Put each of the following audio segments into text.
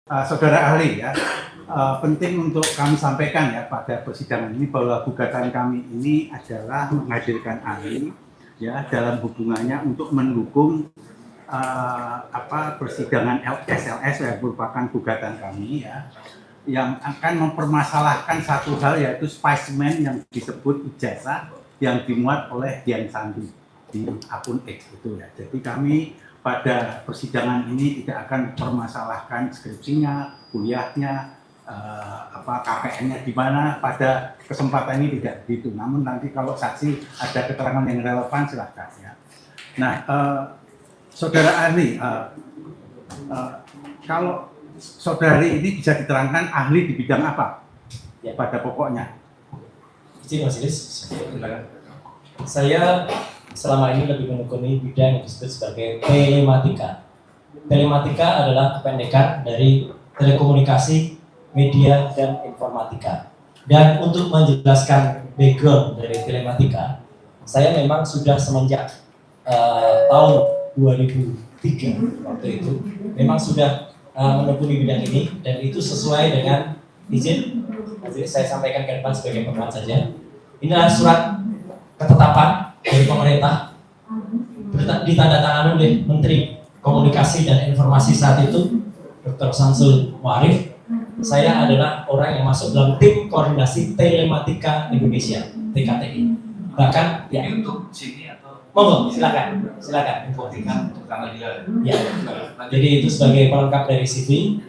Saudara ahli ya, penting untuk kami sampaikan ya pada persidangan ini bahwa gugatan kami ini adalah menghadirkan ahli ya dalam hubungannya untuk mendukung persidangan SLS yang merupakan gugatan kami ya, yang akan mempermasalahkan satu hal yaitu spesimen yang disebut ijazah yang dimuat oleh Dian Sandi di akun X itu ya. Jadi kami pada persidangan ini tidak akan permasalahkan skripsinya, kuliahnya, KPN-nya di mana. Pada kesempatan ini tidak begitu. Namun nanti kalau saksi ada keterangan yang relevan silakan ya. Nah, saudara ahli, kalau saudari ini bisa diterangkan ahli di bidang apa ya, pada pokoknya? Izin Mas Iris, saya selama ini lebih menekuni bidang yang disebut sebagai telematika. Telematika adalah kependekan dari telekomunikasi, media, dan informatika. Dan untuk menjelaskan background dari telematika, saya memang sudah semenjak tahun 2003 waktu itu memang sudah menekuni bidang ini, dan itu sesuai dengan izin. Saya sampaikan ke depan sebagai penguat saja. Inilah surat ketetapan dari pemerintah ditandatangani oleh Menteri Komunikasi dan Informasi saat itu, Dr. Samsul Muarif. Saya adalah orang yang masuk dalam tim koordinasi telematika Indonesia (TKTI). Bahkan ya untuk sini atau monggo silakan infotikan untuk tanggal dia. Ya. Jadi itu sebagai pelengkap dari CV.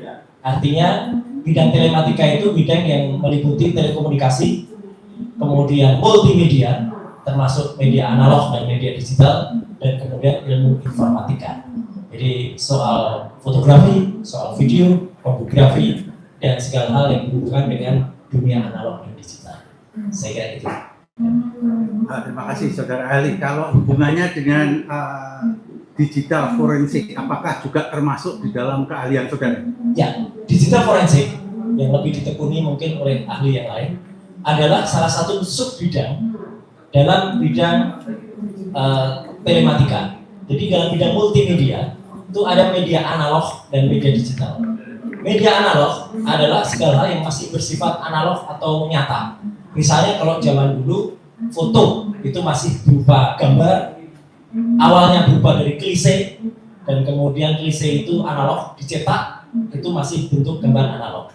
Artinya bidang telematika itu bidang yang meliputi telekomunikasi, kemudian multimedia, termasuk media analog dan media digital, dan kemudian ilmu informatika. Jadi soal fotografi, soal video, fotografi, dan segala hal yang berhubungan dengan dunia analog dan digital. Saya kira itu. Terima kasih saudara ahli. Kalau hubungannya dengan digital forensik, apakah juga termasuk di dalam keahlian saudara? Ya, digital forensik yang lebih ditekuni mungkin oleh ahli yang lain adalah salah satu sub bidang dalam bidang telematika. Jadi dalam bidang multimedia itu ada media analog dan media digital. Media analog adalah segala hal yang masih bersifat analog atau nyata. Misalnya kalau zaman dulu foto itu masih berupa gambar, awalnya berupa dari klise, dan kemudian klise itu analog dicetak, itu masih bentuk gambar analog.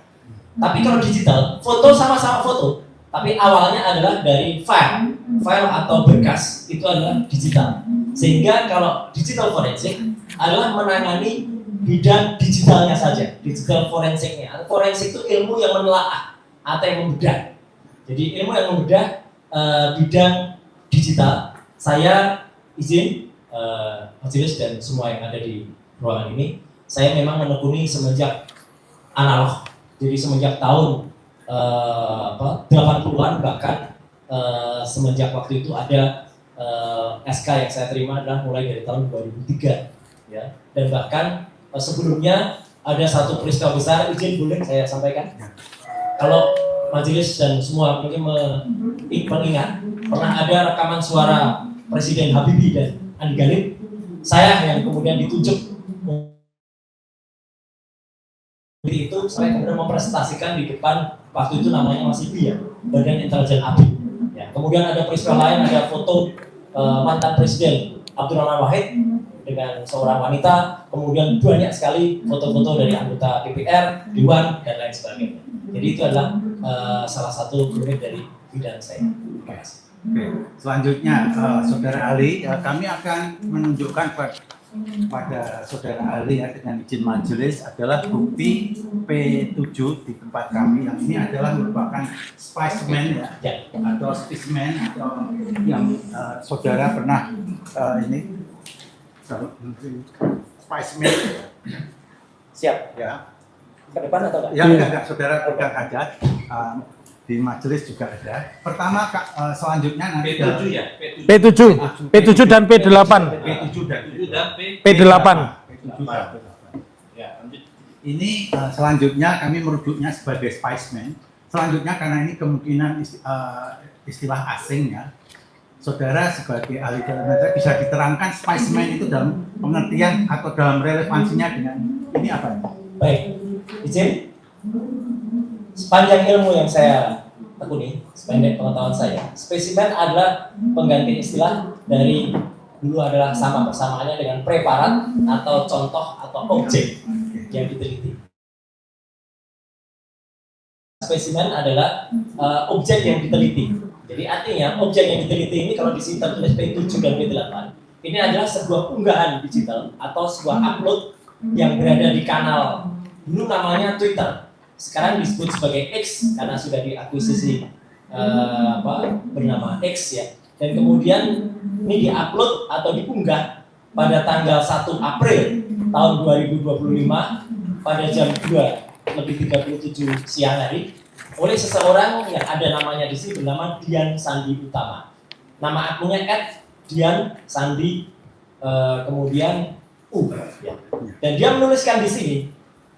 Tapi kalau digital, foto sama-sama foto, tapi awalnya adalah dari file atau berkas, itu adalah digital. Sehingga kalau digital forensik adalah menangani bidang digitalnya saja, digital forensiknya. Forensik itu ilmu yang menelaah atau yang membedah. Jadi ilmu yang membedah bidang digital. Saya izin majelis dan semua yang ada di ruangan ini, saya memang menekuni semenjak analog. Jadi semenjak tahun 80-an, bahkan semenjak waktu itu ada SK yang saya terima adalah mulai dari tahun 2003 ya. Dan bahkan sebelumnya ada satu peristiwa besar, izin boleh saya sampaikan. Kalau majelis dan semua mungkin mengingat, pernah ada rekaman suara Presiden Habibie dan Andi Galip, saya yang kemudian ditunjuk itu, saya kemudian mempresentasikan di depan, waktu itu namanya masih BIA, Badan Intelijen ABRI. Ya, kemudian ada peristiwa lain, ada foto mantan Presiden Abdurrahman Wahid dengan seorang wanita, kemudian banyak sekali foto-foto dari anggota DPR, Dewan, dan lain sebagainya. Jadi itu adalah salah satu unit dari bidang saya. Terima kasih. Oke. Selanjutnya, saudara ahli, kami akan menunjukkan pada saudara ahli ya, dengan izin majelis adalah bukti P7 di tempat kami. Yang ini adalah merupakan spesimen ya, atau spesimen atau yang saudara pernah ini spesimen. Siap Ya. Ke depan atau enggak? Ya, enggak, saudara pegang aja. Di majelis juga ada. Pertama, selanjutnya nanti P7 ya? P7 dan P8. P7 dan P8. Ya, lanjut. Ini selanjutnya kami merujuknya sebagai spesimen. Selanjutnya karena ini kemungkinan istilah asing ya. Saudara sebagai ahli telemetri bisa diterangkan spesimen itu dalam pengertian atau dalam relevansinya dengan ini apa? Baik. Izin? Sepanjang ilmu yang saya tekuni, sependek pengetahuan saya, spesimen adalah pengganti istilah dari dulu adalah sama persamaannya dengan preparat atau contoh atau objek yang diteliti. Spesimen adalah objek yang diteliti. Jadi artinya objek yang diteliti ini kalau di sini tertulis P7 dan P8, ini adalah sebuah unggahan digital atau sebuah upload yang berada di kanal dulu namanya Twitter. Sekarang disebut sebagai X karena sudah diakuisisi bernama X ya. Dan kemudian ini diupload atau diunggah pada tanggal 1 April tahun 2025 pada jam 2:37 siang hari oleh seseorang yang ada namanya di sini bernama Dian Sandi Utama. Nama akunnya @Dian_Sandi kemudian U ya. Dan dia menuliskan di sini,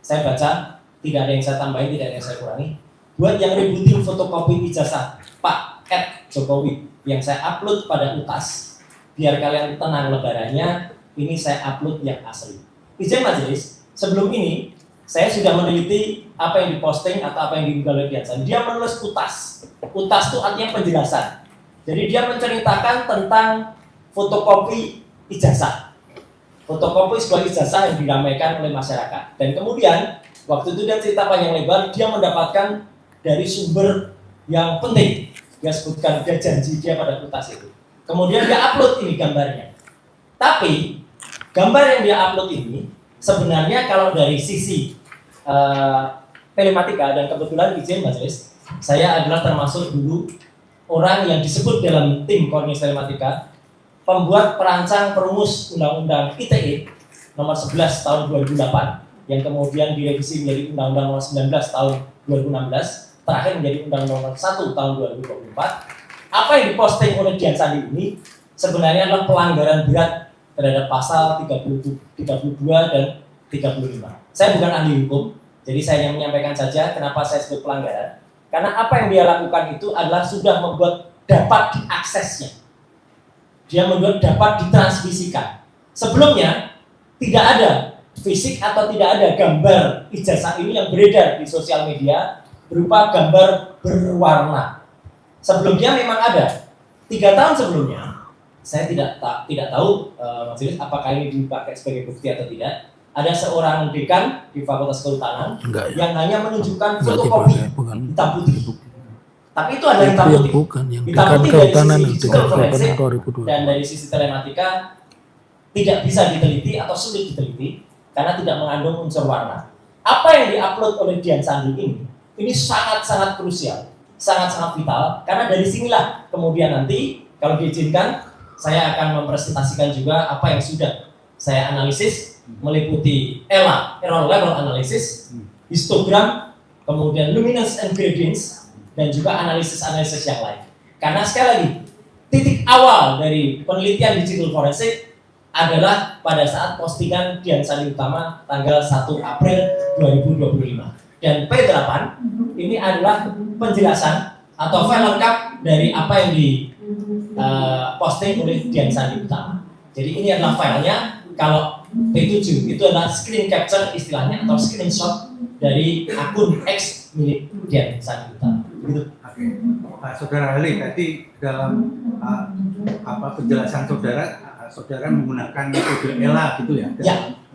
saya baca, tidak ada yang saya tambahin, tidak ada yang saya kurangi. Buat yang ributin fotokopi ijazah Pak Jokowi yang saya upload pada UTAS, biar kalian tenang lebarannya, ini saya upload yang asli. Izin majelis, sebelum ini saya sudah meneliti apa yang diposting atau apa yang diunggah oleh Dian. Dia menulis UTAS. UTAS itu artinya penjelasan. Jadi dia menceritakan tentang fotokopi ijazah. Fotokopi sebuah ijazah yang diramaikan oleh masyarakat. Dan kemudian waktu itu dia cerita panjang lebar, dia mendapatkan dari sumber yang penting. Dia sebutkan, dia janji dia pada UTAS itu. Kemudian dia upload ini gambarnya. Tapi gambar yang dia upload ini sebenarnya kalau dari sisi telematika, dan kebetulan izin majelis, saya adalah termasuk dulu orang yang disebut dalam tim Kornis Telematika pembuat perancang perumus Undang-Undang ITE nomor 11 tahun 2008 yang kemudian direvisi menjadi Undang-Undang nomor 19 tahun 2016, terakhir menjadi Undang-Undang nomor 1 tahun 2024. Apa yang diposting oleh Dian Sandi ini sebenarnya adalah pelanggaran berat terhadap pasal 32 dan 35. Saya bukan ahli hukum, jadi saya hanya menyampaikan saja kenapa saya sebut pelanggaran. Karena apa yang dia lakukan itu adalah sudah membuat dapat diaksesnya. Dia membuat dapat ditransmisikan. Sebelumnya tidak ada fisik atau tidak ada gambar ijazah ini yang beredar di sosial media berupa gambar berwarna. Sebelumnya memang ada. 3 tahun sebelumnya, saya tidak tahu majelis apakah ini dipakai sebagai bukti atau tidak. Ada seorang dekan di Fakultas Kehutanan yang hanya menunjukkan fotokopi hitam putih. Tapi itu adalah hitam putih. Hitam putih dari sisi digital forensik dan dari sisi telematika tidak bisa diteliti atau sulit diteliti karena tidak mengandung unsur warna. Apa yang diupload oleh Dian Sandi ini sangat-sangat krusial, sangat-sangat vital karena dari sinilah kemudian nanti kalau diizinkan saya akan mempresentasikan juga apa yang sudah saya analisis meliputi ELA, error level analysis, histogram, kemudian luminance and gradients, dan juga analisis-analisis yang lain. Karena sekali lagi, titik awal dari penelitian digital forensik adalah pada saat postingan Dian Sandi Utama tanggal 1 April 2025. Dan P8 ini adalah penjelasan atau file lengkap dari apa yang posting oleh Dian Sandi Utama. Jadi ini adalah filenya. Kalau P7 itu adalah screen capture istilahnya atau screenshot dari akun X milik Dian Sandi Utama. Begitu. Oke. Saudara Ali tadi dalam penjelasan saudara menggunakan metode ELA gitu ya,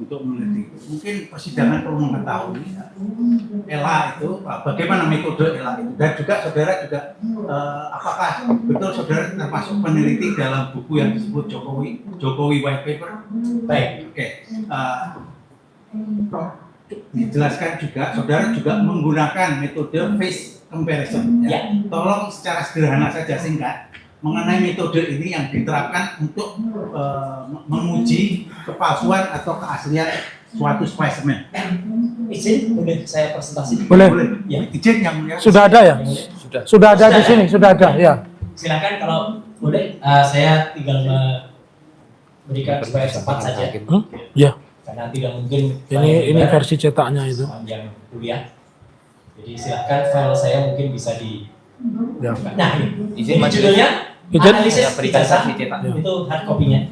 untuk meneliti. Mungkin persidangan perlu mengetahui ELA itu bagaimana metode ELA itu, dan juga saudara apakah betul saudara termasuk peneliti dalam buku yang disebut Jokowi White Paper? Baik. Oke. Dijelaskan juga saudara juga menggunakan metode face comparison. Ya. Tolong secara sederhana saja singkat mengenai metode ini yang diterapkan untuk menguji kepalsuan atau keaslian suatu spesimen. Izin, boleh saya presentasi? Boleh. Ya. Izin yang mulia. Sudah ada ya? Sudah ada di sini, sudah ada ya. Silakan kalau boleh, saya tinggal memberikan supaya cepat saja. Ya. Karena tidak mungkin. Ini versi cetaknya itu. Panjang kuliah. Jadi silakan file saya mungkin bisa di. Ya. Nah ini judulnya. Analisis ijazah itu hard copy-nya.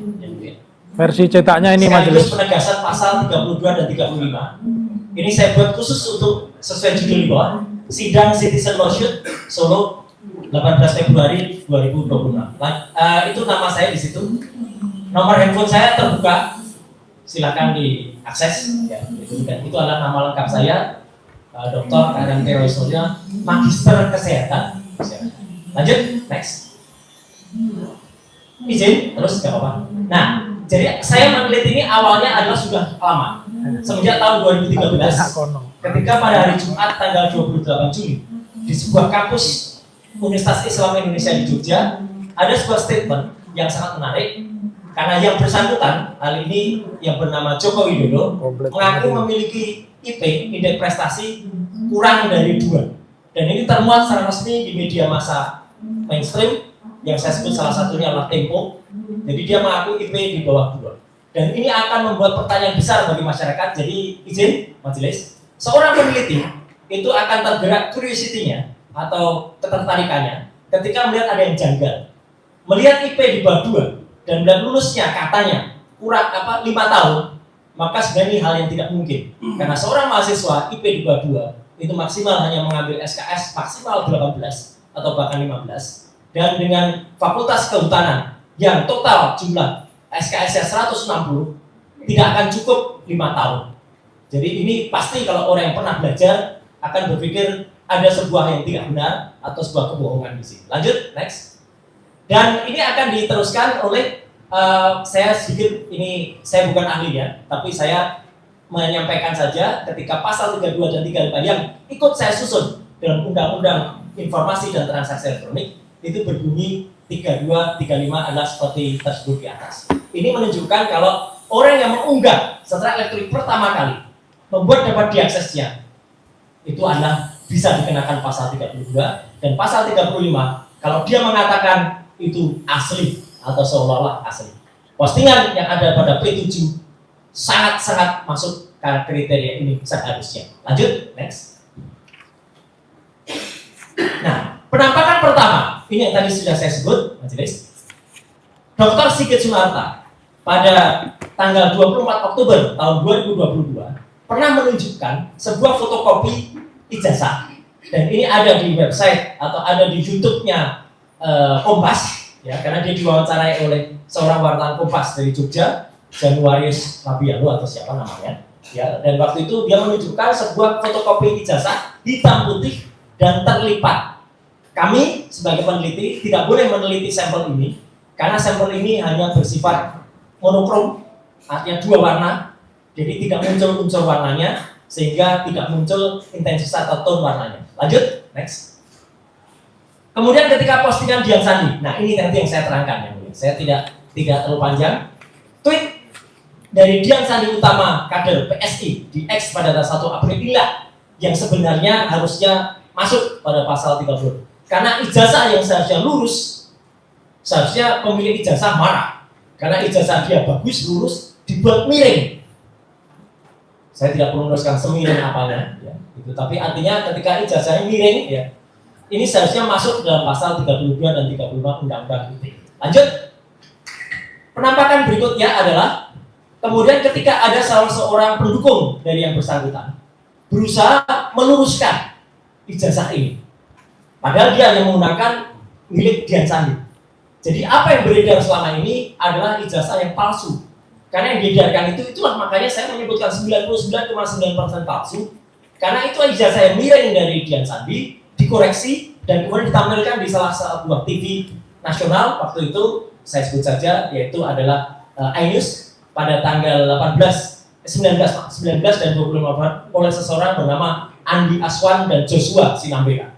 Versi cetaknya ini sekaligus majelis. penegasan pasal 32 dan 35 Ini saya buat khusus untuk sesuai judul di bawah. Sidang Citizen Lawsuit Solo 18 Februari 2026. Itu nama saya di situ. Nomor handphone saya terbuka. Silakan diakses. Ya, itu adalah nama lengkap saya, Dr. RMT Roy Surya, Magister Kesehatan. Lanjut, next. Izin, terus nggak apa-apa. Nah, jadi saya meneliti ini awalnya adalah sudah lama. Semenjak tahun 2013, ketika pada hari Jumat tanggal 28 Juli di sebuah kampus Universitas Islam Indonesia di Jogja ada sebuah statement yang sangat menarik karena yang bersangkutan hal ini yang bernama Joko Widodo mengaku memiliki IP indeks prestasi kurang dari 2 dan ini termuat secara resmi di media massa mainstream yang saya sebut salah satunya adalah Tempo. Jadi dia mengaku IP di bawah 2. Dan ini akan membuat pertanyaan besar bagi masyarakat. Jadi izin majelis, seorang peneliti itu akan tergerak curiosity-nya atau ketertarikannya ketika melihat ada yang janggal. Melihat IP di bawah 2 dan melihat lulusnya katanya kurang 5 tahun, maka sebenarnya hal yang tidak mungkin. Karena seorang mahasiswa IP di bawah 2 itu maksimal hanya mengambil SKS maksimal 18 atau bahkan 15. Dan dengan fakultas kehutanan yang total jumlah SKS-nya 160 tidak akan cukup 5 tahun. Jadi ini pasti kalau orang yang pernah belajar akan berpikir ada sebuah yang tidak benar atau sebuah kebohongan di sini. Lanjut, next. Dan ini akan diteruskan oleh saya sedikit, ini saya bukan ahli ya, tapi saya menyampaikan saja ketika pasal 32 dan 35 yang ikut saya susun dalam Undang-Undang Informasi dan Transaksi Elektronik itu berbunyi 32, 35 adalah seperti tersebut di atas. Ini menunjukkan kalau orang yang mengunggah secara elektronik pertama kali membuat dapat diaksesnya itu adalah bisa dikenakan pasal 32 dan pasal 35 kalau dia mengatakan itu asli atau seolah-olah asli. Postingan yang ada pada P7 sangat-sangat masuk kriteria ini seharusnya. Lanjut, next. Nah, penampakan pertama ini yang tadi sudah saya sebut, majelis. Dr. Sigit Sunarta pada tanggal 24 Oktober tahun 2022 pernah menunjukkan sebuah fotokopi ijazah dan ini ada di website atau ada di YouTube-nya Kompas ya, karena dia diwawancarai oleh seorang wartawan Kompas dari Jogja, Januarius Rabialu atau siapa namanya ya, dan waktu itu dia menunjukkan sebuah fotokopi ijazah hitam putih dan terlipat. Kami sebagai peneliti tidak boleh meneliti sampel ini karena sampel ini hanya bersifat monokrom, artinya 2 warna, jadi tidak muncul unsur warnanya sehingga tidak muncul intensitas atau tone warnanya. Lanjut, next. Kemudian ketika postingan Dian Sandi, nah ini nanti yang saya terangkan ya, saya tidak terlalu panjang. Tweet dari Dian Sandi Utama kader PSI di X pada tanggal 1 April inilah yang sebenarnya harusnya masuk pada pasal 30. Karena ijazah yang seharusnya lurus, seharusnya pemilik ijazah marah. Karena ijazah dia bagus, lurus, dibuat miring. Saya tidak perlu meneruskan semiring apanya, ya, gitu. Tapi artinya ketika ijazahnya miring, ya, ini seharusnya masuk dalam pasal 32 dan 35 Undang-Undang ITE. Lanjut. Penampakan berikutnya adalah kemudian ketika ada salah seorang pendukung dari yang bersangkutan berusaha meluruskan ijazah ini. Padahal dia yang menggunakan milik Dian Sandi. Jadi apa yang beredar selama ini adalah ijazah yang palsu. Karena yang diedarkan itulah makanya saya menyebutkan 99,9% palsu. Karena itu ijazah yang miring dari Dian Sandi, dikoreksi, dan kemudian ditampilkan di salah satu TV nasional waktu itu, saya sebut saja, yaitu adalah iNews pada tanggal 19 dan 25 Maret oleh seseorang bernama Andi Aswan dan Joshua Sinambela.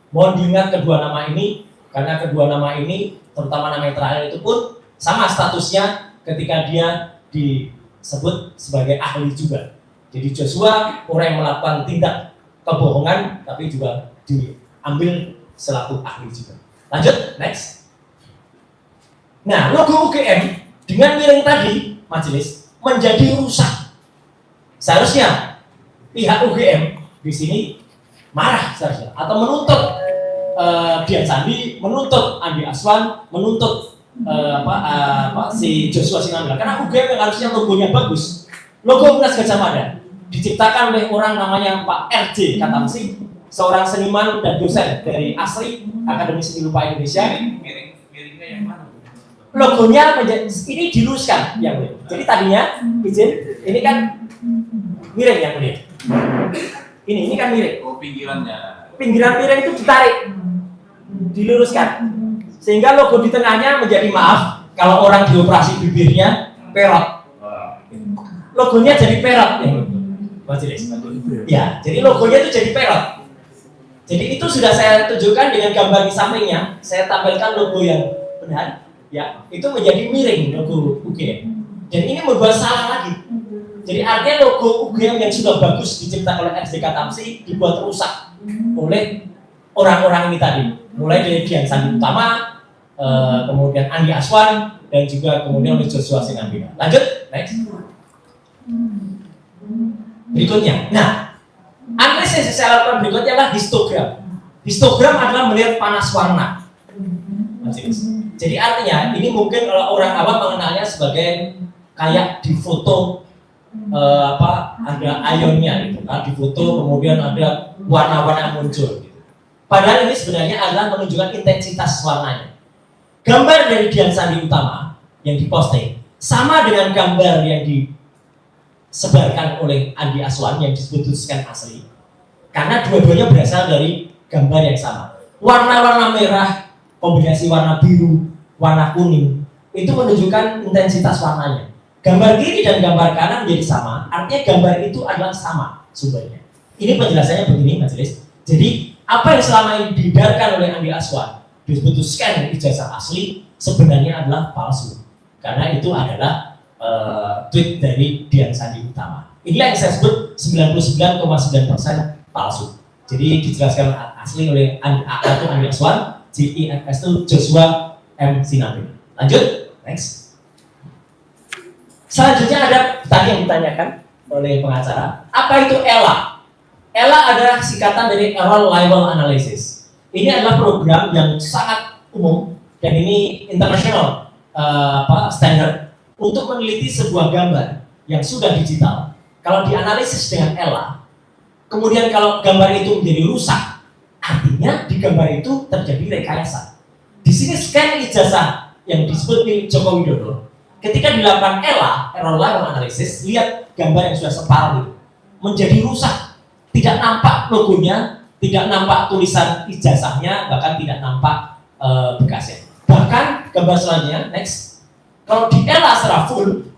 Mohon diingat kedua nama ini, karena kedua nama ini, terutama nama yang terakhir itu pun sama statusnya ketika dia disebut sebagai ahli juga. Jadi Joshua orang yang melakukan tindak kebohongan, tapi juga diambil selaku ahli juga. Lanjut, next. Nah, logo UGM dengan miring tadi, majelis, menjadi rusak. Seharusnya pihak UGM di sini marah seharusnya atau menuntut Dian Sandi, menuntut Andi Aswan, menuntut si Joshua Sinambela karena UGM yang harusnya logonya bagus, logo Unas Gajah Mada diciptakan oleh orang namanya Pak R.J. Katamsi, seorang seniman dan dosen dari ASRI, Akademi Seni Rupa Indonesia. Miringnya yang mana? Logonya ini diluruskan yang mulia. Jadi tadinya izin ini kan miring yang mulia. Ini kan miring. Oh, pinggirannya. Pinggiran miring itu ditarik, diluruskan, sehingga logo di tengahnya menjadi, maaf kalau orang dioperasi bibirnya, perot. Logonya jadi perot ya, majelis. Ya, jadi logonya itu jadi perot. Jadi itu sudah saya tunjukkan dengan gambar di sampingnya. Saya tampilkan logo yang benar. Ya, itu menjadi miring logo UGM. Dan ini membuat salah lagi. Jadi artinya logo UGM yang sudah bagus diciptakan oleh RJ Katamsi dibuat rusak oleh orang-orang ini tadi. Mulai dari Dian Sandi Utama, kemudian Andi Aswan, dan juga kemudian oleh Joshua Sinambina. Lanjut, next. Berikutnya. Nah, analisis yang saya lakukan berikutnya adalah histogram. Histogram adalah melihat panas warna. Jadi artinya ini mungkin kalau orang awam mengenalnya sebagai kayak di foto ada ionnya gitu kan, di foto kemudian ada warna-warna muncul gitu. Padahal ini sebenarnya adalah menunjukkan intensitas warnanya. Gambar dari Dian Sandi Utama yang diposting sama dengan gambar yang disebarkan oleh Andi Aswan yang disebut scan asli, karena dua-duanya berasal dari gambar yang sama. Warna-warna merah kombinasi warna biru, warna kuning, itu menunjukkan intensitas warnanya. Gambar kiri dan gambar kanan menjadi sama, artinya gambar itu adalah sama sumbernya. Ini penjelasannya begini, majelis. Jadi apa yang selama ini dihindarkan oleh Andi Aswan disebut scan ijazah asli sebenarnya adalah palsu, karena itu adalah tweet dari Dian Sandi Utama. Inilah yang saya sebut 99,9% palsu. Jadi dijelaskan asli oleh Andi Aswan, JIFS itu Joshua M. Sinambina. Lanjut, next. Selanjutnya ada tadi yang ditanyakan oleh pengacara, apa itu ELA? ELA adalah singkatan dari Error Level Analysis. Ini adalah program yang sangat umum dan ini internasional standar untuk meneliti sebuah gambar yang sudah digital. Kalau dianalisis dengan ELA, kemudian kalau gambar itu menjadi rusak, artinya di gambar itu terjadi rekayasa. Di sini scan ijazah yang disebut milik Joko Widodo, ketika dilakukan ELA, Error Level Analysis, lihat gambar yang sudah separuh itu menjadi rusak, tidak nampak logonya, tidak nampak tulisan ijazahnya, bahkan tidak nampak bekasnya. Bahkan gambar selanjutnya, next, kalau di ELA secara full,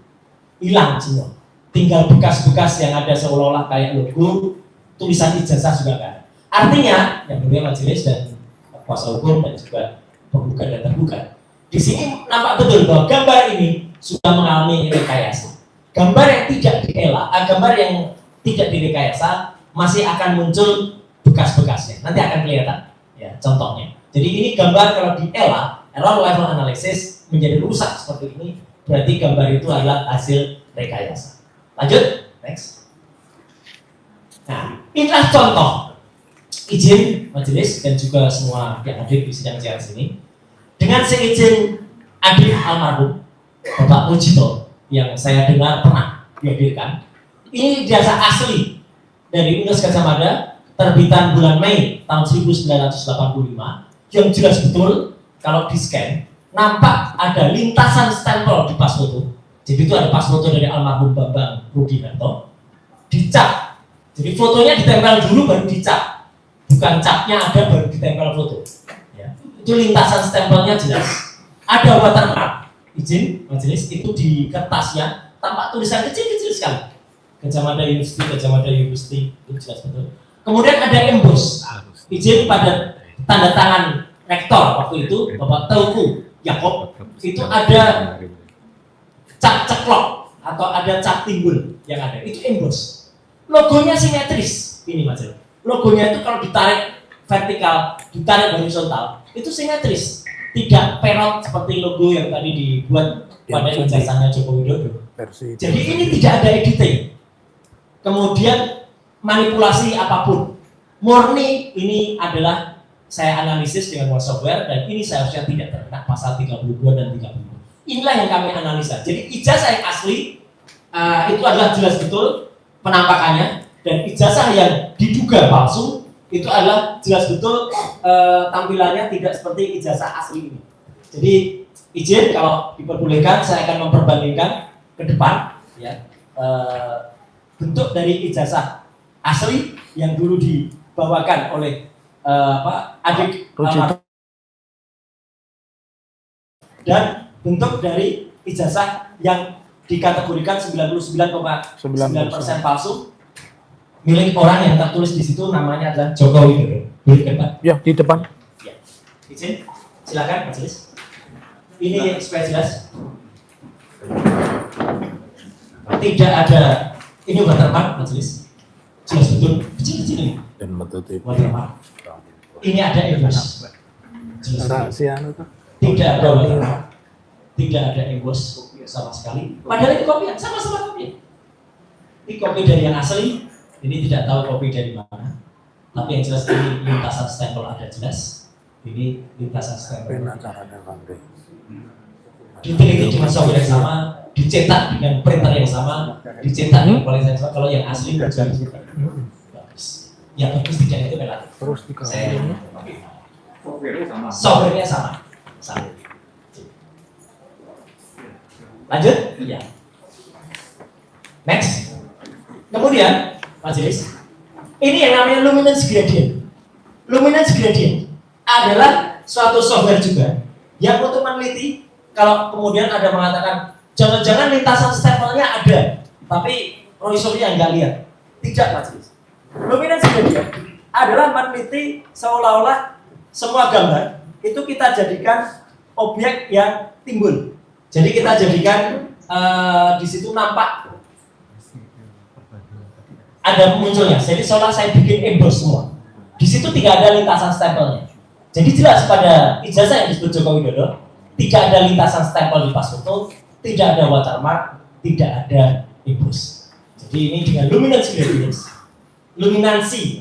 hilang semua, tinggal bekas-bekas yang ada seolah-olah kayak logo, tulisan ijazah juga nggak ada. Artinya, yang mulia majelis dan kuasa hukum dan juga penggugat dan tergugat, di sini nampak betul bahwa gambar ini sudah mengalami rekayasa. Gambar yang tidak diela, gambar yang tidak direkayasa masih akan muncul bekas-bekasnya. Nanti akan kelihatan, ya contohnya. Jadi ini gambar kalau diela, error level analysis menjadi rusak seperti ini, berarti gambar itu adalah hasil rekayasa. Lanjut, next. Nah, inilah contoh. Izin majelis dan juga semua yang hadir di sidang siang sini, dengan seizin adik almarhum Bapak Mujito yang saya dengar pernah dihadirkan, ini ijazah asli dari Universitas Gadjah Mada terbitan bulan Mei tahun 1985 yang jelas betul kalau di scan nampak ada lintasan stempel di pas foto. Jadi itu ada pas foto dari almarhum Bambang Rudinarto dicap. Jadi fotonya ditempel dulu baru dicap. Bukan capnya ada baru ditempel foto. Ya. Itu lintasan stempelnya jelas. Ada watermark. Izin majelis itu di kertasnya tampak tulisan kecil-kecil sekali. Gadjah Mada University itu jelas betul. Kemudian ada emboss. Izin pada tanda tangan rektor waktu itu Bapak Teuku Yakob itu ada cap ceklok atau ada cap timbul yang ada. Itu emboss. Logonya simetris ini majelis. Logonya itu kalau ditarik vertikal, ditarik horizontal, itu simetris, tidak perot seperti logo yang tadi dibuat pada ijazahnya Joko Widodo. Jadi ini tidak ada editing, kemudian manipulasi apapun, murni ini adalah saya analisis dengan software dan ini seharusnya tidak terkena pasal 32 dan 30. Inilah yang kami analisa. Jadi ijazah yang asli itu adalah jelas betul penampakannya, dan ijazah yang diduga palsu itu adalah jelas betul tampilannya tidak seperti ijazah asli ini. Jadi izin kalau diperbolehkan saya akan memperbandingkan ke depan ya bentuk dari ijazah asli yang dulu dibawakan oleh adik dan bentuk dari ijazah yang dikategorikan 99,9% palsu milik orang yang tertulis di situ namanya adalah Joko Widodo. Boleh kan, Pak? Ya, di depan. Ya. Izin, silakan majelis. Ini supaya jelas. Tidak ada ini watermark majelis. Jelas betul. Kecil-kecil ini. Dan betul itu. Watermark. Ini ada emboss. Jelas betul. Rahasia itu. Tidak ada watermark. Tidak ada emboss sama sekali. Padahal itu kopi sama-sama kopi. Ini kopi dari yang asli. Ini tidak tahu kopi dari mana. Tapi yang jelas ini lintasan stempel ada jelas. Ini lintasan stempel. Diteliti dengan software yang sama, dicetak dengan printer yang sama, dicetak dengan kualitas yang sama. Kalau yang asli bagus. Yang bagus tidak itu relatif. Terus Software-nya sama. Lanjut? Iya. Next. Kemudian, majelis, ini yang namanya luminance gradient. Luminance gradient adalah suatu software juga yang untuk meneliti kalau kemudian ada mengatakan jangan-jangan lintasan stempelnya ada, tapi provisornya nggak lihat. Tidak, majelis. Luminance gradient adalah meneliti seolah-olah semua gambar itu kita jadikan objek yang timbul. Jadi kita jadikan di situ nampak ada munculnya. Jadi seolah saya bikin emboss semua. Di situ tidak ada lintasan stempelnya. Jadi jelas pada ijazah yang disebut Joko Widodo tidak ada lintasan stempel di pas foto, tidak ada watermark, tidak ada emboss. Jadi ini dengan luminansi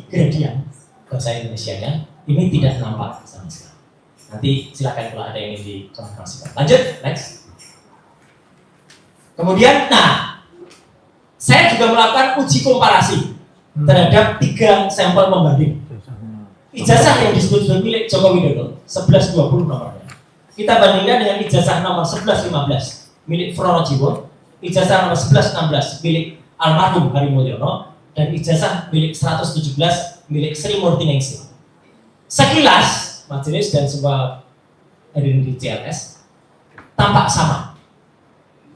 gradient bahasa Indonesianya ini tidak nampak sama sekali. Nanti silakan kalau ada yang ingin dikonfirmasikan. Lanjut, next. Kemudian, saya juga melakukan uji komparasi terhadap 3 sampel pembanding. Ijazah yang disebut milik Joko Widodo 1120 nomornya. Kita bandingkan dengan ijazah nomor 1115 milik Pronojiwo, ijazah nomor 1116 milik almarhum Hari Mulyono, dan ijazah milik 117 milik Sri Murtiningsih. Sekilas majelis dan semua hadirin di CLS tampak sama.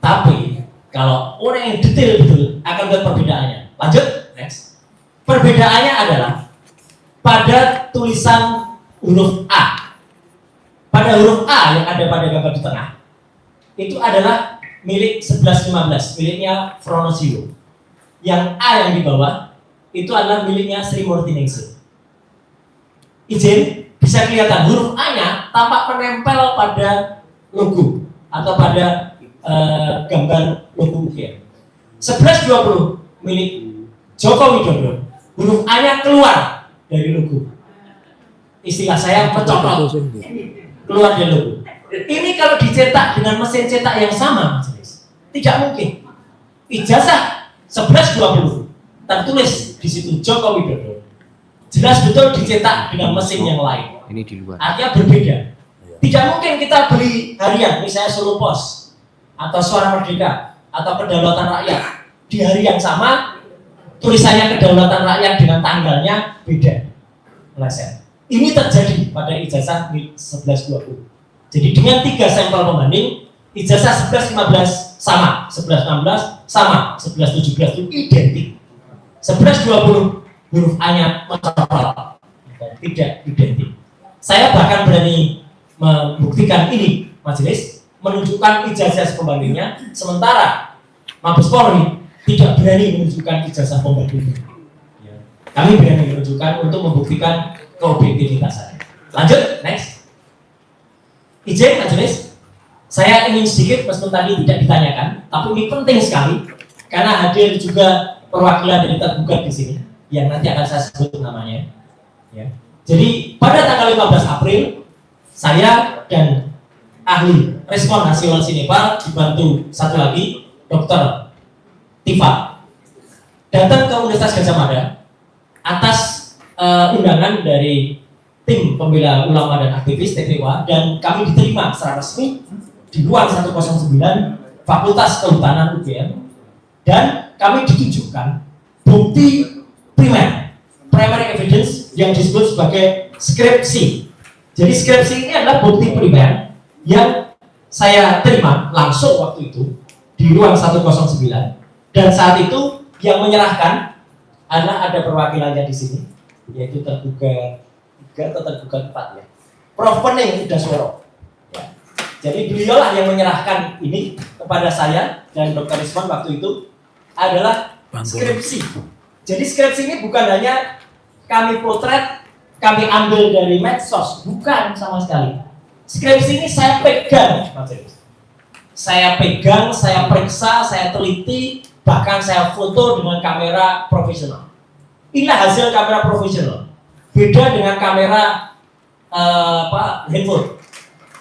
Tapi kalau orang yang detail betul akan lihat perbedaannya. Lanjut, next. Perbedaannya adalah pada tulisan huruf A. Pada huruf A yang ada pada gambar di tengah itu adalah milik 1115, miliknya Pronojiwo. Yang A yang di bawah itu adalah miliknya Sri Murtiningsih. Izin, bisa kelihatan huruf A-nya tampak menempel pada logo atau pada gambar logo UGM. 1120 milik Joko Widodo, huruf A-nya keluar dari logo. Istilah saya mencolok keluar dari logo. Ini kalau dicetak dengan mesin cetak yang sama, tidak mungkin. Ijazah 1120 tertulis di situ Joko Widodo, jelas betul dicetak dengan mesin yang lain. Ini di luar. Artinya berbeda. Tidak mungkin kita beli harian, misalnya Solo Pos atau Suara Merdeka atau Kedaulatan Rakyat di hari yang sama, tulisannya Kedaulatan Rakyat dengan tanggalnya beda, meleset. Ini terjadi pada ijazah 1120. Jadi dengan 3 sampel pembanding, ijazah 1115 sama, 1116 sama, 1117 itu identik. 1120 huruf A-nya mencolok, tidak identik. Saya bahkan berani membuktikan ini, majelis, menunjukkan ijazah pembandingnya, sementara Mabes Polri tidak berani menunjukkan ijazah pembandingnya. Kami berani menunjukkan untuk membuktikan keobjektifitasannya. Lanjut, next. Izin, majelis, saya ingin sedikit, meskipun tadi tidak ditanyakan, tapi ini penting sekali karena hadir juga perwakilan dari tergugat di sini, yang nanti akan saya sebut namanya. Ya. Jadi pada tanggal 15 April, saya dan ahli respon hasil Sinepal dibantu satu lagi, Dr. Tifa, datang ke Universitas Gadjah Mada atas undangan dari tim pembela ulama dan aktivis TPUA, dan kami diterima secara resmi di ruang 109 Fakultas Kehutanan UGM, dan kami ditunjukkan bukti primer, primary evidence yang disebut sebagai skripsi. Jadi skripsi ini adalah bukti primer yang saya terima langsung waktu itu di ruang 109, dan saat itu yang menyerahkan adalah ada perwakilannya di sini, yaitu tergugat 3 atau tergugat 4 ya, Prof. Pening Udasworo. Ya. Jadi beliaulah yang menyerahkan ini kepada saya dan Dr. Rizwan waktu itu adalah skripsi. Jadi skripsi ini bukan hanya kami potret, kami ambil dari medsos, bukan sama sekali. Skripsi ini saya pegang, saya pegang, saya periksa, saya teliti, bahkan saya foto dengan kamera profesional. Inilah hasil kamera profesional. Beda dengan kamera handphone.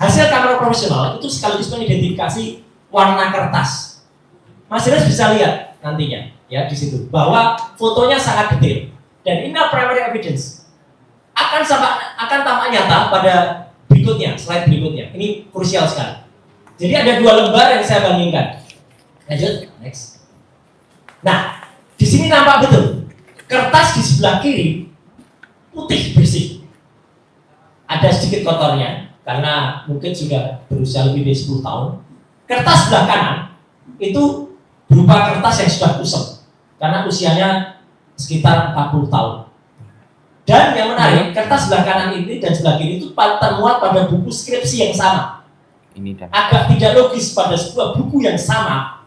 Hasil kamera profesional itu sekaligus mengidentifikasi warna kertas. Mas Ines bisa lihat nantinya ya di situ bahwa fotonya sangat detail. Dan ini primary evidence. Akan tampak nyata pada berikutnya, slide berikutnya. Ini krusial sekali. Jadi ada 2 lembar yang saya bandingkan. Lanjut, next. Nah, di sini nampak betul. Kertas di sebelah kiri putih bersih. Ada sedikit kotornya karena mungkin sudah berusia lebih dari 10 tahun. Kertas sebelah kanan itu berupa kertas yang sudah kusam karena usianya sekitar 40 tahun. Dan yang menarik, kertas sebelah kanan ini dan sebelah kiri itu termuat pada buku skripsi yang sama. Agak tidak logis pada sebuah buku yang sama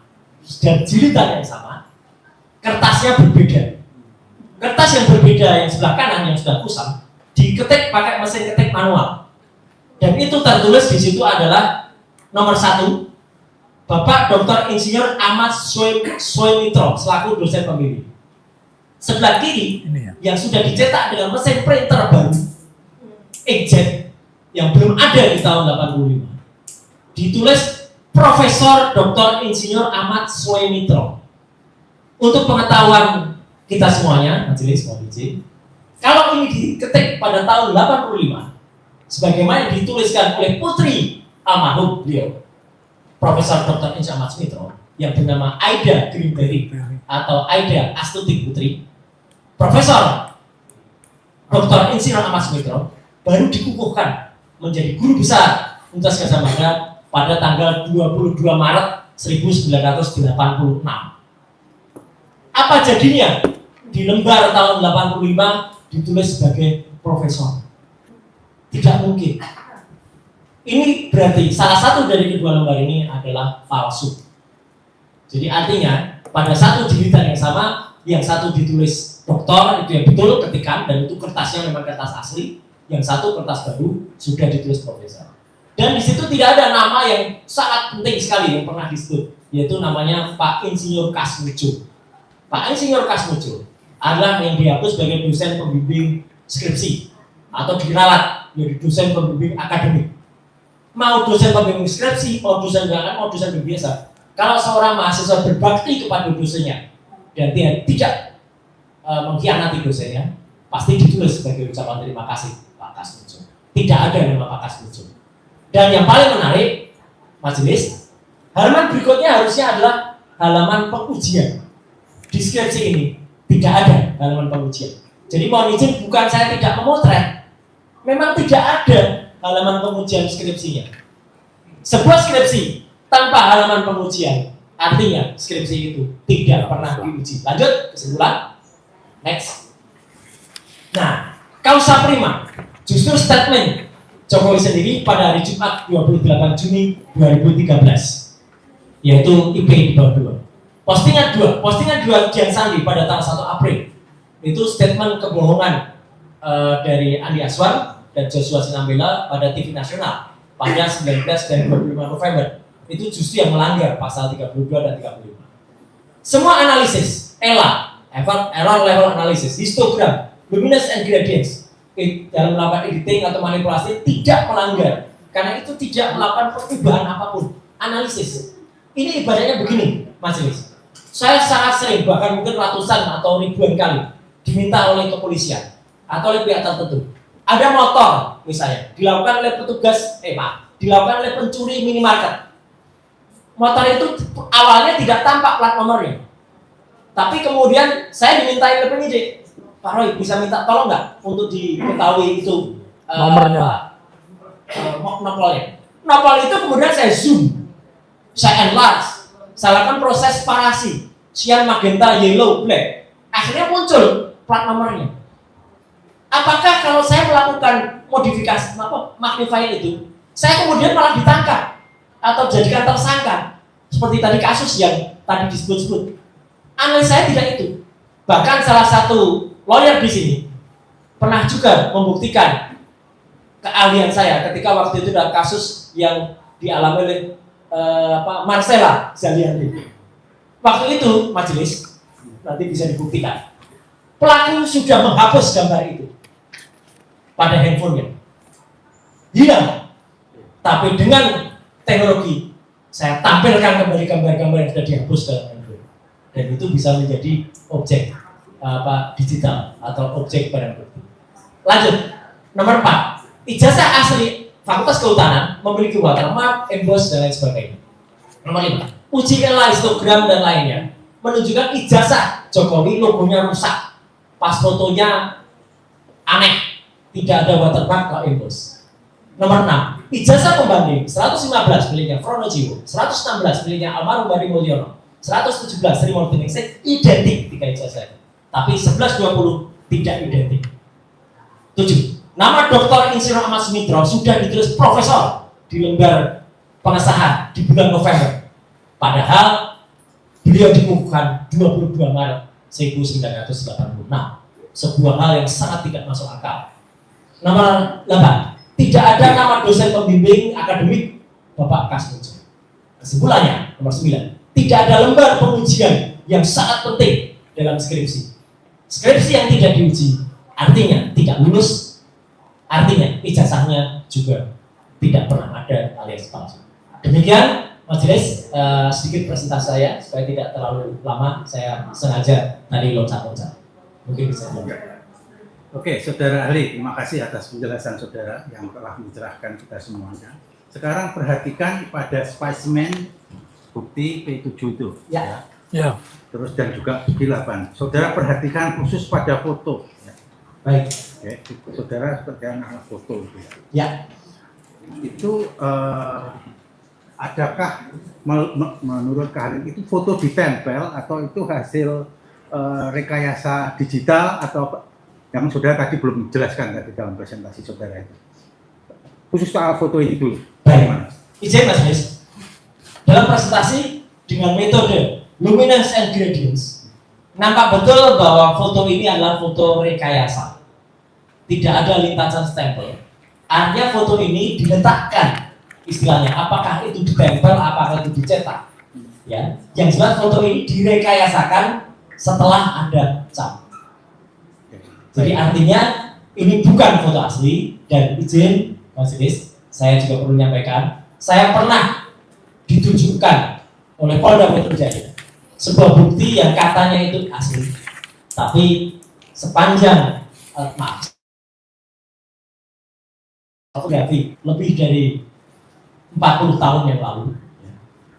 dan jilidan yang sama, kertasnya berbeda. Kertas yang berbeda yang sebelah kanan yang sudah kusam diketik pakai mesin ketik manual. Dan itu tertulis di situ adalah nomor 1, Bapak Dr. Insinyur Ahmad Suemitro selaku dosen pembimbing. Sebelah kiri yang sudah dicetak dengan mesin printer baru inkjet yang belum ada di tahun 85, ditulis Profesor Dr. Insinyur Ahmad Suemitro. Untuk pengetahuan kita semuanya, majelis mohon izin, kalau ini diketik pada tahun 85 sebagaimana dituliskan oleh putri almarhum beliau Profesor Dr. Insinyur Ahmad Suemitro yang bernama Aida Greenberry atau Aida Astuti Putri, Profesor Dr. Insinyur Ahmad Suemitro baru dikukuhkan menjadi guru besar Universitas Gadjah Mada pada tanggal 22 Maret 1986. Apa jadinya? Di lembar tahun 85 ditulis sebagai profesor. Tidak mungkin. Ini berarti salah satu dari kedua lembar ini adalah palsu. Jadi artinya pada satu jilidan yang sama, yang satu ditulis doktor itu yang betul ketikan dan itu kertasnya memang kertas asli, yang satu kertas baru sudah ditulis profesor. Dan di situ tidak ada nama yang sangat penting sekali yang pernah disebut, yaitu namanya Pak Insinyur Kasmujo. Pak Insinyur Kasmujo adalah yang dihapus sebagai dosen pembimbing skripsi atau diralat menjadi dosen pembimbing akademik. Mau dosen pembimbing skripsi, mau dosen undangan, mau dosen biasa. Kalau seorang mahasiswa berbakti kepada dosennya dan dia tidak mengkhianati dosennya, pasti ditulis sebagai ucapan terima kasih Pak Kasmujo. Tidak ada nama Pak Kasmujo. Dan yang paling menarik, majelis, halaman berikutnya harusnya adalah halaman pengujian. Di skripsi ini tidak ada halaman pengujian. Jadi mohon izin, bukan saya tidak memotret, memang tidak ada halaman pengujian skripsinya. Sebuah skripsi tanpa halaman pengujian artinya skripsi itu tidak pernah diuji. Lanjut, kesimpulan. Next. Nah, causa prima, justru statement Jokowi sendiri pada hari Jumat 28 Juni 2013, yaitu IP di bawah 2. Postingan 2 Dian Sandi pada tanggal 1 April itu statement kebohongan dari Andi Aswar dan Joshua Sinambela pada TV nasional pada 19 dan 25 November. Itu justru yang melanggar pasal 32 dan 35. Semua analisis, error level analysis, histogram, luminance and gradients dalam melakukan editing atau manipulasi tidak melanggar karena itu tidak melakukan perubahan apapun. Analisis ini ibaratnya begini, majelis. Saya sangat sering, bahkan mungkin ratusan atau ribuan kali diminta oleh kepolisian atau oleh pihak tertentu. Ada motor misalnya dilakukan oleh petugas, dilakukan oleh pencuri minimarket. Motor itu awalnya tidak tampak plat nomornya, tapi kemudian saya dimintai oleh penyidik, Pak Roy bisa minta tolong nggak untuk diketahui itu nomornya, nopolnya. Nopol itu kemudian saya zoom, saya enlarge, saya lakukan proses parasi, cyan, magenta, yellow, black. Akhirnya muncul plat nomornya. Apakah kalau saya melakukan modifikasi magnifier itu, saya kemudian malah ditangkap atau jadikan tersangka seperti tadi kasus yang tadi disebut-sebut? Analis saya tidak itu. Bahkan salah satu lawyer di sini pernah juga membuktikan keahlian saya ketika waktu itu dalam kasus yang dialami oleh Marcella Zalianti. Waktu itu majelis nanti bisa dibuktikan pelaku sudah menghapus gambar itu pada handphonenya, hilang. Tapi dengan teknologi saya tampilkan kembali gambar-gambar yang sudah dihapus dalam handphone, dan itu bisa menjadi objek digital atau objek barang bukti. Lanjut, nomor 4, ijazah asli Fakultas Kehutanan memiliki watermark, emboss, dan lain sebagainya. Nomor 5, uji kela histogram dan lainnya menunjukkan ijazah Jokowi logonya rusak, pas fotonya aneh, tidak ada watermark atau emboss. Nomor 6, ijazah pembanding 115 miliknya Fronojiwo, 116 miliknya almarhum Bari Mulyono, 117 Sri Multiningsih identik 3 ijazah, tapi 1120 tidak identik. 7, nama Dr. Insinyur Ahmad Sumitro sudah ditulis profesor di lembar pengesahan di bulan November, padahal beliau dikukuhkan 22 Maret 1986. Sebuah hal yang sangat tidak masuk akal. Nomor 8, tidak ada nama dosen pembimbing akademik Bapak Kasmujo. Kesimpulannya, nomor 9, tidak ada lembar pengujian yang sangat penting dalam skripsi. Skripsi yang tidak diuji artinya tidak lulus, artinya ijazahnya juga tidak pernah ada alias palsu. Demikian majelis, sedikit presentasi saya supaya tidak terlalu lama. Saya sengaja tadi loncat-loncat. Mungkin bisa dilanjutkan. Oke, saudara ahli, terima kasih atas penjelasan saudara yang telah mencerahkan kita semuanya. Sekarang perhatikan pada spesimen bukti P7 itu. Ya. ya, Terus dan juga P8. Saudara perhatikan khusus pada foto. Ya. Baik. Oke, saudara perhatikan foto itu. Ya. Itu adakah menurut kalian itu foto ditempel atau itu hasil rekayasa digital atau yang saudara tadi belum jelaskan tadi dalam presentasi saudara itu? Khusus soal foto ini dulu. Baik. Izin Mas Mis. Dalam presentasi dengan metode luminance and gradients, nampak betul bahwa foto ini adalah foto rekayasa. Tidak ada lintasan stempel. Artinya foto ini diletakkan, istilahnya apakah itu ditempel, apakah itu dicetak. Ya, yang jelas foto ini direkayasakan setelah ada cat. Jadi artinya ini bukan foto asli. Dan izin majelis, saya juga perlu menyampaikan, saya pernah ditunjukkan oleh Polda Metro Jaya sebuah bukti yang katanya itu asli, tapi sepanjang fotografi lebih dari 40 tahun yang lalu,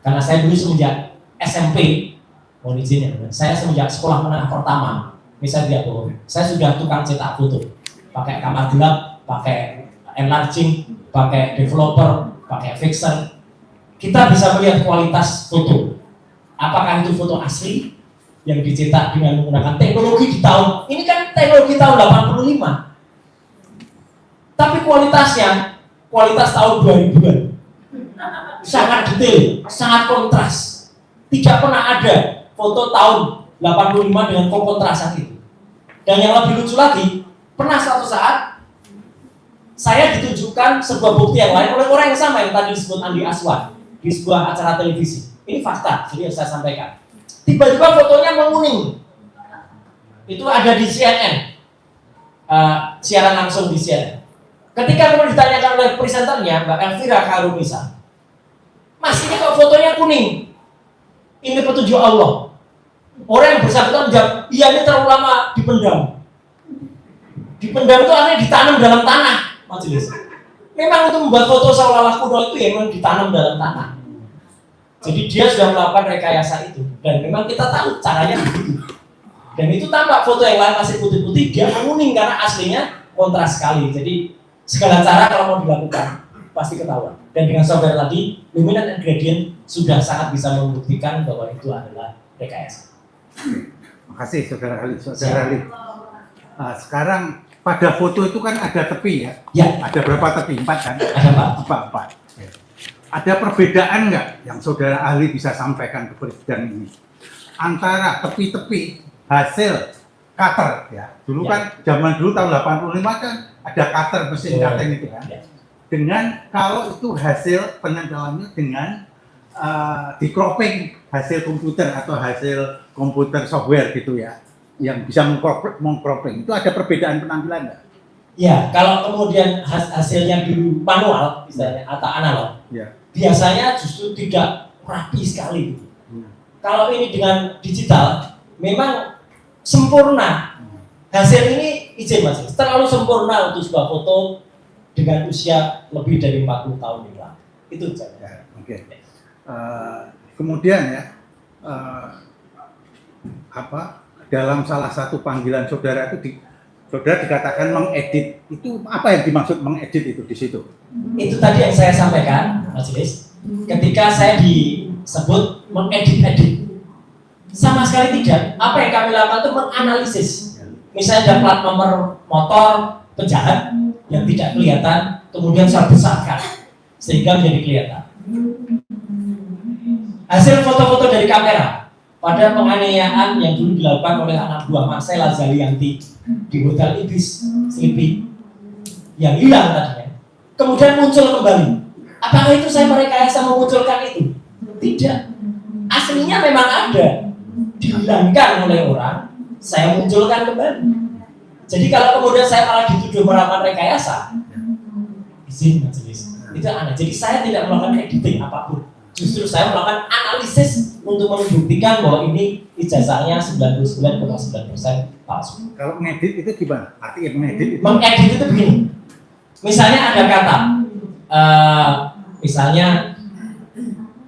karena saya dulu semenjak SMP, mohon izin ya, saya semenjak sekolah menengah pertama, misalnya bohong, saya sudah tukang cetak foto, pakai kamar gelap, pakai enlarging, pakai developer, pakai fixer. Kita bisa melihat kualitas foto. Apakah itu foto asli yang dicetak dengan menggunakan teknologi di tahun ini, kan teknologi tahun 85, tapi kualitasnya kualitas tahun 2000-an, sangat detail, sangat kontras. Tidak pernah ada foto tahun 85 dengan kekontrasan itu. Dan yang lebih lucu lagi, pernah suatu saat saya ditunjukkan sebuah bukti yang lain oleh orang yang sama yang tadi disebut Andi Aswan di sebuah acara televisi. Ini fakta, jadi saya sampaikan. Tiba-tiba fotonya menguning. Itu ada di CNN, siaran langsung di CNN. Ketika kemudian ditanyakan oleh presenternya, Mbak Elvira Karunisa, Mas, ini kok fotonya kuning? Ini petunjuk Allah. Orang yang bersangkutan menjawab, iya ini terlalu lama dipendam. Dipendam itu artinya ditanam dalam tanah, majelis. Memang untuk membuat foto seolah-olah kuno itu ya memang ditanam dalam tanah. Jadi dia sudah melakukan rekayasa itu, dan memang kita tahu caranya begitu. Dan itu tampak foto yang lain masih putih-putih, dia menguning karena aslinya kontras sekali. Jadi segala cara kalau mau dilakukan pasti ketahuan. Dan dengan software tadi, luminance and gradient sudah sangat bisa membuktikan bahwa itu adalah rekayasa. Makasih Saudara Ali. Saudara Ali. Sekarang pada foto itu kan ada tepi ya? Ya. Ada berapa tepi? 4 kan? Ada Pak. Empat. Ada perbedaan nggak yang Saudara ahli bisa sampaikan ke presiden ini antara tepi-tepi hasil cutter ya? Dulu kan zaman dulu tahun 85 kan ada cutter mesin cutting itu kan? Ya. Dengan kalau itu hasil penempelannya dengan di cropping hasil komputer atau hasil komputer software gitu ya, yang bisa mengcropping itu ada perbedaan penampilan nggak? Ya, kalau kemudian hasilnya dulu manual misalnya atau analog, Ya. biasanya justru tidak rapi sekali. Kalau ini dengan digital, memang sempurna. Hasil ini izin mas, terlalu sempurna untuk sebuah foto dengan usia lebih dari 40 tahun yang lalu. Itu saja. Ya, oke. Kemudian ya, dalam salah satu panggilan saudara itu saudara dikatakan mengedit, itu apa yang dimaksud mengedit itu di situ? Itu tadi yang saya sampaikan, majelis. Ketika saya disebut mengedit-edit, sama sekali tidak. Apa yang kami lakukan itu menganalisis. Misalnya ada plat nomor motor penjahat yang tidak kelihatan, kemudian saya besarkan sehingga menjadi kelihatan. Hasil foto-foto dari kamera pada penganiayaan yang dulu dilakukan oleh anak buah Marcella Zalianti di Hotel Ibis Sleepy yang hilang tadinya, kemudian muncul kembali. Apakah itu saya merekayasa memunculkan itu? Tidak. Aslinya memang ada, dihilangkan oleh orang, saya munculkan kembali. Jadi kalau kemudian saya malah dituduh melakukan rekayasa, izin majelis, itu aneh. Jadi saya tidak melakukan editing apapun. Justru saya melakukan analisis untuk membuktikan bahwa ini ijazahnya 99,9% palsu. Kalau mengedit itu gimana? Artinya mengedit itu? Mengedit itu begini. Misalnya ada kata, misalnya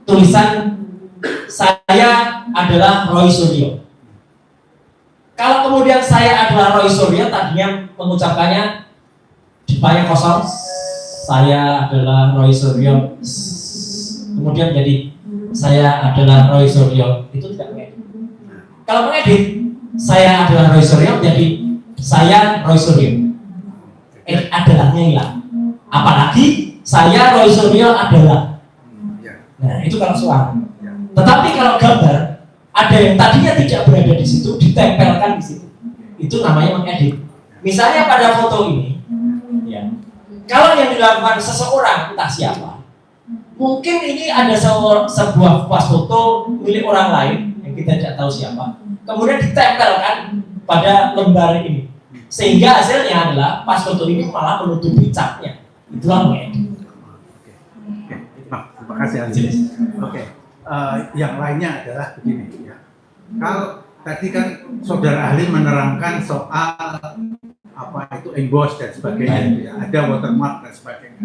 tulisan saya adalah Roy Suryo. Kalau kemudian saya adalah Roy Suryo, tadinya mengucapkannya depannya kosong, saya adalah Roy Suryo. Kemudian jadi saya adalah Roy Suryo, itu tidak mengedit. Kalau mengedit, saya adalah Roy Suryo, jadi saya Roy Suryo. Adalahnya hilang. Apalagi saya Roy Suryo adalah. Nah itu kalau suara. Tetapi kalau gambar, ada yang tadinya tidak berada di situ, ditempelkan di situ. Itu namanya mengedit. Misalnya pada foto ini, ya, kalau yang dilakukan seseorang entah siapa. Mungkin ini ada sebuah pas foto milik orang lain yang kita tidak tahu siapa. Kemudian ditempelkan pada lembar ini, sehingga hasilnya adalah pas foto ini malah menutupi capnya. Itulah mengedit. Terima kasih Anjir. Oke. Yang lainnya adalah begini ya. Kalau tadi kan saudara ahli menerangkan soal apa itu emboss dan sebagainya, ya. Ada watermark dan sebagainya.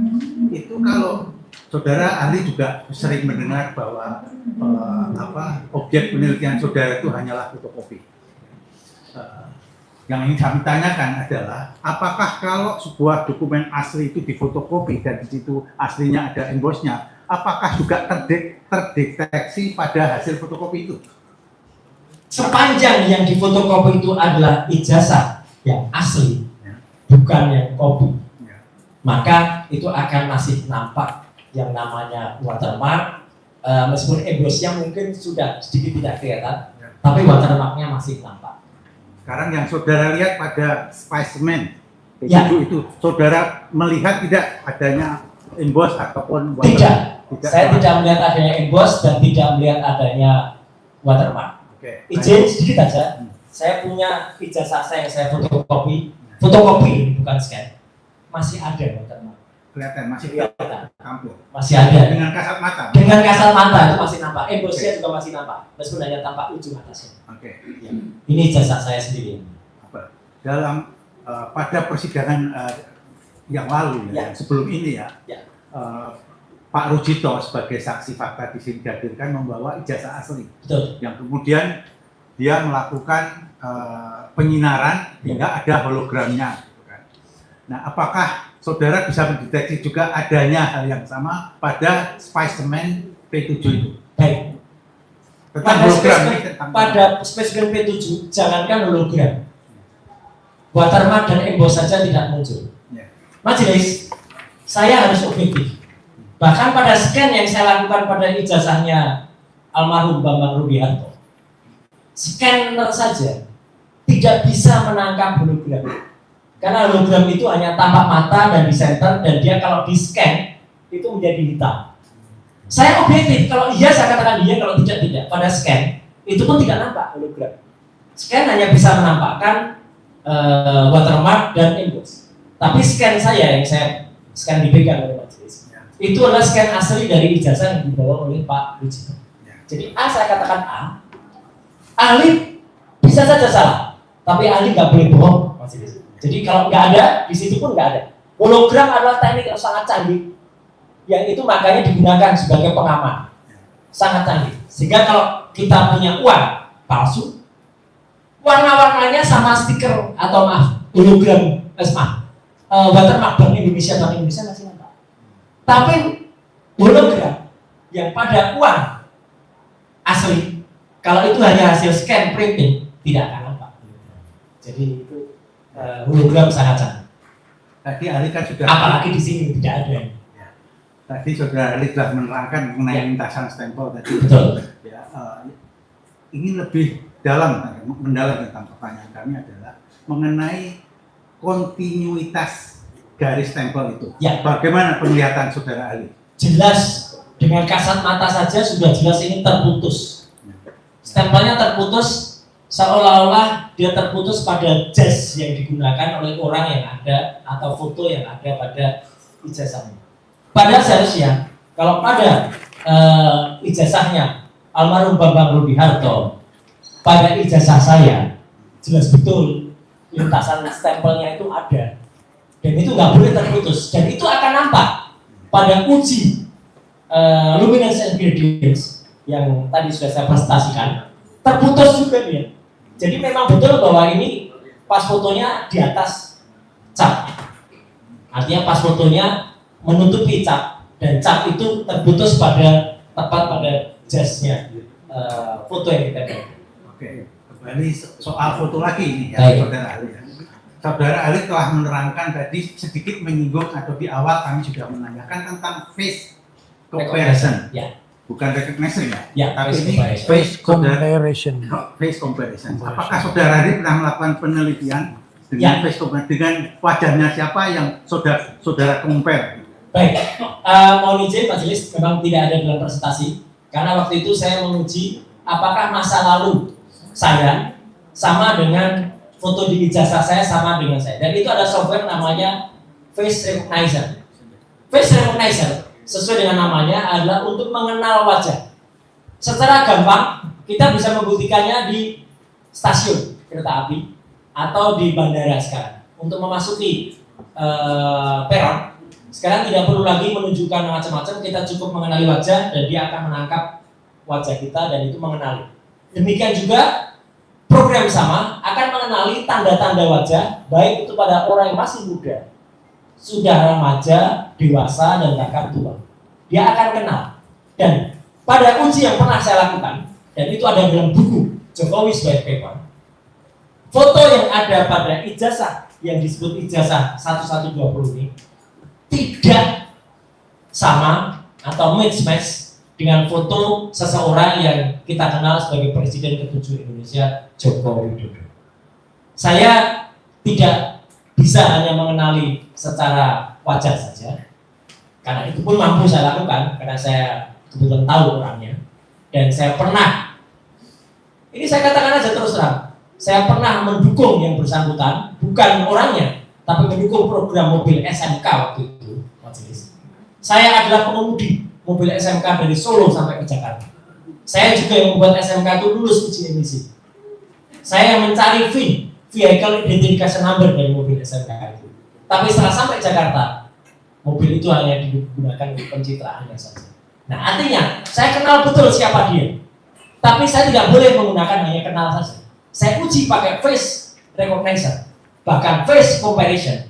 Itu kalau saudara ahli juga sering mendengar bahwa objek penelitian saudara itu hanyalah fotokopi. Yang ingin kami tanyakan adalah, apakah kalau sebuah dokumen asli itu difotokopi dan di situ aslinya ada embossnya, apakah juga terdeteksi pada hasil fotokopi itu? Sepanjang yang difotokopi itu adalah ijazah yang asli, bukan yang kopi, maka itu akan masih nampak yang namanya watermark, meskipun embossnya mungkin sudah sedikit tidak kelihatan, tapi watermarknya masih nampak. Sekarang yang saudara lihat pada specimen Ya. itu saudara melihat tidak adanya emboss ataupun Tidak. Saya tidak melihat adanya emboss dan tidak melihat adanya watermark. Oke. Izin sedikit aja. Saya punya ijazah saya yang saya fotokopi bukan scan, masih ada watermark. Kelihatan masih Kelihatan. tampil. Masih ada. Dengan kasat mata. Dengan kasat mata itu masih nampak. Embosnya juga masih nampak. Meskipun hanya tampak ujung atasnya. Oke. Ini ijazah saya sendiri. Dalam pada persidangan yang lalu Ya. sebelum ini ya. Pak Rujito sebagai saksi fakta di sini dihadirkan membawa ijazah asli. Betul. Yang kemudian dia melakukan penyinaran hingga ada hologramnya. Gitu kan. Nah, apakah saudara bisa mendeteksi juga adanya hal yang sama pada spesimen P7 itu? Baik. Tentang hologram ini, Pada spesimen P7, jangankan hologram, watermark dan emboss saja tidak muncul. Ya. Majelis, saya harus objektif. Bahkan pada scan yang saya lakukan pada ijazahnya almarhum Bambang Rudianto, scanner saja tidak bisa menangkap hologram. Karena hologram itu hanya tampak mata dan di center, dan dia kalau di scan itu menjadi hitam. Saya objektif, kalau iya saya katakan iya, kalau tidak. Pada scan itu pun tidak nampak hologram. Scan hanya bisa menampakkan watermark dan emboss. Tapi scan saya yang saya scan dipegang oleh majelis, itu adalah scan asli dari ijazah yang dibawa oleh Pak Rujito. Jadi A saya katakan A, ahli bisa saja salah, tapi ahli nggak boleh bohong. Jadi kalau nggak ada, di situ pun nggak ada. Hologram adalah teknik yang sangat canggih, yang itu makanya digunakan sebagai pengaman, sangat canggih. Sehingga kalau kita punya uang palsu, warna-warnanya sama stiker atau hologram, watermark Bank Indonesia masih nampak. Tapi hologram yang pada uang asli, kalau itu hanya hasil scan printing, tidak akan nampak. Jadi itu hologram sangat canggih. Tadi ahli kan sudah. Apalagi di sini tidak ada. Ya. Tadi saudara ahli telah menerangkan mengenai lintasan stempel tadi. Betul. Ya, ini lebih mendalam tentang pertanyaan kami adalah mengenai kontinuitas garis stempel itu. Ya. Bagaimana penglihatan saudara ahli? Jelas dengan kasat mata saja sudah jelas ini terputus. Stempelnya terputus, seolah-olah dia terputus pada jas yang digunakan oleh orang yang ada atau foto yang ada pada ijazahnya. Padahal seharusnya kalau pada ijazahnya almarhum Bambang Rudiharto, pada ijazah saya jelas betul lintasan stempelnya itu ada, dan itu nggak boleh terputus, dan itu akan nampak pada uji luminance ingredients yang tadi sudah saya presentasikan, terputus juga dia. Jadi memang betul bahwa ini pas fotonya di atas cap, artinya pas fotonya menutupi cap, dan cap itu terputus tepat pada jasnya foto yang kita lihat. Oke, kembali soal foto lagi ini ya. Baik. Saudara ahli. Saudara ahli telah menerangkan tadi sedikit menyinggung atau di awal kami sudah menanyakan tentang face comparison. Ya. Bukan recognition ya. Ya, tapi face ini comparison. face Comparison. face comparison. Apakah saudara ahli pernah melakukan penelitian dengan Ya. face comparison, dengan wajahnya siapa yang saudara compare? Baik, mohon izin majelis, memang tidak ada dalam presentasi karena waktu itu saya menguji apakah masa lalu saya sama dengan foto di ijazah saya sama dengan saya, dan itu ada software namanya face recognizer. Face recognizer sesuai dengan namanya adalah untuk mengenal wajah. Secara gampang kita bisa membuktikannya di stasiun kereta api atau di bandara sekarang. Untuk memasuki peron sekarang tidak perlu lagi menunjukkan macam-macam, kita cukup mengenali wajah dan dia akan menangkap wajah kita dan itu mengenali. Demikian juga program sama akan mengenali tanda-tanda wajah, baik itu pada orang yang masih muda, sudah remaja, dewasa, dan bahkan tua. Dia akan kenal. Dan pada uji yang pernah saya lakukan, dan itu ada dalam buku Jokowi's White Paper, foto yang ada pada ijazah yang disebut ijazah 1120 ini tidak sama atau match dengan foto seseorang yang kita kenal sebagai Presiden ke-7 Indonesia, Joko Widodo. Saya tidak bisa hanya mengenali secara wajah saja, karena itu pun mampu saya lakukan karena saya kebetulan tahu orangnya, dan saya pernah, ini saya katakan aja terus terang, saya pernah mendukung yang bersangkutan, bukan orangnya, tapi mendukung program mobil SMK waktu itu, majelis. Saya adalah pengemudi mobil SMK dari Solo sampai ke Jakarta. Saya juga yang membuat SMK itu lulus uji emisi. Saya yang mencari VIN, Vehicle Identification Number dari mobil SMK itu. Tapi setelah sampai Jakarta, mobil itu hanya digunakan untuk pencitraannya saja. Nah, artinya saya kenal betul siapa dia. Tapi saya tidak boleh menggunakan hanya kenal saja. Saya uji pakai face recognition, bahkan face comparison.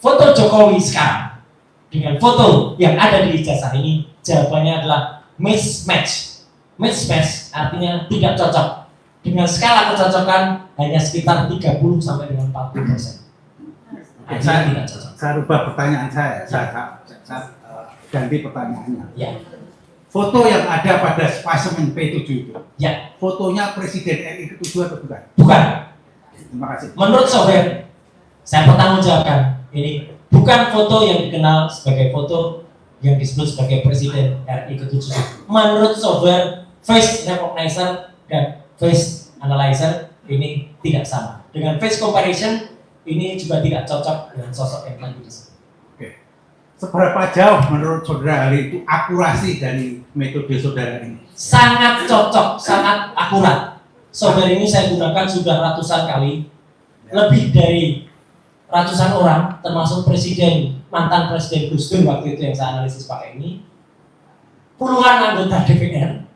Foto Jokowi sekarang dengan foto yang ada di ijazah ini, jawabannya adalah mismatch. Mismatch artinya tidak cocok. Dengan skala kecocokan hanya sekitar 30 sampai dengan 40%. Artinya tidak cocok. Saya rubah pertanyaan saya ganti pertanyaannya. Ya. Foto yang ada pada spesimen P7 itu, Ya. fotonya Presiden RI ke-7 atau bukan? Bukan. Terima kasih. Menurut software, saya bertanggungjawabkan ini bukan foto yang dikenal sebagai foto yang disebut sebagai Presiden RI ke-7. Menurut software, face recognizer dan face analyzer ini tidak sama. Dengan face comparison ini juga tidak cocok dengan sosok yang tadi disebut. Seberapa jauh menurut saudara Ali itu akurasi dari metode saudara ini? Sangat cocok, sangat akurat. Software ini saya gunakan sudah ratusan kali, lebih dari ratusan orang, termasuk presiden, mantan presiden Gus Dur waktu itu yang saya analisis pakai ini, puluhan anggota DPR,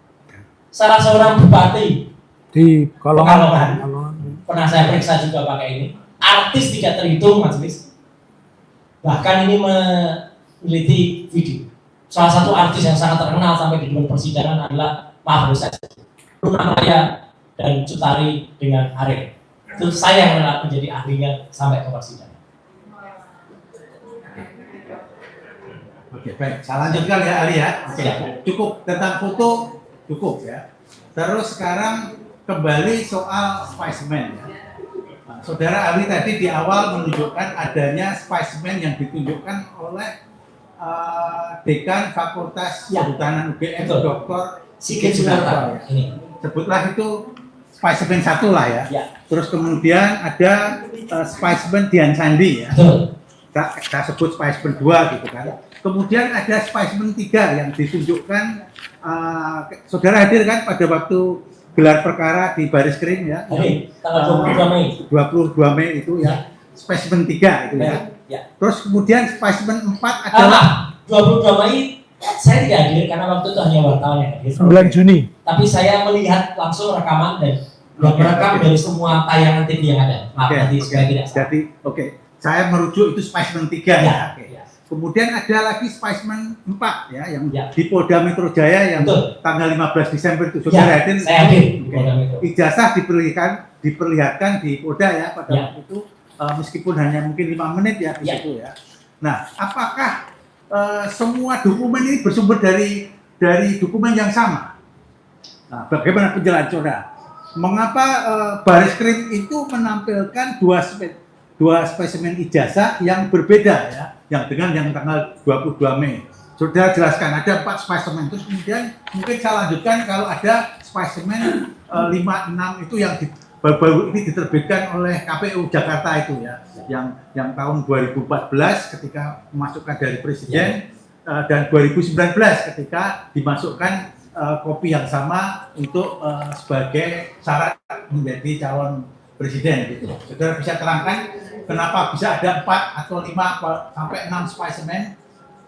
salah seorang bupati Di Pekalongan, Pekalongan. pernah saya periksa juga pakai ini, artis tidak terhitung majelis, bahkan ini meneliti video. Salah satu artis yang sangat terkenal sampai di dalam persidangan adalah maaf saya Luna Maya dan Cutari dengan Arif. Itu saya yang menjadi ahlinya sampai ke persidangan. Oke, baik. Saya lanjutkan ya Ali ya. Oke, Siap. cukup tentang foto cukup ya. Terus sekarang kembali soal spesimen ya. Nah, saudara Ali tadi di awal menunjukkan adanya spesimen yang ditunjukkan oleh Dekan Fakultas Ya. Kehutanan UGM, Betul. Dr. Sigit Sunarta ya. ini. Sebutlah itu spesimen 1 lah ya. Ya. Terus kemudian ada spesimen Dian Sandi ya. Betul. Kita sebut spesimen 2 gitu kan. Kemudian ada spesimen 3 yang ditunjukkan saudara hadir kan pada waktu gelar perkara di Baris Krim ya. Oke, tanggal 22 Mei. 22 Mei itu ya. Spesimen 3 itu ya. Ya. Terus kemudian spesimen 4 adalah 22 Mei saya tidak hadir karena waktu itu hanya wartawan yang hadir. 9 Juni. Tapi saya melihat langsung rekaman dan merekam dari semua tayangan TV yang ada. Maaf nanti supaya tidak salah. Jadi saya merujuk itu spesimen 3 ya. Oke. Ya. Kemudian ada lagi spesimen 4 ya yang Ya. di Polda Metro Jaya yang Betul. tanggal 15 Desember itu Ya, saudara hadir. saya hadir di Oke. Polda Metro. Ijazah diperlihatkan di Polda ya pada Ya. waktu itu meskipun hanya mungkin 5 menit ya di Ya. situ ya. Nah, apakah semua dokumen ini bersumber dari dokumen yang sama? Nah, bagaimana penjelasan saudara? Mengapa Baris Krim itu menampilkan dua spesimen ijazah yang berbeda ya, yang dengan yang tanggal 22 Mei. Saudara jelaskan ada 4 spesimen, terus kemudian mungkin saya lanjutkan kalau ada spesimen 5-6 itu yang baru-baru ini diterbitkan oleh KPU Jakarta itu ya, yang tahun 2014 ketika memasukkan dari presiden dan 2019 ketika dimasukkan kopi yang sama untuk sebagai syarat menjadi calon presiden gitu. Saudara bisa terangkan kenapa bisa ada 4 atau 5 sampai 6 spesimen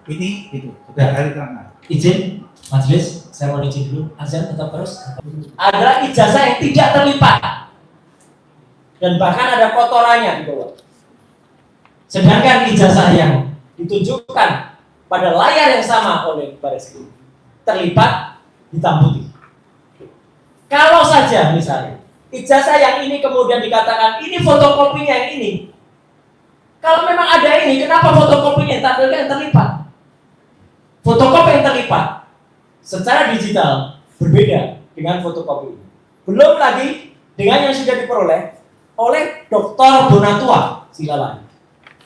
ini gitu. Saudara hari terangkan. Izin majelis, saya mau izin dulu. Azan tetap terus. Adalah ijazah yang tidak terlipat dan bahkan ada kotorannya di bawah. Sedangkan ijazah yang ditunjukkan pada layar yang sama oleh Baris Krim terlipat hitam putih. Kalau saja misalnya ijazah yang ini kemudian dikatakan ini fotokopinya yang ini, kalau memang ada ini, kenapa fotokopinya tampilkan yang terlipat? Fotokopi yang terlipat secara digital berbeda dengan fotokopi ini. Belum lagi dengan yang sudah diperoleh oleh Dr. Bonatua Silalai,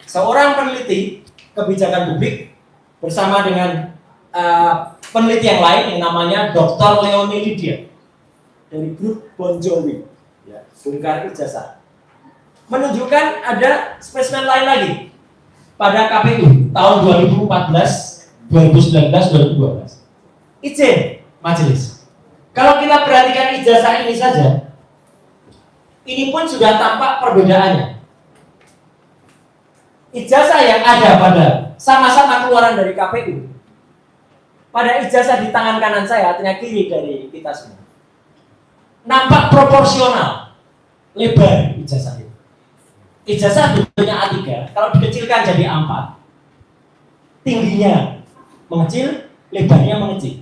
seorang peneliti kebijakan publik bersama dengan peneliti yang lain yang namanya Dr. Leone Lydia dari grup Bon Jovi, ya, bongkar ijazah, menunjukkan ada spesimen lain lagi pada KPU tahun 2014 2019-2012. Izin majelis. Kalau kita perhatikan ijazah ini saja, ini pun sudah tampak perbedaannya. Ijazah yang ada pada sama-sama keluaran dari KPU, pada ijazah di tangan kanan saya, artinya kiri dari kita semua, nampak proporsional lebar ijazah itu. Ijazah bentuknya A3, kalau dikecilkan jadi A4, tingginya mengecil, lebarnya mengecil.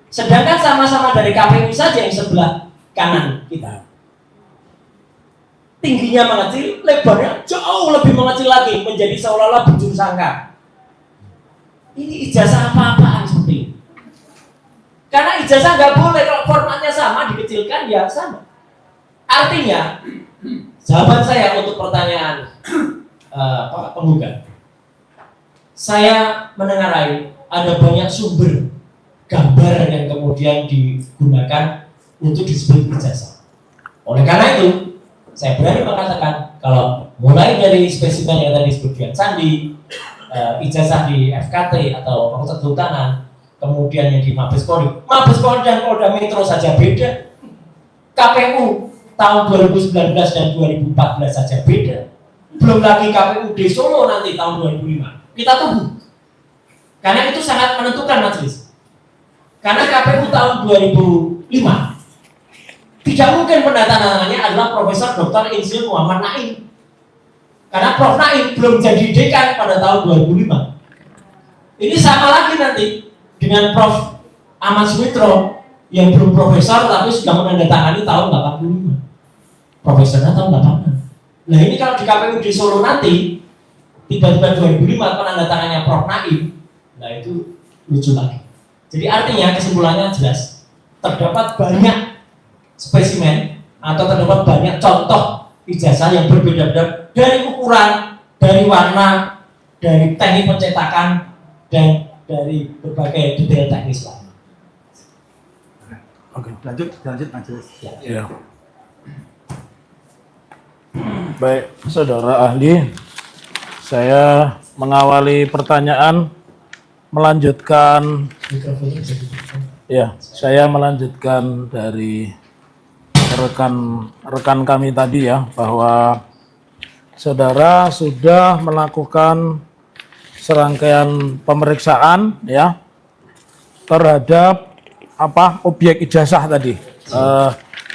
Sedangkan sama-sama dari KPU saja yang sebelah kanan kita, tingginya mengecil, lebarnya jauh lebih mengecil lagi, menjadi seolah-olah bujur sangka. Ini ijazah apa-apaan seperti ini. Karena ijazah nggak boleh, kalau formatnya sama, dikecilkan ya sama. Artinya, jawaban saya untuk pertanyaan penggugat, saya menengarai ada banyak sumber gambar yang kemudian digunakan untuk disebut ijazah. Oleh karena itu, saya berani mengatakan kalau mulai dari spesimen yang tadi disebutkan Sandi, ijazah di FKT atau Fakultas Kehutanan, kemudian yang di Mabes Polri dan Polda Metro saja beda, KPU tahun 2019 dan 2014 saja beda, belum lagi KPU di Solo nanti tahun 2005. Kita tunggu, karena itu sangat menentukan majelis. Karena KPU tahun 2005 tidak mungkin pendatangannya adalah Profesor Dr. Insinyur Muhammad Naim, karena Prof. Naim belum jadi dekan pada tahun 2005. Ini sama lagi nanti dengan Prof. Ahmad Sumitro yang belum profesor tapi sudah menandatangani tahun 85. Profesornya tahun 86. Nah ini kalau di KPU di Solo nanti tiba-tiba 2005 penandatangannya Prof. Naim, nah itu lucu lagi. Jadi artinya kesimpulannya jelas, terdapat banyak spesimen atau terdapat banyak contoh ijazah yang berbeda-beda dari ukuran, dari warna, dari teknik pencetakan, dan dari berbagai detail teknis lain. Oke, lanjut majelis. Ya. Baik, saudara ahli, saya mengawali pertanyaan, melanjutkan saya melanjutkan dari rekan kami tadi ya, bahwa saudara sudah melakukan serangkaian pemeriksaan ya terhadap objek ijazah tadi.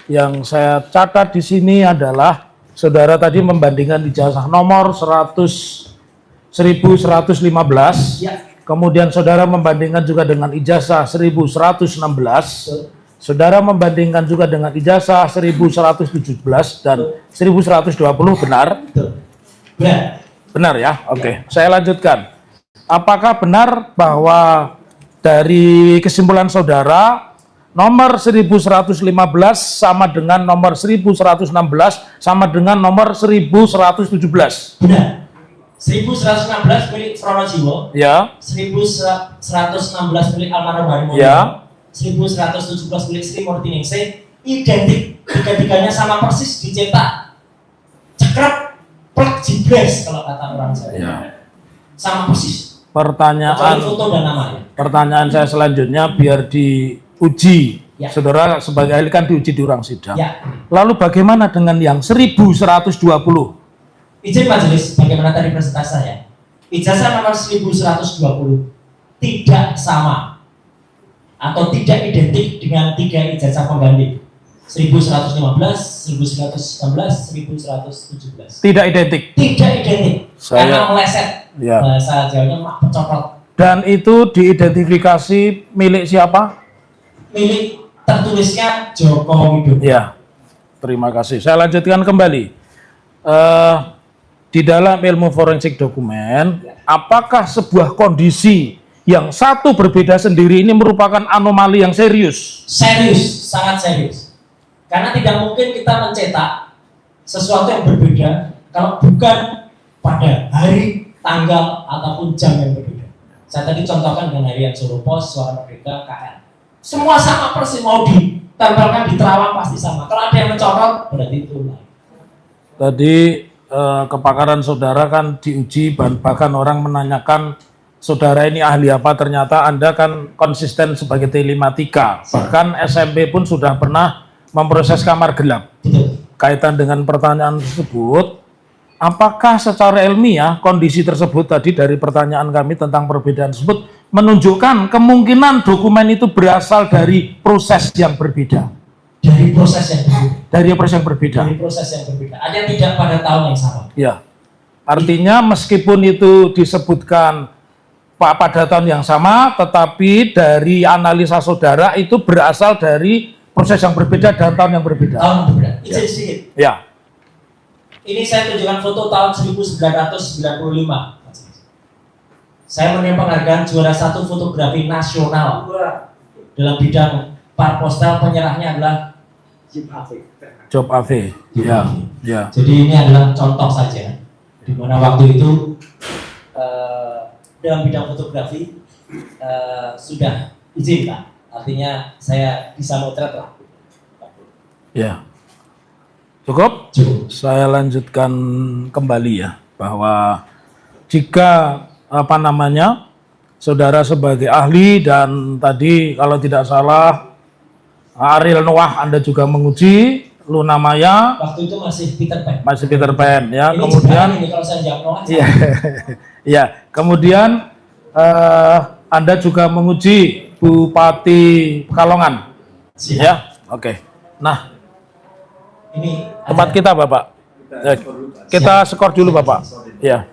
Yang saya catat di sini adalah saudara tadi membandingkan ijazah nomor 1115. Ya. Kemudian saudara membandingkan juga dengan ijazah 1116, saudara membandingkan juga dengan ijazah 1117 dan 1120, benar? Benar. Benar ya? Oke. Saya lanjutkan. Apakah benar bahwa dari kesimpulan saudara nomor 1115 sama dengan nomor 1116 sama dengan nomor 1117? Benar. 1116 milik Pronojiwo, Ya. 1116 milik Almarhum Harimurti, Ya. 1117 milik Sri Murtiningsih, identik, tiga-tiganya sama persis, dicetak cekrek, plek, jibres kalau kata orang Jawa. Ya. Sama persis. Pertanyaan foto dan namanya. Pertanyaan saya selanjutnya biar diuji. Ya. Saudara sebagai ahli kan diuji di ruang sidang. Ya. Lalu bagaimana dengan yang 1120? Izin majelis, bagaimana tadi presentasi saya? Ijazah nomor 1120 tidak sama atau tidak identik dengan tiga ijazah pengganti 1115, 1116, 1117. Tidak identik. Tidak identik karena meleset. Ya. Bahasa Jawanya mak pecotot. Dan itu diidentifikasi milik siapa? Milik tertulisnya Joko Widodo. Ya. Terima kasih. Saya lanjutkan kembali. Di dalam ilmu forensik dokumen, apakah sebuah kondisi yang satu berbeda sendiri ini merupakan anomali yang serius? Serius, sangat serius. Karena tidak mungkin kita mencetak sesuatu yang berbeda kalau bukan pada hari, tanggal, ataupun jam yang berbeda. Saya tadi contohkan dengan harian Solo Pos, Suara Merdeka, KL. Semua sama persis, mau ditempelkan di terawang pasti sama. Kalau ada yang mencorot, berarti itu lain. Tadi kepakaran saudara kan diuji, bahkan orang menanyakan saudara ini ahli apa, ternyata Anda kan konsisten sebagai telematika. Bahkan SMP pun sudah pernah memproses kamar gelap. Kaitan dengan pertanyaan tersebut, apakah secara ilmiah kondisi tersebut tadi dari pertanyaan kami tentang perbedaan tersebut menunjukkan kemungkinan dokumen itu berasal dari proses yang berbeda? Dari proses yang berbeda. Dari proses yang berbeda. Dari proses yang berbeda. Ada tidak pada tahun yang sama. Ya. Artinya meskipun itu disebutkan pada tahun yang sama, tetapi dari analisa saudara itu berasal dari proses yang berbeda dan tahun yang berbeda. Tahun yang berbeda. Izin sedikit. Ya. Ini saya tunjukkan foto tahun 1995. Saya menerima penghargaan juara 1 fotografi nasional dalam bidang parpostal, penyerahnya adalah Job AV. Ya. Ya. Jadi ini adalah contoh saja, di mana waktu itu dalam bidang fotografi sudah izin Pak, artinya saya bisa motret lah. Ya. Cukup? Cukup. Saya lanjutkan kembali ya, bahwa jika saudara sebagai ahli dan tadi kalau tidak salah Ariel Noah Anda juga menguji, Luna Maya Waktu itu masih Peter Pan. masih Peter Pan ya. Ini Kemudian ini kalau saya jawab Noah. iya. Ya, kemudian Anda juga menguji Bupati Pekalongan. Siap. Ya, oke. Nah, Ini tempat kita Bapak. Ya, kita skor dulu Bapak. Ya.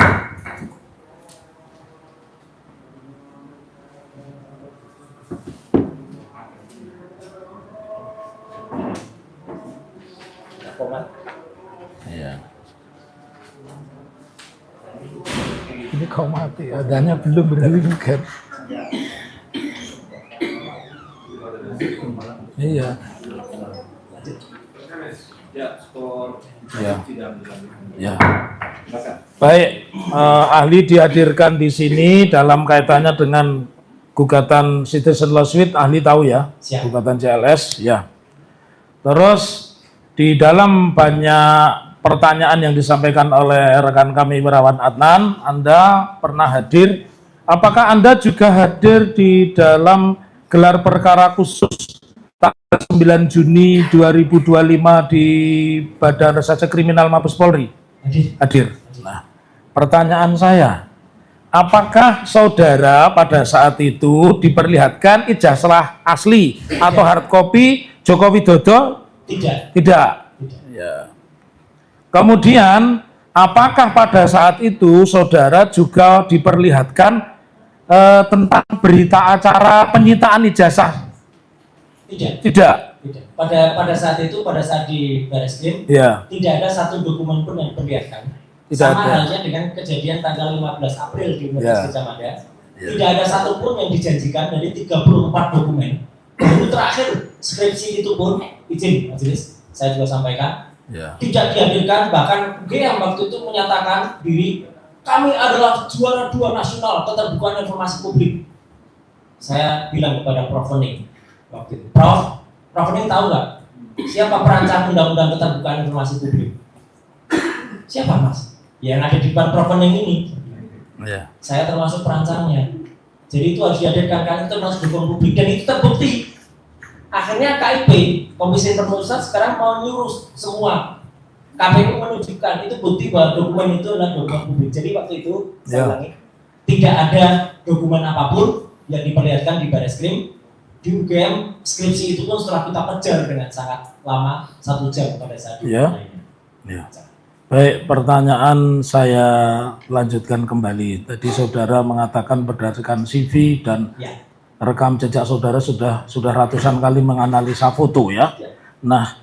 Ya. Ini kau mati, adanya belum berani bukan. Iya. Ya. Ya. Baik, ahli dihadirkan di sini dalam kaitannya dengan gugatan citizen lawsuit, ahli tahu ya, Siap. gugatan CLS, ya. Terus di dalam banyak pertanyaan yang disampaikan oleh rekan kami Wirawan Adnan, Anda pernah hadir. Apakah Anda juga hadir di dalam gelar perkara khusus tanggal 9 Juni 2025 di Badan Reserse Kriminal Mabes Polri? Hadir. Nah, pertanyaan saya, apakah saudara pada saat itu diperlihatkan ijazah asli atau hard copy Joko Widodo? Tidak. Tidak. Ya. Kemudian, apakah pada saat itu saudara juga diperlihatkan tentang berita acara penyitaan ijazah? Tidak. Tidak. Tidak. Pada saat itu, pada saat di Barreskrim, Ya. tidak ada satu dokumen pun yang diperlihatkan. Tidak Sama ada. halnya dengan kejadian tanggal 15 April di Ya. Universitas Gadjah Mada. Ya. Tidak ada satupun yang dijanjikan dari 34 dokumen. Baru terakhir skripsi itu pun, izin majelis, saya juga sampaikan, Ya. tidak dihadirkan, bahkan GM waktu itu menyatakan diri, kami adalah juara 2 nasional keterbukaan informasi publik. Saya bilang kepada Prof. Hening waktu itu, Prof Hening tahu nggak siapa perancang undang-undang keterbukaan informasi publik? Siapa Mas? Yang ada di depan Prof. Hening ini. Ya. Saya termasuk perancangnya. Jadi itu harus dihadirkan, karena itu termasuk dokumen publik dan itu terbukti. Akhirnya KIP, Komisi Pemerintahan sekarang mau nyuruh semua. KPU menunjukkan itu bukti bahwa dokumen itu adalah dokumen publik. Jadi waktu itu saya Ya. ulangi, tidak ada dokumen apapun yang diperlihatkan di Barreskrim. Di UGM skripsi itu pun setelah kita kejar dengan sangat lama, 1 jam pada saat itu. Ya. Ya. Baik, pertanyaan saya lanjutkan kembali. Tadi saudara mengatakan berdasarkan CV dan Ya. rekam jejak saudara sudah ratusan kali menganalisa foto ya. Ya. Nah,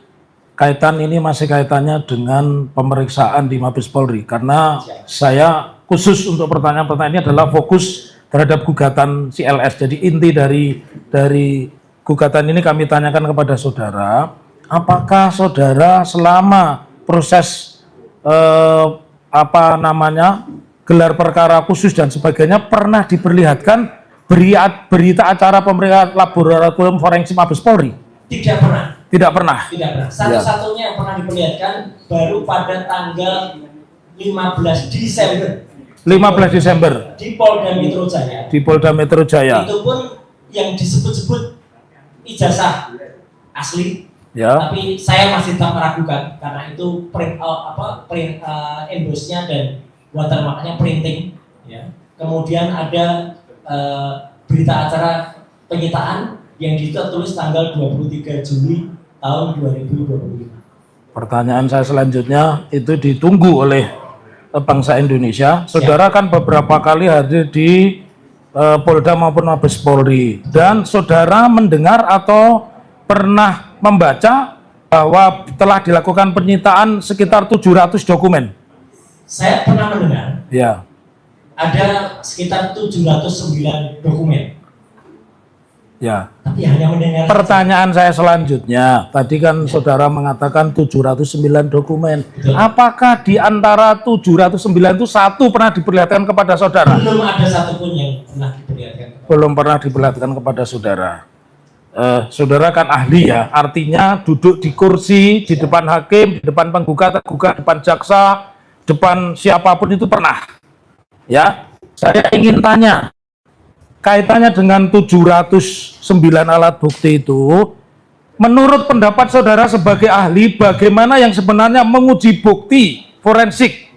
kaitan ini masih kaitannya dengan pemeriksaan di Mabes Polri, karena saya khusus untuk pertanyaan-pertanyaan ini adalah fokus terhadap gugatan CLS. Jadi inti dari gugatan ini kami tanyakan kepada saudara, apakah saudara selama proses gelar perkara khusus dan sebagainya pernah diperlihatkan berita acara pemeriksaan laboratorium forensik Mabes Polri? Tidak pernah. Tidak pernah. Tidak pernah. Satu-satunya yang pernah diperlihatkan baru pada tanggal 15 Desember 15 Desember di Polda Metro Jaya. di Polda Metro Jaya. Itu pun yang disebut-sebut ijazah asli, Ya. tapi saya masih tetap meragukan karena itu embossnya dan watermarknya printing. Ya. Kemudian ada berita acara penyitaan yang ditulis tanggal 23 Juli tahun 2025. Pertanyaan saya selanjutnya itu ditunggu oleh bangsa Indonesia. Saudara kan beberapa kali hadir di Polda maupun Mabes Polri, dan saudara mendengar atau pernah membaca bahwa telah dilakukan penyitaan sekitar 700 dokumen. Saya pernah mendengar Ya. ada sekitar 709 dokumen, Ya. tapi hanya mendengar. Pertanyaan saya selanjutnya, tadi kan saudara mengatakan 709 dokumen. Betul. Apakah di antara 709 itu satu pernah diperlihatkan kepada saudara? Belum ada satupun yang pernah diperlihatkan. Belum pernah diperlihatkan kepada saudara. Saudara kan ahli ya, artinya duduk di kursi, di depan hakim, di depan penggugat, tergugat, depan jaksa, depan siapapun itu pernah. Ya, saya ingin tanya, kaitannya dengan 709 alat bukti itu, menurut pendapat saudara sebagai ahli, bagaimana yang sebenarnya menguji bukti forensik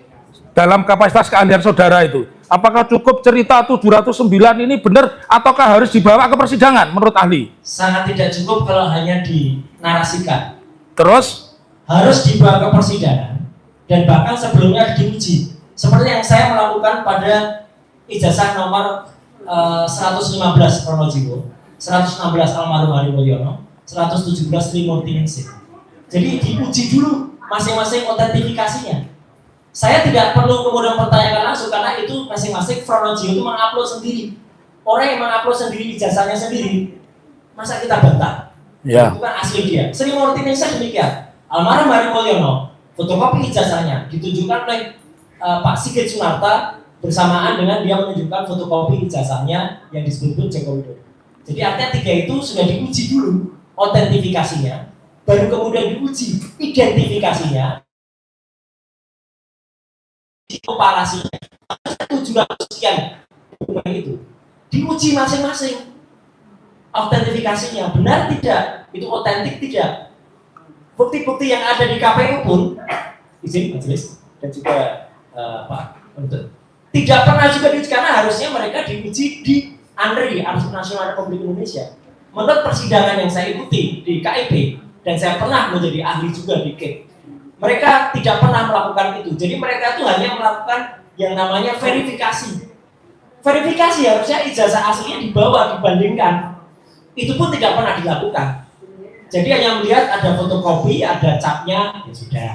dalam kapasitas keahlian saudara itu? Apakah cukup cerita 709 ini benar ataukah harus dibawa ke persidangan menurut ahli? Sangat tidak cukup kalau hanya dinarasikan. Terus, Harus dibawa ke persidangan dan bahkan sebelumnya diuji. Seperti yang saya melakukan pada ijazah nomor 115 Pronojiwo, 116 almarhum Hari Mulyono, 117 Trimurti Ningsih. Jadi diuji dulu masing-masing otentifikasinya. Saya tidak perlu kemudian pertanyakan langsung karena itu masing-masing Pronojiwo itu mengupload sendiri. Orang yang mengupload sendiri ijazahnya sendiri, masa kita bantah? ya, Bukan asli dia. Sri Murti Ningsih demikian. Almarhum Hari Mulyono, fotokopi ijazahnya ditunjukkan oleh Pak Sigit Sunarta bersamaan dengan dia menunjukkan fotokopi ijazahnya yang disebut Joko Widodo. Jadi artinya tiga itu sudah diuji dulu otentifikasinya, baru kemudian diuji identifikasinya, komparasinya. 700 sekian dokumen itu diuji masing-masing autentifikasinya benar tidak, itu otentik tidak. Bukti-bukti yang ada di KPU pun izin majelis dan juga Pak Penuntut tidak pernah juga diuji karena harusnya mereka diuji di ANRI, Arsip Nasional Republik Indonesia. Menurut persidangan yang saya ikuti di KIP dan saya pernah menjadi ahli juga di KIP, mereka tidak pernah melakukan itu. Jadi mereka itu hanya melakukan yang namanya verifikasi. Verifikasi harusnya ijazah aslinya dibawa dibandingkan. Itu pun tidak pernah dilakukan. Jadi hanya melihat ada fotokopi, ada capnya, ya sudah.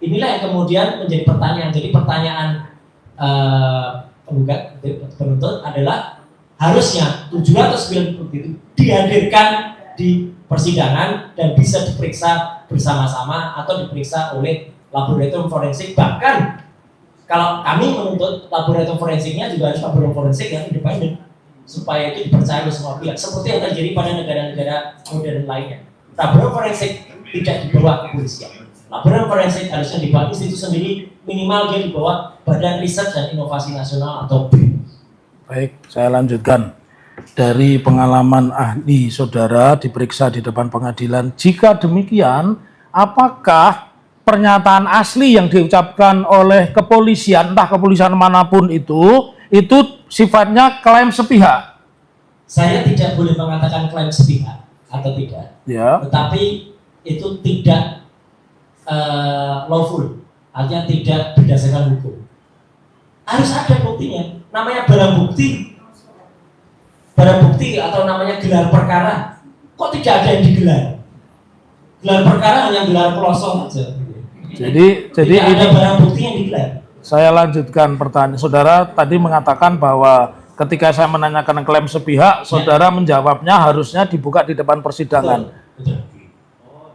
Inilah yang kemudian menjadi pertanyaan. Jadi pertanyaan penggugat penuntut adalah harusnya 709 bukti itu dihadirkan di persidangan dan bisa diperiksa bersama-sama atau diperiksa oleh laboratorium forensik. Bahkan kalau kami menuntut laboratorium forensiknya juga harus laboratorium forensik yang independen supaya itu dipercaya oleh semua pihak. Seperti yang terjadi pada negara-negara modern lainnya. Laboratorium forensik tidak dibawa kepolisian. Laboratorium forensik harusnya dibawa institusi sendiri, minimal dia dibawa Badan Riset dan Inovasi Nasional atau BRIN. baik, saya lanjutkan. Dari pengalaman ahli saudara diperiksa di depan pengadilan, jika demikian, apakah pernyataan asli yang diucapkan oleh kepolisian, entah kepolisian manapun itu sifatnya klaim sepihak? Saya tidak boleh mengatakan klaim sepihak atau tidak, Ya. tetapi itu tidak lawful, artinya tidak berdasarkan hukum. Harus ada buktinya, namanya barang bukti atau namanya gelar perkara. Kok tidak ada yang digelar? Gelar perkara hanya gelar pelosong saja. Jadi Tidak ada ini barang bukti yang digelar. saya lanjutkan pertanyaan. Saudara tadi mengatakan bahwa ketika saya menanyakan klaim sepihak, saudara menjawabnya harusnya dibuka di depan persidangan. Betul.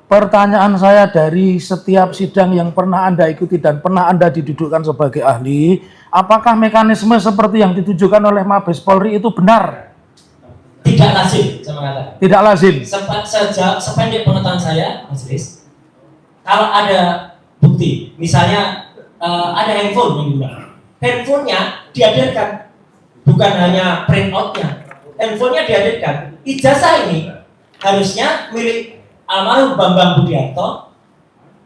Pertanyaan saya dari setiap sidang yang pernah Anda ikuti dan pernah Anda didudukkan sebagai ahli, apakah mekanisme seperti yang ditujukan oleh Mabes Polri itu benar? Tidak lazim, saya mengatakan. Tidak lazim. Sependek pengetahuan saya, majelis, kalau ada bukti, misalnya ada handphone yang digunakan, handphonenya dihadirkan, bukan hanya print outnya, handphonenya dihadirkan. Ijazah ini harusnya milik almarhum Bambang Budiarto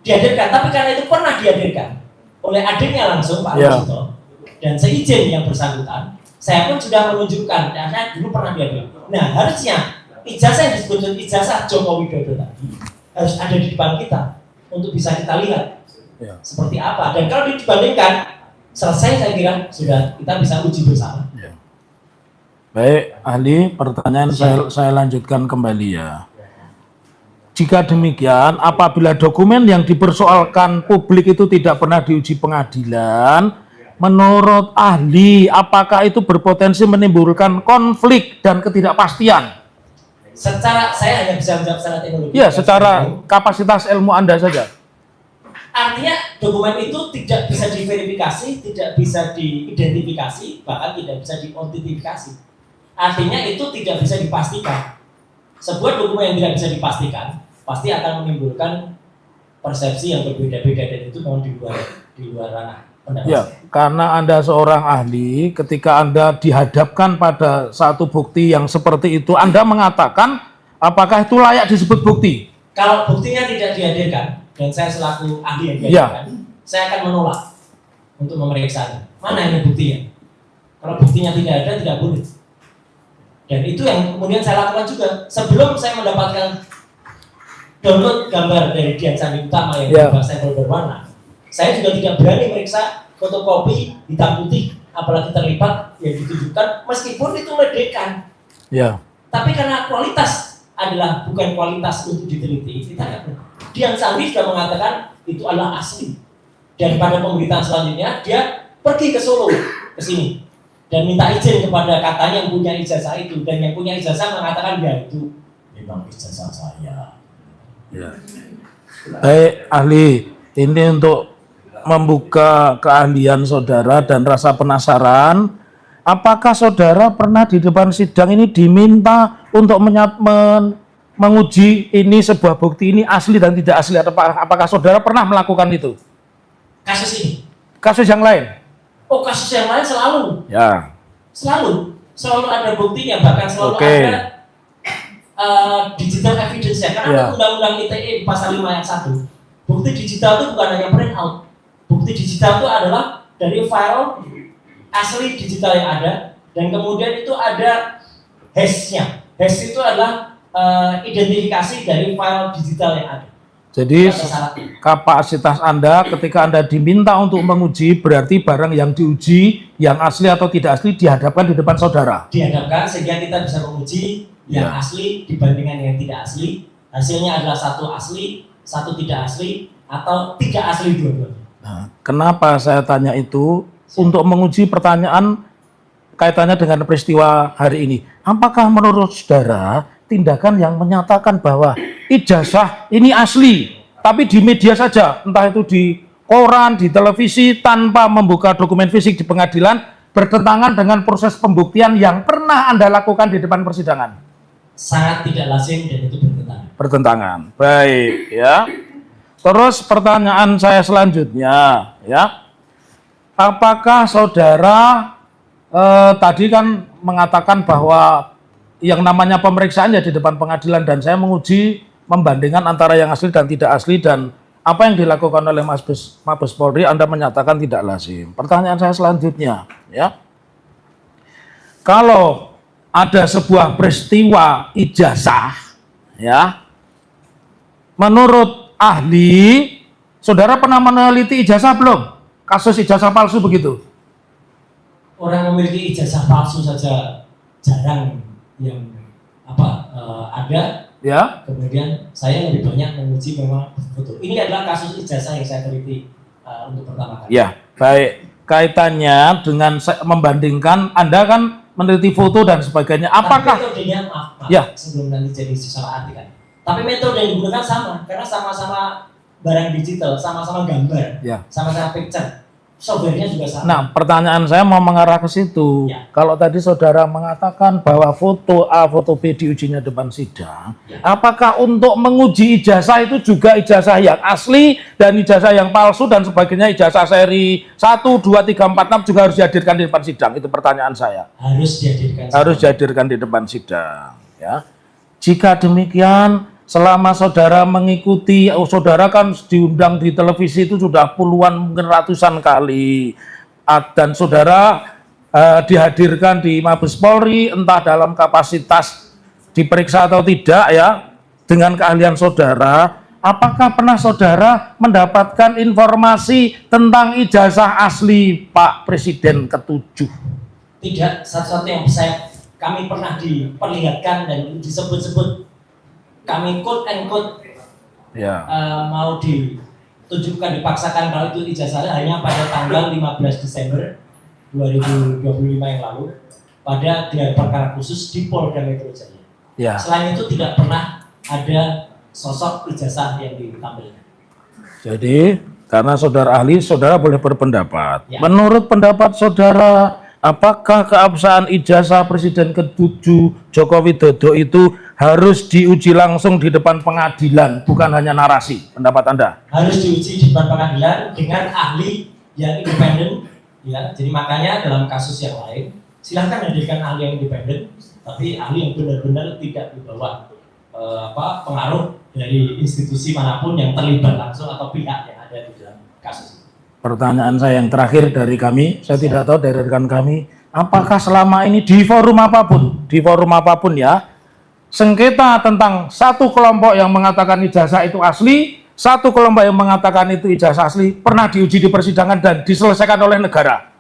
dihadirkan, tapi karena itu pernah dihadirkan oleh adiknya langsung Pak Almasito, dan seizin yang bersangkutan, saya pun sudah menunjukkan, dan saya dulu pernah dihadirkan. Nah, harusnya ijazah yang disebut ijazah Joko Widodo tadi harus ada di depan kita untuk bisa kita lihat seperti apa. Dan kalau dibandingkan selesai, saya kira sudah kita bisa uji bersama. Baik, ahli, pertanyaan saya lanjutkan kembali ya. Jika demikian, apabila dokumen yang dipersoalkan publik itu tidak pernah diuji pengadilan, menurut ahli, apakah itu berpotensi menimbulkan konflik dan ketidakpastian? Secara, saya hanya bisa menjawab secara teknologi. Ya, secara kapasitas ilmu Anda saja. Artinya dokumen itu tidak bisa diverifikasi, tidak bisa diidentifikasi, bahkan tidak bisa diautentifikasi. Artinya itu tidak bisa dipastikan. Sebuah dokumen yang tidak bisa dipastikan pasti akan menimbulkan persepsi yang berbeda-beda, dan itu mohon di luar ranah pendapat. Ya, karena Anda seorang ahli, ketika Anda dihadapkan pada satu bukti yang seperti itu, Anda mengatakan apakah itu layak disebut bukti? Kalau buktinya tidak dihadirkan, dan saya selaku ahli yang dihadirkan, saya akan menolak untuk memeriksa. Mana ini buktinya? Kalau buktinya tidak ada, tidak boleh. Dan itu yang kemudian saya lakukan juga. Sebelum saya mendapatkan download gambar dari Dian Sandi Utama yang stempel berwarna, saya juga tidak berani meriksa fotokopi hitam putih, apalagi terlibat yang ditunjukkan, meskipun itu meledekkan. Tapi karena kualitas adalah bukan kualitas untuk diteliti, kita nggak pernah. Dian Sandi sudah mengatakan itu adalah asli. Dan pada pemberitaan selanjutnya dia pergi ke Solo, ke sini, dan minta izin kepada katanya yang punya ijazah itu, dan yang punya ijazah mengatakan ya itu memang ijazah saya. Baik, ahli, ini untuk membuka keahlian saudara dan rasa penasaran, apakah saudara pernah di depan sidang ini diminta untuk menguji ini sebuah bukti ini asli dan tidak asli? Apakah saudara pernah melakukan itu? Kasus ini? Kasus yang lain? Oh, kasus yang lain selalu. Selalu ada buktinya, bahkan selalu ada digital evidence-nya. Karena Undang-Undang ITE pasal 5 ayat 1, bukti digital itu bukan hanya print out. Bukti digital itu adalah dari file asli digital yang ada, dan kemudian itu ada hash-nya. Hash itu adalah identifikasi dari file digital yang ada. Jadi kapasitas Anda ketika Anda diminta untuk menguji, berarti barang yang diuji yang asli atau tidak asli dihadapkan di depan saudara. Dihadapkan sehingga kita bisa menguji yang asli dibandingkan yang tidak asli. Hasilnya adalah satu asli, satu tidak asli, atau tidak asli dua-duanya. Nah, kenapa saya tanya itu? Untuk menguji pertanyaan kaitannya dengan peristiwa hari ini. Apakah menurut saudara tindakan yang menyatakan bahwa ijazah ini asli, tapi di media saja, entah itu di koran, di televisi, tanpa membuka dokumen fisik di pengadilan, bertentangan dengan proses pembuktian yang pernah Anda lakukan di depan persidangan? Sangat tidak lazim dan itu bertentangan. Baik, ya. Terus pertanyaan saya selanjutnya, ya. Apakah saudara tadi kan mengatakan bahwa yang namanya pemeriksaan ya di depan pengadilan, dan saya menguji membandingkan antara yang asli dan tidak asli, dan apa yang dilakukan oleh Mabes Polri Anda menyatakan tidak lazim. Pertanyaan saya selanjutnya, ya. Kalau ada sebuah peristiwa ijazah, ya, menurut ahli, saudara pernah meneliti ijazah belum? Kasus ijazah palsu begitu? Orang memiliki ijazah palsu saja jarang yang ada. Ya. Kemudian saya lebih banyak menguji memang betul. Ini adalah kasus ijazah yang saya teliti untuk pertama kali. Ya, baik. Kaitannya dengan membandingkan, Anda kan meneliti foto dan sebagainya. Apakah metodenya, maaf, ya, sebelum nanti jadi salah arti kan. Tapi metode yang digunakan sama, karena sama-sama barang digital, sama-sama gambar, ya, sama-sama picture. softwarenya juga sama. Nah, pertanyaan saya mau mengarah ke situ. Ya. Kalau tadi saudara mengatakan bahwa foto A, foto B diujinya depan sidang, Ya. apakah untuk menguji ijazah itu juga ijazah yang asli dan ijazah yang palsu dan sebagainya, ijazah seri 1, 2, 3, 4, 6 juga harus dihadirkan di depan sidang? Itu pertanyaan saya. Harus dihadirkan. Harus dihadirkan di depan sidang. Ya. Jika demikian, selama saudara mengikuti, saudara kan diundang di televisi itu sudah puluhan mungkin ratusan kali, dan saudara dihadirkan di Mabes Polri entah dalam kapasitas diperiksa atau tidak ya, dengan keahlian saudara, apakah pernah saudara mendapatkan informasi tentang ijazah asli Pak Presiden ke-7? Tidak, satu-satu yang kami pernah diperlihatkan dan disebut-sebut, kami quote and quote Ya. mau ditunjukkan, dipaksakan kalau itu ijazahnya hanya pada tanggal 15 Desember 2025 yang lalu pada gelar perkara khusus di Polda Metro Jaya. Ya. Selain itu tidak pernah ada sosok ijazah yang ditampilkan. Jadi karena saudara ahli, saudara boleh berpendapat. Ya. Menurut pendapat saudara, apakah keabsahan ijazah Presiden ke-7 Joko Widodo itu harus diuji langsung di depan pengadilan, bukan hanya narasi? Pendapat Anda? Harus diuji di depan pengadilan dengan ahli yang independen, ya. Jadi makanya dalam kasus yang lain silahkan hadirkan ahli yang independen, tapi ahli yang benar-benar tidak di bawah pengaruh dari institusi manapun yang terlibat langsung atau pihak yang ada di dalam kasus. Pertanyaan saya yang terakhir dari kami, saya tidak tahu dari rekan kami, apakah selama ini di forum apapun ya, sengketa tentang satu kelompok yang mengatakan ijazah itu asli, satu kelompok yang mengatakan itu ijazah asli, pernah diuji di persidangan dan diselesaikan oleh negara?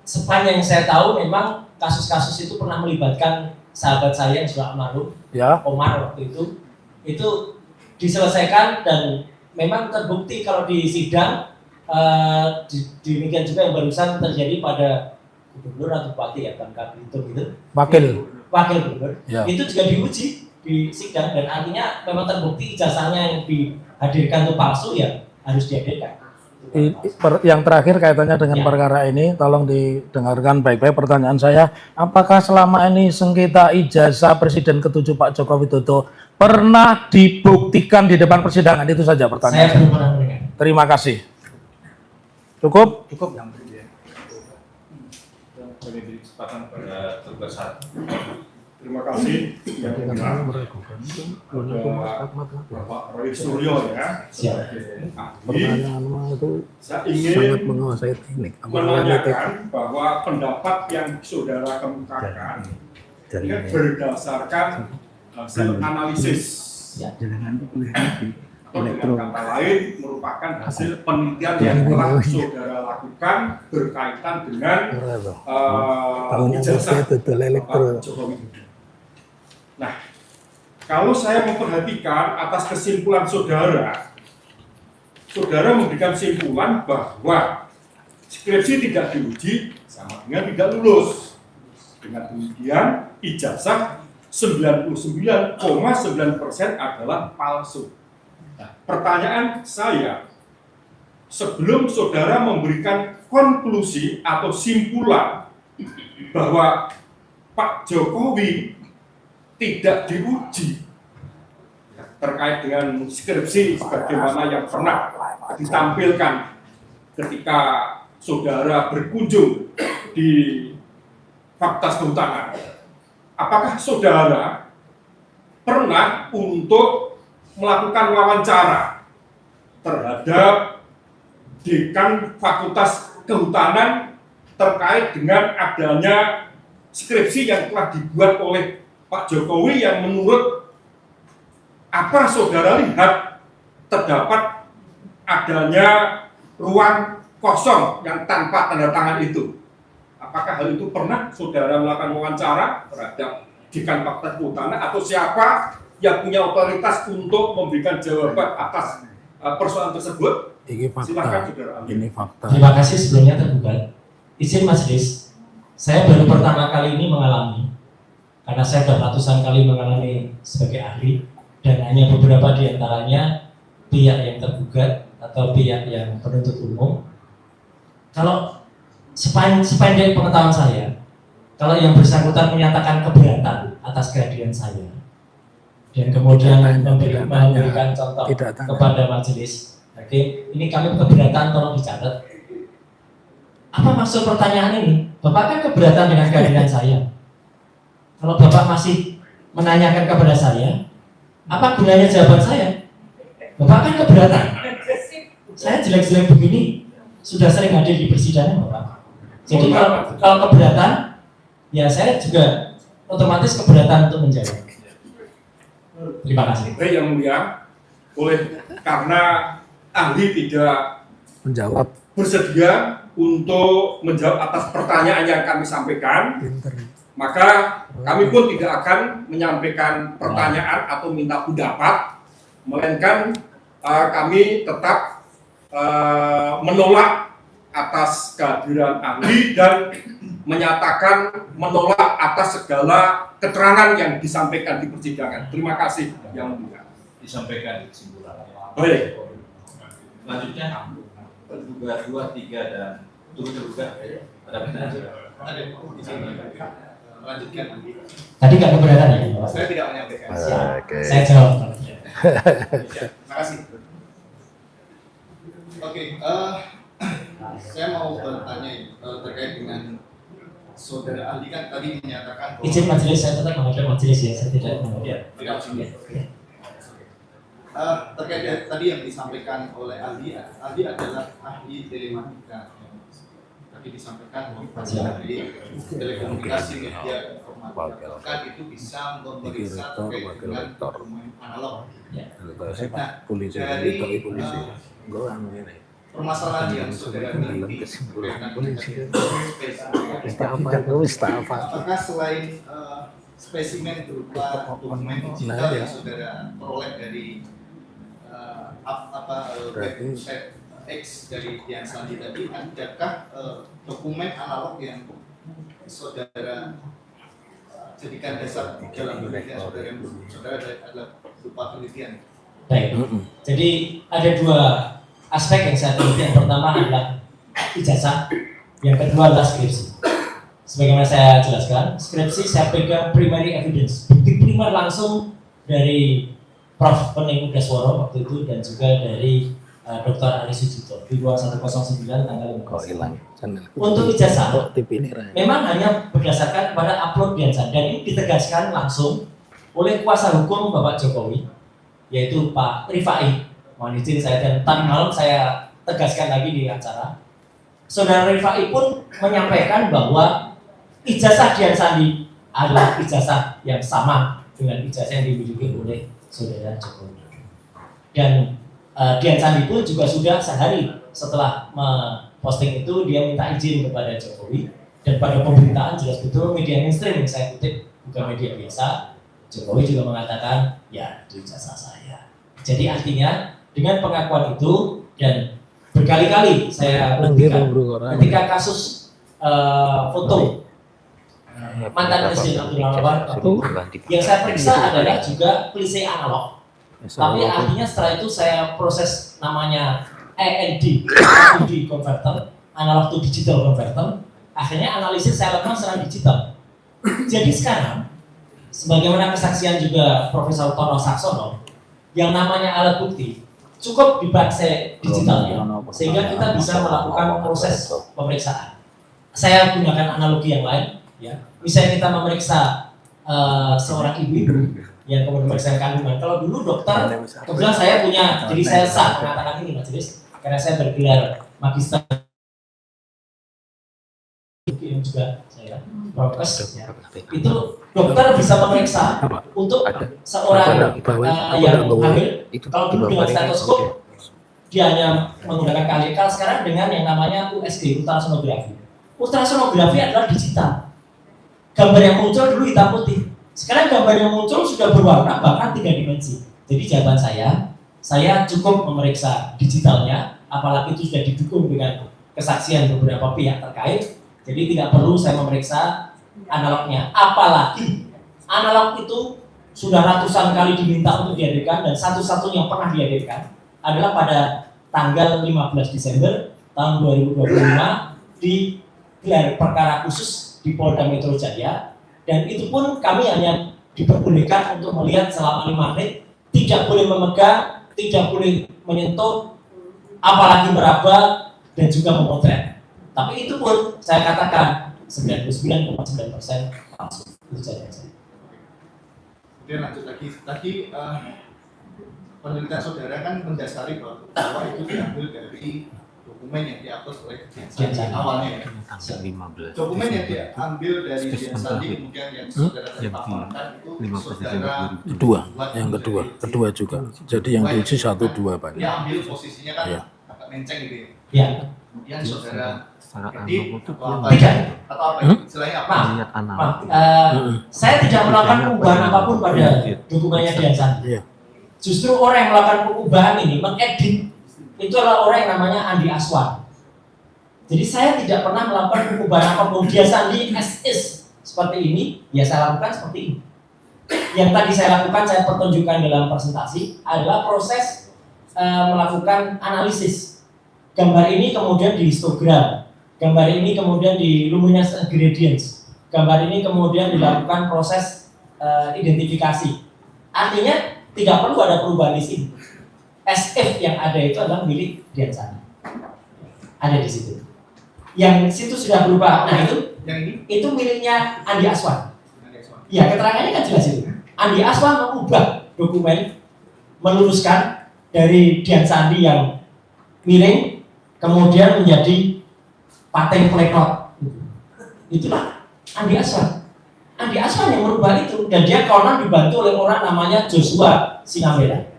Sepanjang saya tahu memang kasus-kasus itu pernah melibatkan sahabat saya yang sudah almarhum, Ya. Omar waktu itu diselesaikan dan memang terbukti kalau di sidang. Demikian juga yang barusan terjadi pada gubernur atau bupati ya, Bangka Belitung itu. Wakil gubernur. Ya. Itu juga diuji di sidang dan artinya memang terbukti ijazahnya yang dihadirkan itu palsu, ya harus dihadirkan. Yang terakhir kaitannya dengan Ya. perkara ini, tolong didengarkan baik-baik pertanyaan saya. Apakah selama ini sengketa ijazah Presiden ke-7 Pak Joko Widodo pernah dibuktikan di depan persidangan? Itu saja pertanyaan Saya belum pernah mendengar. Terima kasih. Cukup? Cukup yang ini. Bagi diri kesempatan pada tugas satu. Terima kasih yang mulia Bapak Roy Suryo ya. Siap. Saya ingin menanyakan bahwa pendapat yang saudara kemukakan ini berdasarkan hasil analisis atau dengan kata lain merupakan hasil penelitian yang telah saudara lakukan berkaitan dengan ijazah Bapak Joko Widodo. Nah, kalau saya memperhatikan atas kesimpulan saudara memberikan kesimpulan bahwa skripsi tidak diuji sama dengan tidak lulus. Dengan demikian, ijazah 99,9% adalah palsu. Nah, pertanyaan saya, sebelum saudara memberikan konklusi atau simpulan bahwa Pak Jokowi tidak diuji terkait dengan skripsi sebagaimana yang pernah ditampilkan ketika saudara berkunjung di Fakultas Kehutanan. Apakah saudara pernah untuk melakukan wawancara terhadap dekan Fakultas Kehutanan terkait dengan adanya skripsi yang telah dibuat oleh Pak Jokowi yang menurut apa saudara lihat terdapat adanya ruang kosong yang tanpa tanda tangan itu? Apakah hal itu pernah saudara melakukan wawancara terhadap dekan Fakultas Kehutanan atau siapa yang punya otoritas untuk memberikan jawaban atas persoalan tersebut? Silakan saudara ambil. Ini fakta. Terima kasih sebelumnya terbuka. Izin majelis, saya baru pertama kali ini mengalami, karena saya sudah ratusan kali mengalami sebagai ahli, dan hanya beberapa di antaranya pihak yang tergugat atau pihak yang penuntut umum Kalau sependek pengetahuan saya, kalau yang bersangkutan menyatakan keberatan atas kehadiran saya dan kemudian memberikan contoh kepada majelis, oke, ini kami keberatan, tolong dicatat. Apa maksud pertanyaan ini? Bapak kan keberatan dengan kehadiran saya. Kalau Bapak masih menanyakan kepada saya, apa gunanya jawaban saya? Bapak kan keberatan. Saya jelek-jelek begini sudah sering hadir di persidangan, Bapak. Jadi kalau keberatan, ya saya juga otomatis keberatan untuk menjawab. Terima kasih. Baik yang mulia, karena ahli tidak Menjawab. bersedia untuk menjawab atas pertanyaan yang kami sampaikan, maka kami pun tidak akan menyampaikan pertanyaan atau minta pendapat, melainkan kami tetap menolak atas kehadiran ahli dan menyatakan menolak atas segala keterangan yang disampaikan di persidangan. Terima kasih yang mulia. Disampaikan kesimpulan. Baik. Selanjutnya terduga 2, 3 dan turut terduga ada pertanyaan. Lanjutkan. Tadi nggak keberatan ya? Saya tidak menyampaikan. Saya jawab. Terima kasih. Oke, saya mau bertanya terkait dengan saudara ahli kan tadi menyatakan bahwa Izin majelis, saya tetap menghadap majelis ya, saya tidak menghadap. tidak terkait tadi yang disampaikan oleh ahli adalah ahli telematika. Tadi disampaikan ahli telekomunikasi media informatika. Apakah itu bisa memeriksa terkait dengan dokumen analog? Nah, dari permasalahan yang saudara miliki apakah selain spesimen berupa dokumen digital yang saudara peroleh dari website X dari Dian Sandi tadi, adakah dokumen analog yang saudara jadikan dasar dalam penelitian saudara adalah berupa penelitian? Baik, jadi ada dua aspek yang saya teliti. Yang pertama adalah ijazah, yang kedua adalah skripsi. Sebagaimana saya jelaskan, skripsi saya pegang primary evidence, bukti primer langsung dari Prof. Pening Udasworo waktu itu dan juga dari Dr. Ari Sujito di ruang 109 tanggal 15. Untuk ijazah, memang hanya berdasarkan pada upload Dian Sandi, dan ini ditegaskan langsung oleh kuasa hukum Bapak Jokowi, yaitu Pak Rifai. Mohon izin saya, dan tadi malam saya tegaskan lagi di acara. Saudara Rifai pun menyampaikan bahwa ijazah Dian Sandi adalah ijazah yang sama dengan ijazah yang dimiliki oleh saudara Jokowi. Dan Dian Sandi pun juga sudah sehari setelah posting itu dia minta izin kepada Jokowi, dan pada pemberitaan jelas betul media mainstream yang saya kutip, bukan media biasa. Jokowi juga mengatakan ya itu ijazah saya. Jadi artinya dengan pengakuan itu, dan berkali-kali saya buktikan ketika kasus foto mantan Presiden Abdullah Anwar itu, yang saya periksa adalah juga klise analog. Tapi artinya setelah itu saya proses namanya AND, converter, analog to digital converter. Akhirnya analisis saya lakukan secara digital. Jadi sekarang, sebagaimana kesaksian juga Profesor Tono Saksono, yang namanya alat bukti cukup dibaca digitalnya, sehingga kita bisa melakukan proses pemeriksaan. Saya gunakan analogi yang lain, ya. Misalnya kita memeriksa seorang ibu yang kemudian memeriksa kandungan. Kalau dulu dokter, kebetulan saya punya, jadi saya sah mengatakan ini majelis, karena saya bergelar magister juga saya prokes, ya. Itu dokter bisa memeriksa untuk seorang yang hamil. Kalau dulu dengan stetoskop dia hanya menggunakan KLK, sekarang dengan yang namanya USG, ultrasonografi. Ultrasonografi adalah digital. Gambar yang muncul dulu hitam putih. Sekarang gambar yang muncul sudah berwarna, bahkan 3 dimensi. Jadi jawaban saya cukup memeriksa digitalnya, apalagi itu sudah didukung dengan kesaksian beberapa pihak terkait. Jadi tidak perlu saya memeriksa analognya. Apalagi analog itu sudah ratusan kali diminta untuk dihadirkan, dan satu-satunya yang pernah dihadirkan adalah pada tanggal 15 Desember tahun 2025 digelar perkara khusus di Polda Metro Jaya, dan itu pun kami hanya diperbolehkan untuk melihat selama 5 menit, tidak boleh memegang, tidak boleh menyentuh, apalagi meraba dan juga memotret. Tapi itu pun saya katakan 99,9% langsung. Itu saja. Kemudian lanjut lagi, tadi penelitian saudara kan mendasari bahwa itu diambil dari dokumen yang diupload oleh Dian Sandi awalnya ya. Dokumen yang diambil dari Dian Sandi kemudian yang saudara tadi paparkan itu saudara kedua juga. Jadi yang diuji 1, 2 Pak. dia ambil posisinya kan agak menceng gitu ya. Ya. Kemudian saudara edit atau apa istilahnya apa? Saya tidak melakukan perubahan apapun pada dokumennya Dian Sandi. Justru orang yang melakukan perubahan ini, mengedit, itu adalah orang yang namanya Andi Aswan. Jadi saya tidak pernah melakukan perubahan apapun. Dian Sandi as is seperti ini, ya saya lakukan seperti ini. Yang tadi saya lakukan, saya pertunjukkan dalam presentasi adalah proses melakukan analisis. Gambar ini kemudian di histogram, gambar ini kemudian di luminance gradients, gambar ini kemudian dilakukan proses identifikasi. Artinya tidak perlu ada perubahan di sini. SF yang ada itu adalah milik Dian Sandi. Ada di situ. Yang situ sudah berubah. Nah itu, yang ini itu miliknya Andi Aswan. Andi Aswan. Ya keterangannya kan jelas itu. Andi Aswan mengubah dokumen, meluruskan dari Dian Sandi yang miring, kemudian menjadi paten pleknot. Itulah Andi Aswan. Andi Aswan yang merubah itu, dan dia konon dibantu oleh orang namanya Joshua Sinambela.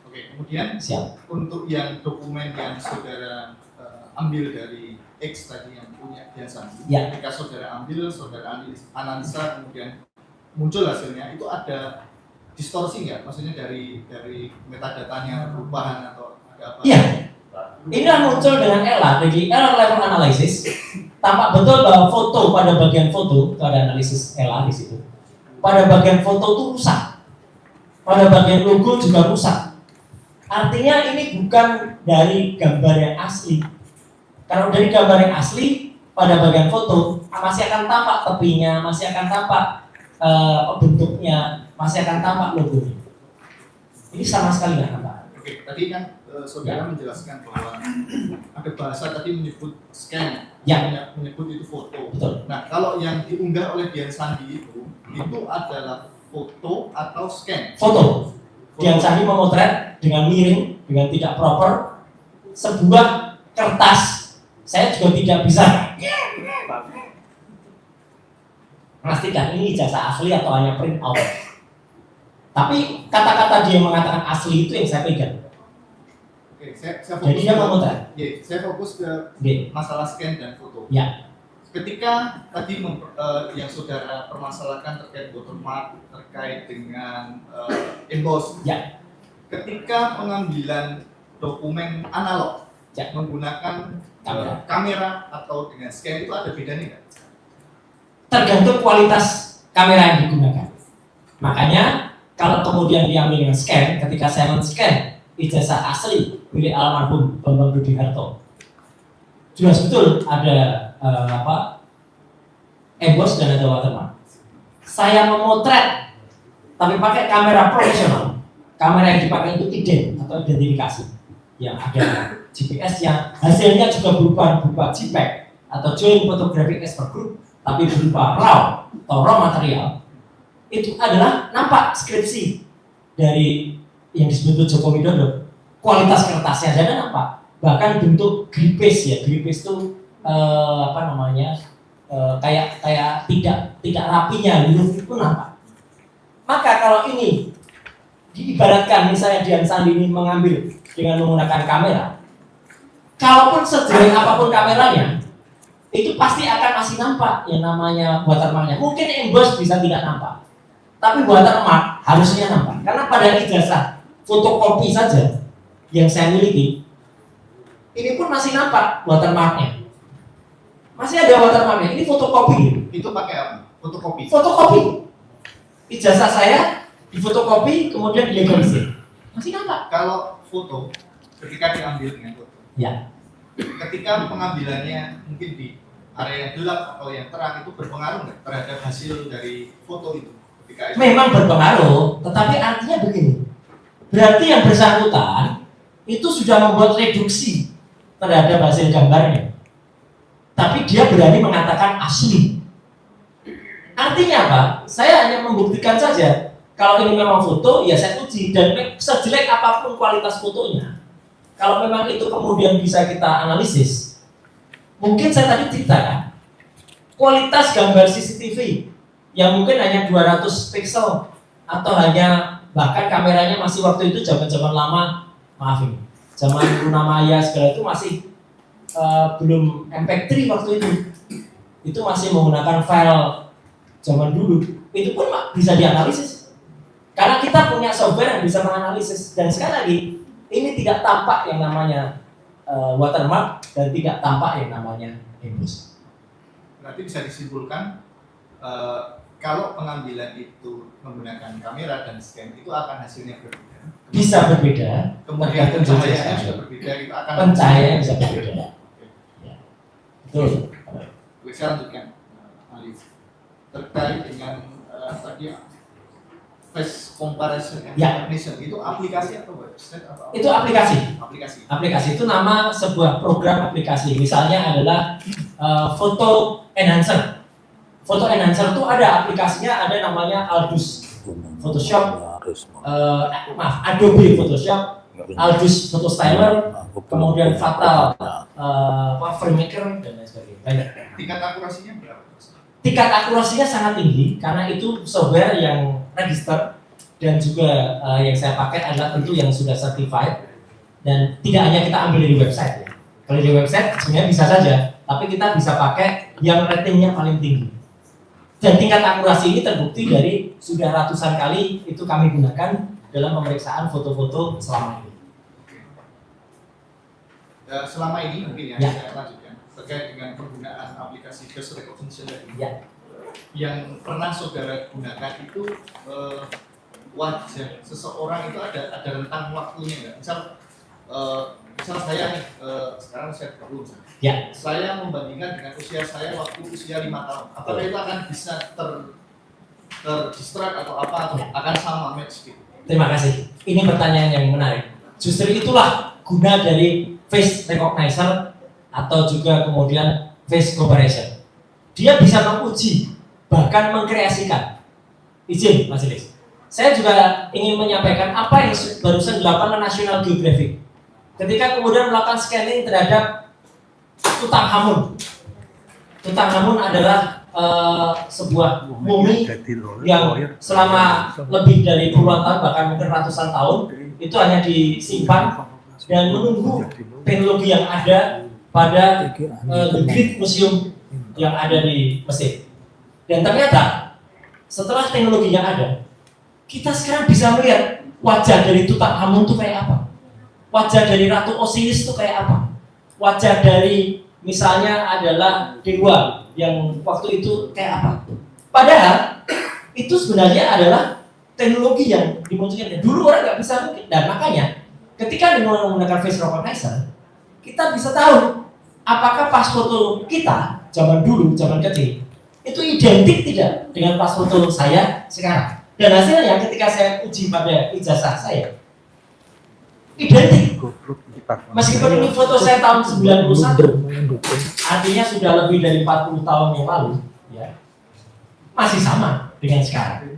Oke, kemudian Siap. untuk yang dokumen yang saudara ambil dari X tadi yang punya Dian Sandi, Ya. ketika saudara ambil, saudara analisa, kemudian muncul hasilnya, itu ada distorsi nggak? Maksudnya dari metadatanya perubahan atau ada apa? Iya. Inilah muncul dengan ELA, jadi error level analysis. Tampak betul bahwa foto pada bagian foto itu ada analisis ELA di situ. Pada bagian foto itu rusak. Pada bagian logo juga rusak. Artinya ini bukan dari gambar yang asli. Kalau dari gambar yang asli, pada bagian foto masih akan tampak tepinya, masih akan tampak bentuknya, masih akan tampak logonya. Ini sama sekali nggak tampak. Oke, tadi kan saudara menjelaskan bahwa ada bahasa tadi menyebut scan, Ya. menyebut itu foto. Betul. Nah, kalau yang diunggah oleh Dian Sandi itu adalah foto atau scan? Foto. Dian Sandi memotret dengan miring, dengan tidak proper sebuah kertas. Saya juga tidak bisa memastikan ini ijazah asli atau hanya print out. Tapi kata-kata dia mengatakan asli itu yang saya pegang. Oke, saya fokus Jadi dia memotret. saya fokus ke Oke. masalah scan dan foto. Ya. Ketika tadi yang saudara permasalahkan terkait watermark, terkait dengan emboss. Ya. Ketika pengambilan dokumen analog Ya. menggunakan kamera atau dengan scan itu ada bedanya nggak? Tergantung kualitas kamera yang digunakan. Makanya kalau kemudian diambil dengan scan, ketika saya men-scan ijazah asli milik almarhum Bambang Dodi Harto, jelas betul ada emboss dan ada watermark. Saya memotret tapi pakai kamera profesional. Kamera yang dipakai itu ident atau identifikasi, yang ada GPS yang hasilnya juga berupa JPEG atau Joint Photographic Expert Group, tapi berupa RAW atau raw material. Itu adalah nampak skripsi dari yang disebut Joko Widodo. Kualitas kertasnya saja nampak. Bahkan bentuk gripis ya, gripis itu kayak tidak rapinya, huruf itu nampak. Maka kalau ini diibaratkan misalnya Dian Sandi ini mengambil dengan menggunakan kamera, kalaupun sejelek apapun kameranya, itu pasti akan masih nampak yang namanya watermarknya. Mungkin emboss bisa tidak nampak, tapi watermark harusnya nampak. Karena pada ijazah fotokopi saja yang saya miliki, ini pun masih nampak watermarknya. Masih ada watermarknya. Ini fotokopi. Itu pakai apa? Fotokopi. Fotokopi. Ijazah saya difotokopi kemudian dilegalisir. Masih nampak. Kalau foto ketika diambil dengan foto, Ya. ketika pengambilannya mungkin di area yang gelap atau yang terang itu berpengaruh nggak terhadap hasil dari foto itu? Ketika Memang berpengaruh, tetapi artinya begini. Berarti yang bersangkutan itu sudah membuat reduksi terhadap hasil gambarnya. Tapi dia berani mengatakan asli. Artinya apa? Saya hanya membuktikan saja. Kalau ini memang foto, ya saya uji. Dan sejelek apapun kualitas fotonya, kalau memang itu kemudian bisa kita analisis, mungkin saya tadi ceritakan, kualitas gambar CCTV yang mungkin hanya 200 pixel atau hanya bahkan kameranya masih waktu itu zaman-zaman lama, maaf ini, zaman Luna Maya segala itu masih belum MP3 waktu itu masih menggunakan file zaman dulu, itu pun bisa dianalisis karena kita punya software yang bisa menganalisis. Dan sekali lagi ini tidak tampak yang namanya watermark dan tidak tampak yang namanya embus. Berarti bisa disimpulkan kalau pengambilan itu menggunakan kamera dan scan itu akan hasilnya berbeda. Bisa berbeda. Kemudian pencahayaannya juga berbeda, itu akan pencahayaannya bisa berbeda. Ya. Betul. Saya lanjutkan, Alif, terkait dengan tadi face comparison and Ya. recognition, itu aplikasi atau website atau apa? Itu aplikasi. Aplikasi. Aplikasi itu nama sebuah program aplikasi. Misalnya adalah Photo Enhancer. Photo Enhancer itu ada aplikasinya, ada namanya Aldus Photoshop, Adobe Photoshop, Aldus Photo Styler, kemudian Fatal Filmmaker dan lain sebagainya. Banyak. Tingkat akurasinya berapa? Tingkat akurasinya sangat tinggi karena itu software yang register dan juga yang saya pakai adalah tentu yang sudah certified dan tidak hanya kita ambil dari website ya. Kalau di website sebenarnya bisa saja, tapi kita bisa pakai yang ratingnya paling tinggi. Dan tingkat akurasi ini terbukti dari sudah ratusan kali itu kami gunakan dalam pemeriksaan foto-foto selama ini. Selama ini mungkin ya, Ya. saya lanjutkan terkait dengan penggunaan aplikasi face recognition tadi. Ya. Yang pernah saudara gunakan itu wajah seseorang itu ada rentang waktunya nggak? Misal saya sekarang usia 30 misalnya. Ya. Saya membandingkan dengan usia saya waktu usia 5 tahun. Apakah itu akan bisa terdistract atau apa atau akan sama match gitu? Terima kasih. Ini pertanyaan yang menarik. Justru itulah guna dari face recognizer atau juga kemudian face comparison. Dia bisa menguji, bahkan mengkreasikan. Izin, Mas Ilis. Saya juga ingin menyampaikan apa yang barusan dilakukan oleh National Geographic. Ketika kemudian melakukan scanning terhadap Tutankhamun. Tutankhamun adalah sebuah mumi yang selama lebih dari puluhan tahun, bahkan mungkin ratusan tahun, itu hanya disimpan dan menunggu teknologi yang ada pada The Great Museum yang ada di Mesir. Dan ternyata setelah teknologi yang ada, kita sekarang bisa melihat wajah dari Tutankhamun itu kayak apa, wajah dari Ratu Osiris itu kayak apa, wajah dari misalnya adalah dewa yang waktu itu kayak apa. Padahal itu sebenarnya adalah teknologi yang dimunculkan. Dulu orang nggak bisa mungkin, dan makanya ketika dengan menggunakan face recognition, kita bisa tahu apakah pas foto kita zaman dulu, zaman kecil, itu identik tidak dengan pas foto saya sekarang. Dan hasilnya ketika saya uji pada ijazah saya, identik. Meskipun ini foto saya tahun 91, artinya sudah lebih dari 40 tahun yang lalu, ya, masih sama dengan sekarang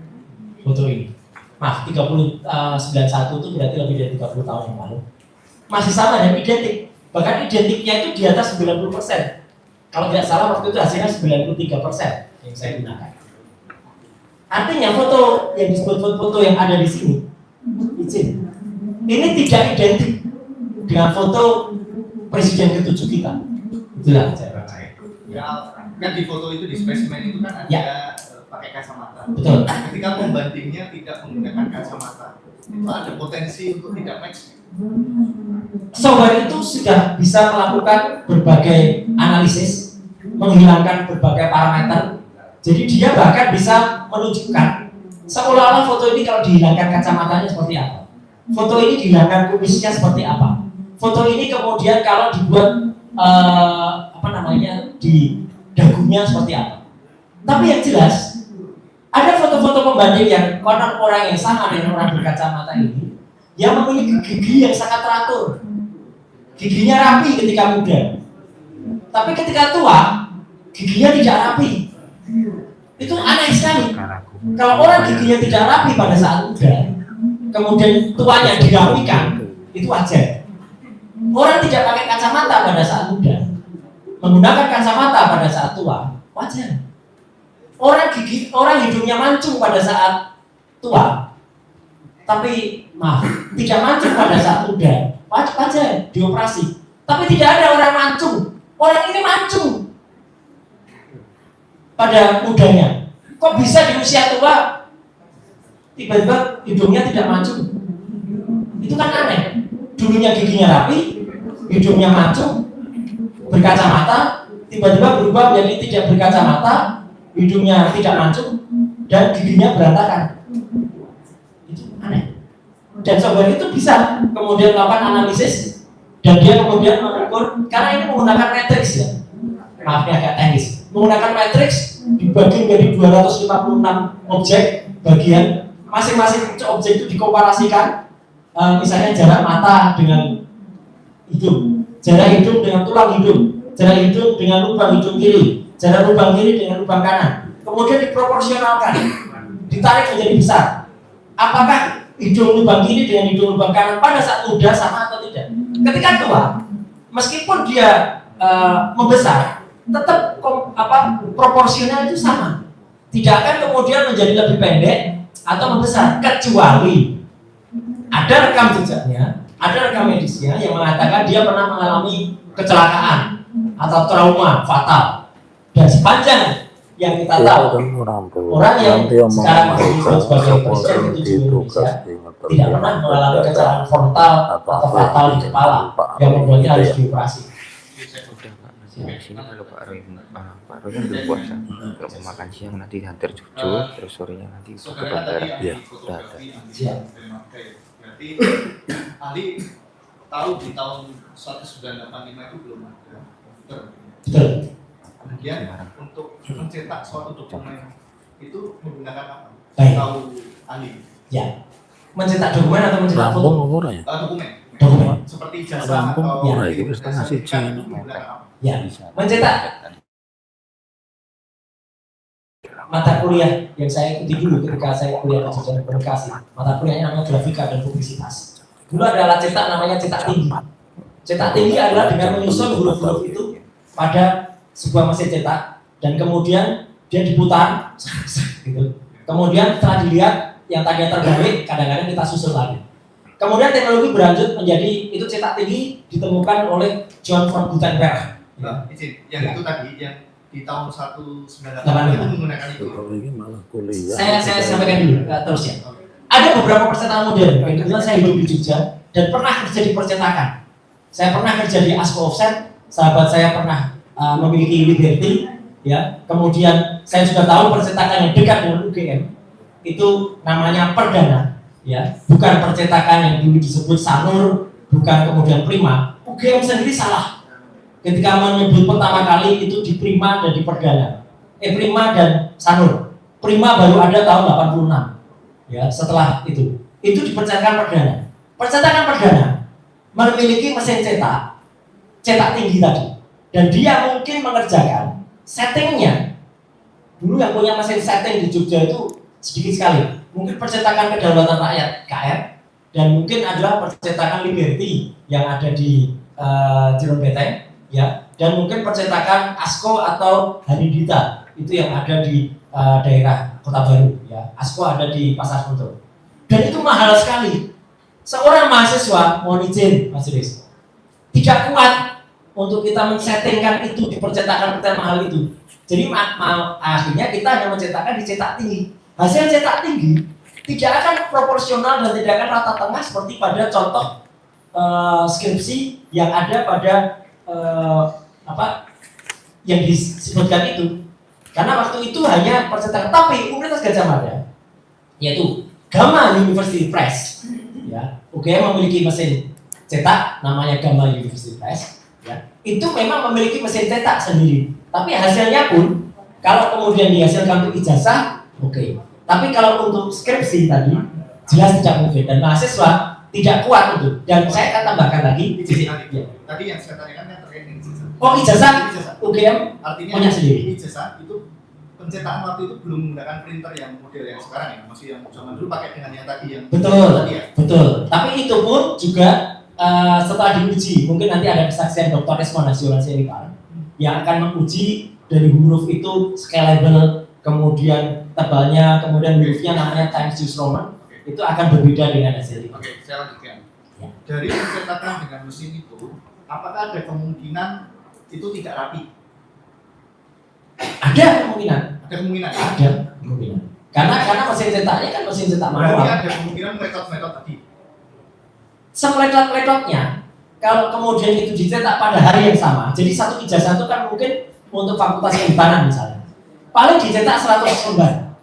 foto ini. Maaf, 91 itu berarti lebih dari 30 tahun yang lalu. Masih sama dan identik. Bahkan identiknya itu di atas 90%. Kalau tidak salah waktu itu hasilnya 93% yang saya gunakan. Artinya foto yang disebut foto yang ada di sini, izin, ini tidak identik dengan foto presiden ke-7 kita. Itulah saya percaya. Ya, kan di foto itu, di spesimen itu kan ada Ya. Pakai kacamata. Betul. Ketika pembandingnya tidak menggunakan kacamata, itu ada potensi untuk tidak match. Software itu sudah bisa melakukan berbagai analisis, menghilangkan berbagai parameter. Jadi dia bahkan bisa menunjukkan seolah-olah foto ini kalau dihilangkan kacamatanya seperti apa, foto ini dihilangkan kumisnya seperti apa, foto ini kemudian kalau dibuat di dagunya seperti apa. Tapi yang jelas ada foto-foto pembanding yang konon orang yang sama dengan orang berkacamata ini yang memiliki gigi yang sangat teratur, giginya rapi ketika muda, tapi ketika tua giginya tidak rapi. Itu aneh sekali. Kalau orang giginya tidak rapi pada saat muda, kemudian tuanya dirapikan, itu wajar. Orang tidak pakai kacamata pada saat muda, menggunakan kacamata pada saat tua, wajar. Orang hidungnya mancung pada saat tua, tapi tidak mancung pada saat muda, wajar dioperasi. Tapi tidak ada orang mancung. Orang ini mancung pada mudanya. Kok bisa di usia tua tiba-tiba hidungnya tidak mancung? Itu kan aneh. Dulunya giginya rapi, hidungnya mancung, berkacamata, tiba-tiba berubah menjadi tidak berkacamata, hidungnya tidak mancung, dan giginya berantakan. Itu aneh. Dan software itu bisa kemudian melakukan analisis, dan dia kemudian mengukur, karena ini menggunakan matriks ya, maaf ya agak teknis, menggunakan matriks dibagi menjadi 256 objek bagian, masing-masing objek itu dikomparasikan. Misalnya jarak mata dengan hidung, jarak hidung dengan tulang hidung, jarak hidung dengan lubang hidung kiri, jarak lubang kiri dengan lubang kanan. Kemudian diproporsionalkan, ditarik menjadi besar. Apakah hidung lubang kiri dengan hidung lubang kanan pada saat muda sama atau tidak? Ketika tua, meskipun dia membesar, tetap proporsional itu sama. Tidak akan kemudian menjadi lebih pendek atau membesar, kecuali ada rekam jejaknya, ada rekam medisnya yang mengatakan dia pernah mengalami kecelakaan atau trauma fatal. Dan sepanjang yang kita tahu, orang yang sekarang masih disebut sebagai presiden itu di Indonesia tidak pernah mengalami kecelakaan frontal atau fatal di kepala yang membuatnya harus dioperasi. Sini kalau Pak Roy kan berpuasa, kalau mau makan siang nanti hantar cucu, terus sorenya nanti ke bandara. Ya, udah ada. Berarti ahli tahu di tahun 1985 itu belum ada komputer. Betul. Kemudian untuk mencetak suatu dokumen itu menggunakan apa? Baik. Tahu ahli? Ya. Mencetak dokumen atau mencetak foto? Dokumen. Seperti ijazah atau itu setengah siji. Ya, mencetak mata kuliah yang saya ikuti dulu ketika saya kuliah di jurusan komunikasi. Mata kuliahnya namanya grafika dan publisitas. Dulu ada alat cetak namanya cetak tinggi. Cetak tinggi adalah dengan menyusun huruf-huruf itu pada sebuah mesin cetak dan kemudian dia diputar gitu. Kemudian setelah dilihat yang tadinya terbalik, kadang-kadang kita susun lagi. Kemudian teknologi berlanjut menjadi itu cetak tinggi ditemukan oleh John von Gutenberg. Nah, izin, yang itu tadi yang di tahun 1985 itu menggunakan itu. Saya sampaikan dulu terus ya. Ada beberapa percetakan modern. Kebetulan saya hidup di Jogja dan pernah kerja di percetakan. Saya pernah kerja di ASCO Offset. Sahabat saya pernah memiliki Liberty. Ya. Kemudian saya sudah tahu percetakan yang dekat dengan UGM itu namanya Perdana. Ya. Bukan percetakan yang dulu disebut Sanur, bukan kemudian Prima. UGM sendiri salah ketika menyebut pertama kali itu di Prima dan di Perdana. Prima dan Sanur. Prima baru ada tahun 86. Ya, setelah itu dipercetakan Perdana. Percetakan Perdana memiliki mesin cetak tinggi tadi. Dan dia mungkin mengerjakan settingnya. Dulu yang punya mesin setting di Jogja itu sedikit sekali. Mungkin percetakan Kedaulatan Rakyat (KR) dan mungkin adalah percetakan Liberty yang ada di Jeron Beteng. Ya, dan mungkin percetakan ASCO atau Hanidita itu yang ada di daerah Kota Baru, ya. ASCO ada di Pasar Sentro. Dan itu mahal sekali. Seorang mahasiswa, mohon izin Mas Riz, tidak kuat untuk kita men-settingkan itu di percetakan mahal itu. Jadi akhirnya kita hanya mencetakkan di cetak tinggi. Hasil cetak tinggi tidak akan proporsional dan tidak akan rata tengah seperti pada contoh skripsi yang ada pada yang disebutkan itu, karena waktu itu hanya percetakan. Tapi Universitas Gadjah Mada, yaitu Gama University Press, ya, UGM memiliki mesin cetak namanya Gama University Press, ya, itu memang memiliki mesin cetak sendiri. Tapi hasilnya pun kalau kemudian dihasilkan untuk ijazah, oke. Tapi kalau untuk skripsi tadi jelas tidak mungkin dan mahasiswa tidak kuat untuk. Dan saya akan tambahkan lagi. Tadi yang saya tanyakan yang terkait dengan ijazah. Oh ijazah, UGM artinya punya sendiri. Ijazah itu pencetakan waktu itu belum menggunakan printer yang model yang sekarang ya, masih yang zaman dulu pakai dengan yang tadi yang Betul, tadi ya. betul. Tapi itu pun juga setelah diuji, mungkin nanti ada kesaksian Dr. Resmond Nasional Serikal yang akan menguji dari huruf itu scalable, kemudian tebalnya, kemudian hurufnya namanya Times New Roman, itu akan berbeda dengan hasil itu. Oke, saya lanjutkan. Ya. Dari pencetakan dengan mesin itu, apakah ada kemungkinan itu tidak rapi? Ada kemungkinan. Ada kemungkinan. Ada kemungkinan. Karena mesin cetaknya kan mesin cetak Berarti manual. ada kemungkinan metode-metode tadi. Sepeletot-peletotnya, kalau kemudian itu dicetak pada hari yang sama, jadi satu ijazah itu kan mungkin untuk fakultas kehutanan misalnya, paling dicetak 100 lembar.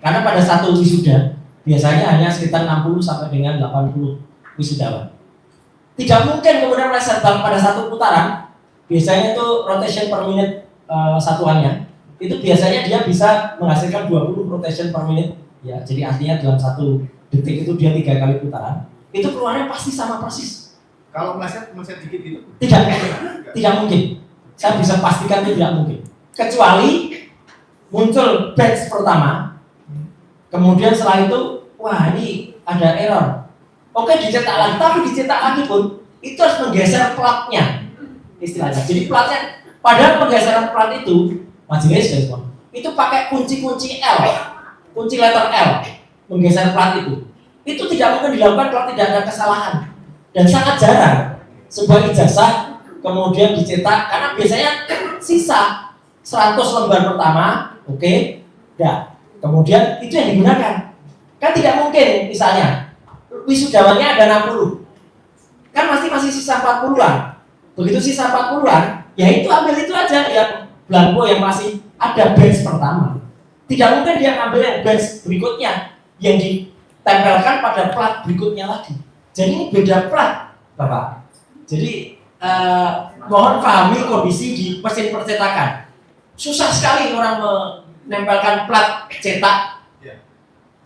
Karena pada satu wisuda biasanya hanya sekitar 60 sampai dengan 80 wisudawan. Tidak mungkin kemudian meleset pada satu putaran. Biasanya itu rotation per minute satuannya. Itu biasanya dia bisa menghasilkan 20 rotation per minute. Ya, jadi artinya dalam satu detik itu dia 3 kali putaran. Itu keluarnya pasti sama persis. Kalau meleset dikit gitu. Tidak mungkin. Saya bisa pastikan itu tidak mungkin. Kecuali muncul batch pertama, kemudian setelah itu, wah ini ada error. Oke dicetak lagi, tapi dicetak lagi pun itu harus menggeser platnya, istilahnya. Jadi platnya, padahal penggeseran plat itu, majelis ya semua, itu pakai kunci-kunci L, kunci letter L, menggeser plat itu. Itu tidak mungkin dilakukan kalau tidak ada kesalahan. Dan sangat jarang sebuah ijazah kemudian dicetak karena biasanya sisa 100 lembar pertama, oke, dah. Kemudian itu yang digunakan. Kan tidak mungkin misalnya wisudawannya ada 60. Kan masih sisa 40-an. Begitu sisa 40-an, ya itu ambil itu aja yang blanko yang masih ada batch pertama. Tidak mungkin dia ngambil yang batch berikutnya yang ditempelkan pada plat berikutnya lagi. Jadi ini beda plat, Bapak. Jadi mohon pahami kondisi di mesin percetakan. Susah sekali orang menempelkan plat cetak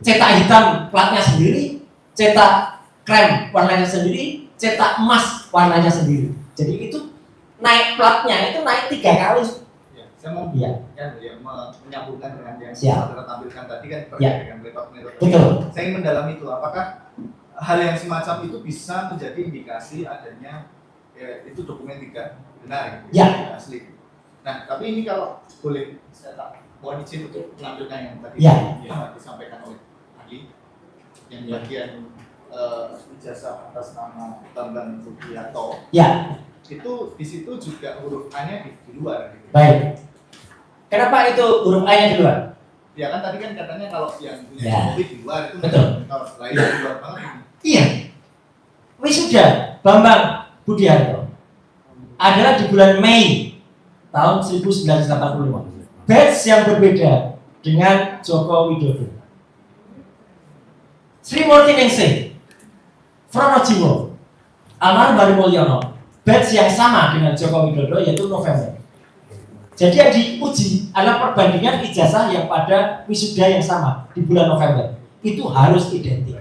hitam platnya sendiri, cetak krem warnanya sendiri, cetak emas warnanya sendiri. Jadi itu naik platnya itu naik 3 kali. Ya, saya mau menyambungkan dengan yang saudara tampilkan tadi kan terkait dengan metode-metode. Betul. Saya ingin mendalami itu, apakah hal yang semacam itu bisa menjadi indikasi adanya itu dokumen tidak benar gitu, tidak asli. Nah, tapi ini kalau boleh saya mohon izin untuk menampilkan yang tadi disampaikan oleh ahli yang bagian ijazah atas nama Bambang Rudianto. Ya. Itu di situ juga huruf A-nya di luar. Gitu. Baik. Kenapa itu huruf A-nya di luar? Ya kan tadi kan katanya kalau yang punya kopi di luar itu betul. Lain di luar banget. Iya. Wisuda Bambang Budianto adalah di bulan Mei tahun 1985. Batch yang berbeda dengan Joko Widodo. Sri Murti Ningsih, Pronojiwo, Almarhum Bari Mulyono, batch yang sama dengan Joko Widodo yaitu November. Jadi yang diuji adalah perbandingan ijazah yang pada wisuda yang sama di bulan November. Itu harus identik.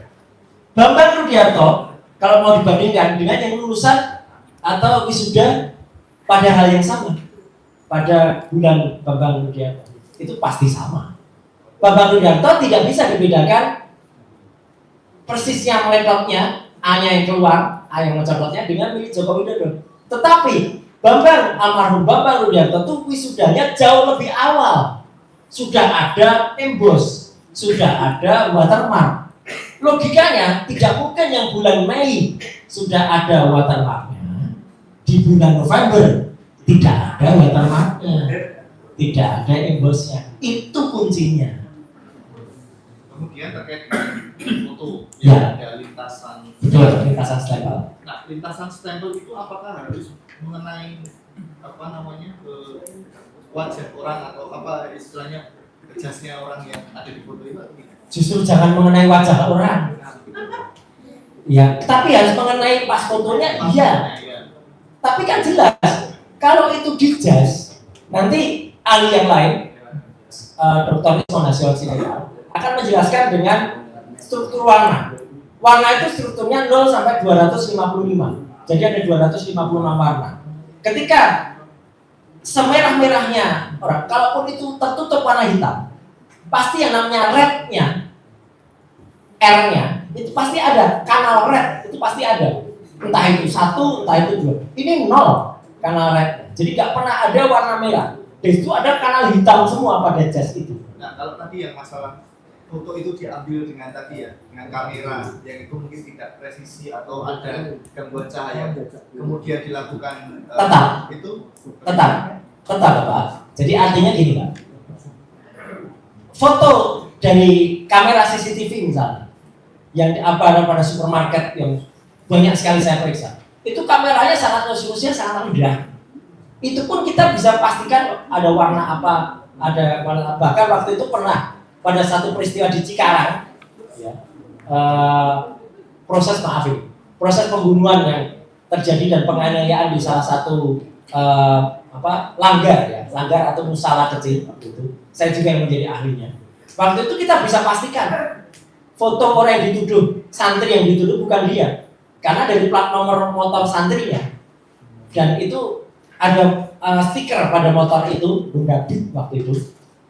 Bambang Rudianto kalau mau dibandingkan dengan yang lulusan atau wisuda pada hal yang sama pada bulan Bambang Rudianto itu pasti sama. Bambang Rudianto tidak bisa dibedakan persisnya meletotnya, A-nya yang keluar, A yang mencopotnya dengan milik Joko Widodo. Tetapi almarhum Bambang Rudianto itu wisudanya jauh lebih awal. Sudah ada embos, sudah ada watermark. Logikanya tidak mungkin yang bulan Mei sudah ada watermarknya, di bulan November tidak ada watermarknya, tidak ada embosnya. Itu kuncinya. Kemudian terkait dengan foto, ada lintasan. Betul, lintasan stempel. Nah, lintasan stempel itu apakah harus mengenai wajah orang atau apa istilahnya jasnya orang yang ada di foto itu? Justru jangan mengenai wajah orang. Ya, tapi harus mengenai pas fotonya, iya. Tapi kan jelas, kalau itu dijas, nanti ahli yang lain, Dr. Ismonasial Siregar, akan menjelaskan dengan struktur warna. Warna itu strukturnya 0 sampai 255. Jadi ada 256 warna. Ketika semerah-merahnya orang, kalaupun itu tertutup warna hitam, pasti yang namanya red-nya, R-nya, itu pasti ada. Kanal red, itu pasti ada. Entah itu 1, entah itu 2. Ini 0 kanal red. Jadi nggak pernah ada warna merah. Dan itu ada kanal hitam semua pada jas itu. Nah, kalau tadi yang masalah foto itu diambil dengan tadi ya, dengan kamera yang itu mungkin tidak presisi atau ada gangguan cahaya, kemudian dilakukan tetap Pak. Jadi artinya gini Pak, foto dari kamera CCTV misalnya yang ada pada supermarket yang banyak sekali saya periksa, itu kameranya sangat resolusinya sangat rendah. Itu pun kita bisa pastikan ada warna apa, ada warna, bahkan waktu itu pernah pada satu peristiwa di Cikarang, ya, proses pembunuhan yang terjadi dan penganiayaan di salah satu langgar atau musala kecil, gitu. Saya juga yang menjadi ahlinya. Waktu itu kita bisa pastikan foto orang yang dituduh, santri yang dituduh bukan dia, karena dari plat nomor motor santrinya, dan itu ada stiker pada motor itu, Honda Beat waktu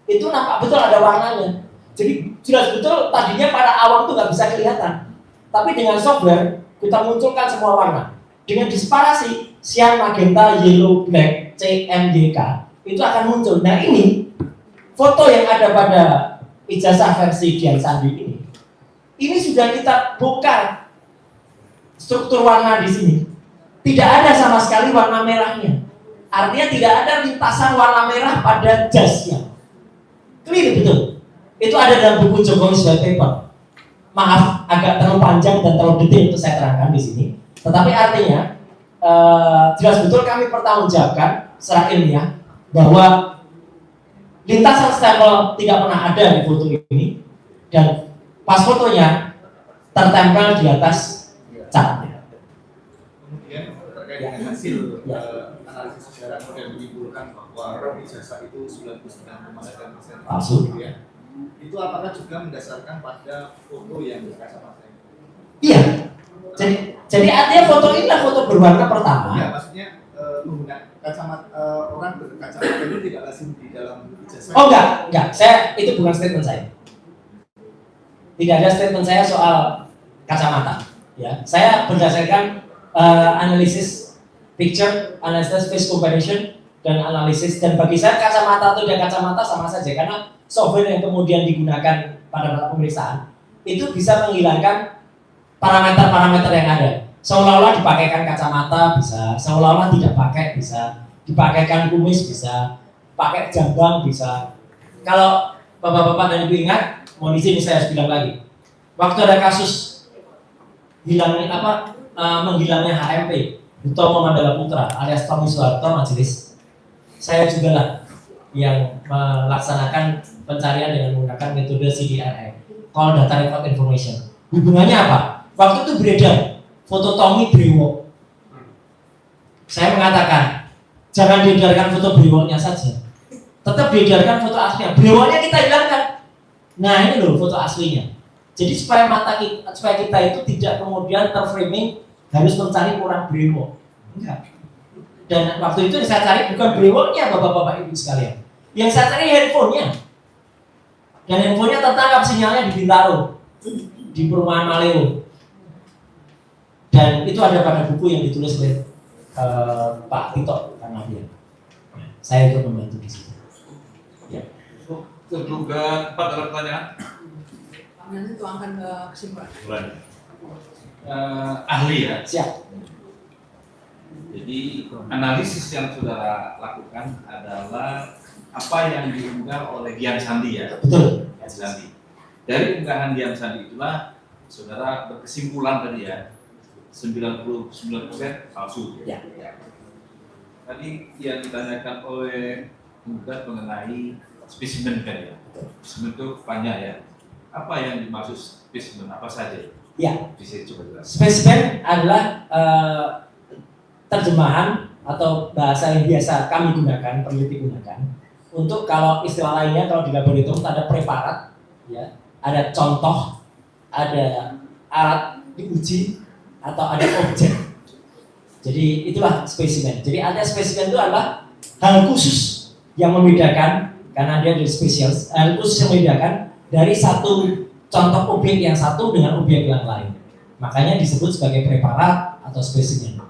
itu nampak betul ada warnanya. Jadi jelas betul tadinya pada awam tuh nggak bisa kelihatan, tapi dengan software kita munculkan semua warna dengan disparasi cyan, magenta, yellow, black, CMYK itu akan muncul. Nah ini foto yang ada pada ijazah versi Dian Sandi ini sudah kita bongkar struktur warna di sini. Tidak ada sama sekali warna merahnya. Artinya tidak ada lintasan warna merah pada jasnya. Clear betul. Itu ada dalam buku Jokowi's White Paper. Maaf, agak terlalu panjang dan terlalu detail untuk saya terangkan di sini. Tetapi artinya jelas betul kami pertanggungjawabkan secara ilmiah bahwa lintasan stempel tidak pernah ada di foto ini dan pas fotonya tertempel di atas cat. Kemudian terkait dengan hasil analisis sejarah model menyimpulkan bahwa ijazah itu 99,9% palsu, gitu ya. Itu apakah juga mendasarkan pada foto yang berkacamata? Iya. Jadi artinya foto ini adalah foto berwarna pertama. Ya, maksudnya menggunakan kacamata orang berkacamata itu tidak lazim di dalam ijazah. Oh enggak. Itu bukan statement saya. Tidak ada statement saya soal kacamata. Ya, saya berdasarkan analisis picture, analisis face comparison dan analisis, dan bagi saya kacamata atau tidak kacamata sama saja karena software yang kemudian digunakan pada pemeriksaan itu bisa menghilangkan parameter-parameter yang ada. Seolah-olah dipakaikan kacamata bisa, seolah-olah tidak pakai bisa, dipakaikan kumis bisa, pakai jambang bisa. Kalau bapak-bapak dan ibu ingat, mohon izin saya harus bilang lagi. Waktu ada kasus menghilangnya HMP, Hutomo Mandala Putra alias Tommy Soeharto majelis, saya juga lah yang melaksanakan pencarian dengan menggunakan metode CDRI, Call Data Record Information. Hubungannya apa? Waktu itu beredar foto Tommy brewok. Saya mengatakan jangan diedarkan foto brewoknya saja, tetap diedarkan foto aslinya. Brewoknya kita hilangkan. Nah ini loh foto aslinya. Jadi supaya kita itu tidak kemudian terframing harus mencari orang brewok. Enggak. Dan waktu itu yang saya cari bukan brewoknya bapak-bapak ibu sekalian. Yang saya cari handphonenya. Dan handphonenya tertangkap sinyalnya di Bintaro, di perumahan Maleo. Dan itu ada pada buku yang ditulis oleh Pak Tito Karnavian. Saya ikut membantu di situ. Ya. Terduga 4 ada pertanyaan. Nanti tuangkan ke kesimpulan. Ahli ya. Siap. Jadi analisis yang saudara lakukan adalah apa yang diunggah oleh Dian Sandi ya. Betul. Dian Sandi. Dari unggahan Dian Sandi itulah saudara berkesimpulan tadi ya 99% palsu. Ya. Tadi yang ditanyakan oleh penggugat mengenai spesimen kan ya. Spesimen itu banyak ya. Apa yang dimaksud spesimen? Apa saja? Ya. Bisa coba jelaskan. Spesimen adalah terjemahan atau bahasa yang biasa kami gunakan, peneliti gunakan. Untuk kalau istilah lainnya kalau di laboratorium ada preparat, ya, ada contoh, ada alat diuji, atau ada objek. Jadi itulah spesimen. Jadi ada spesimen itu adalah hal khusus yang membedakan, karena dia dari spesies, hal khusus yang membedakan dari satu contoh objek yang satu dengan objek yang lain. Makanya disebut sebagai preparat atau spesimen.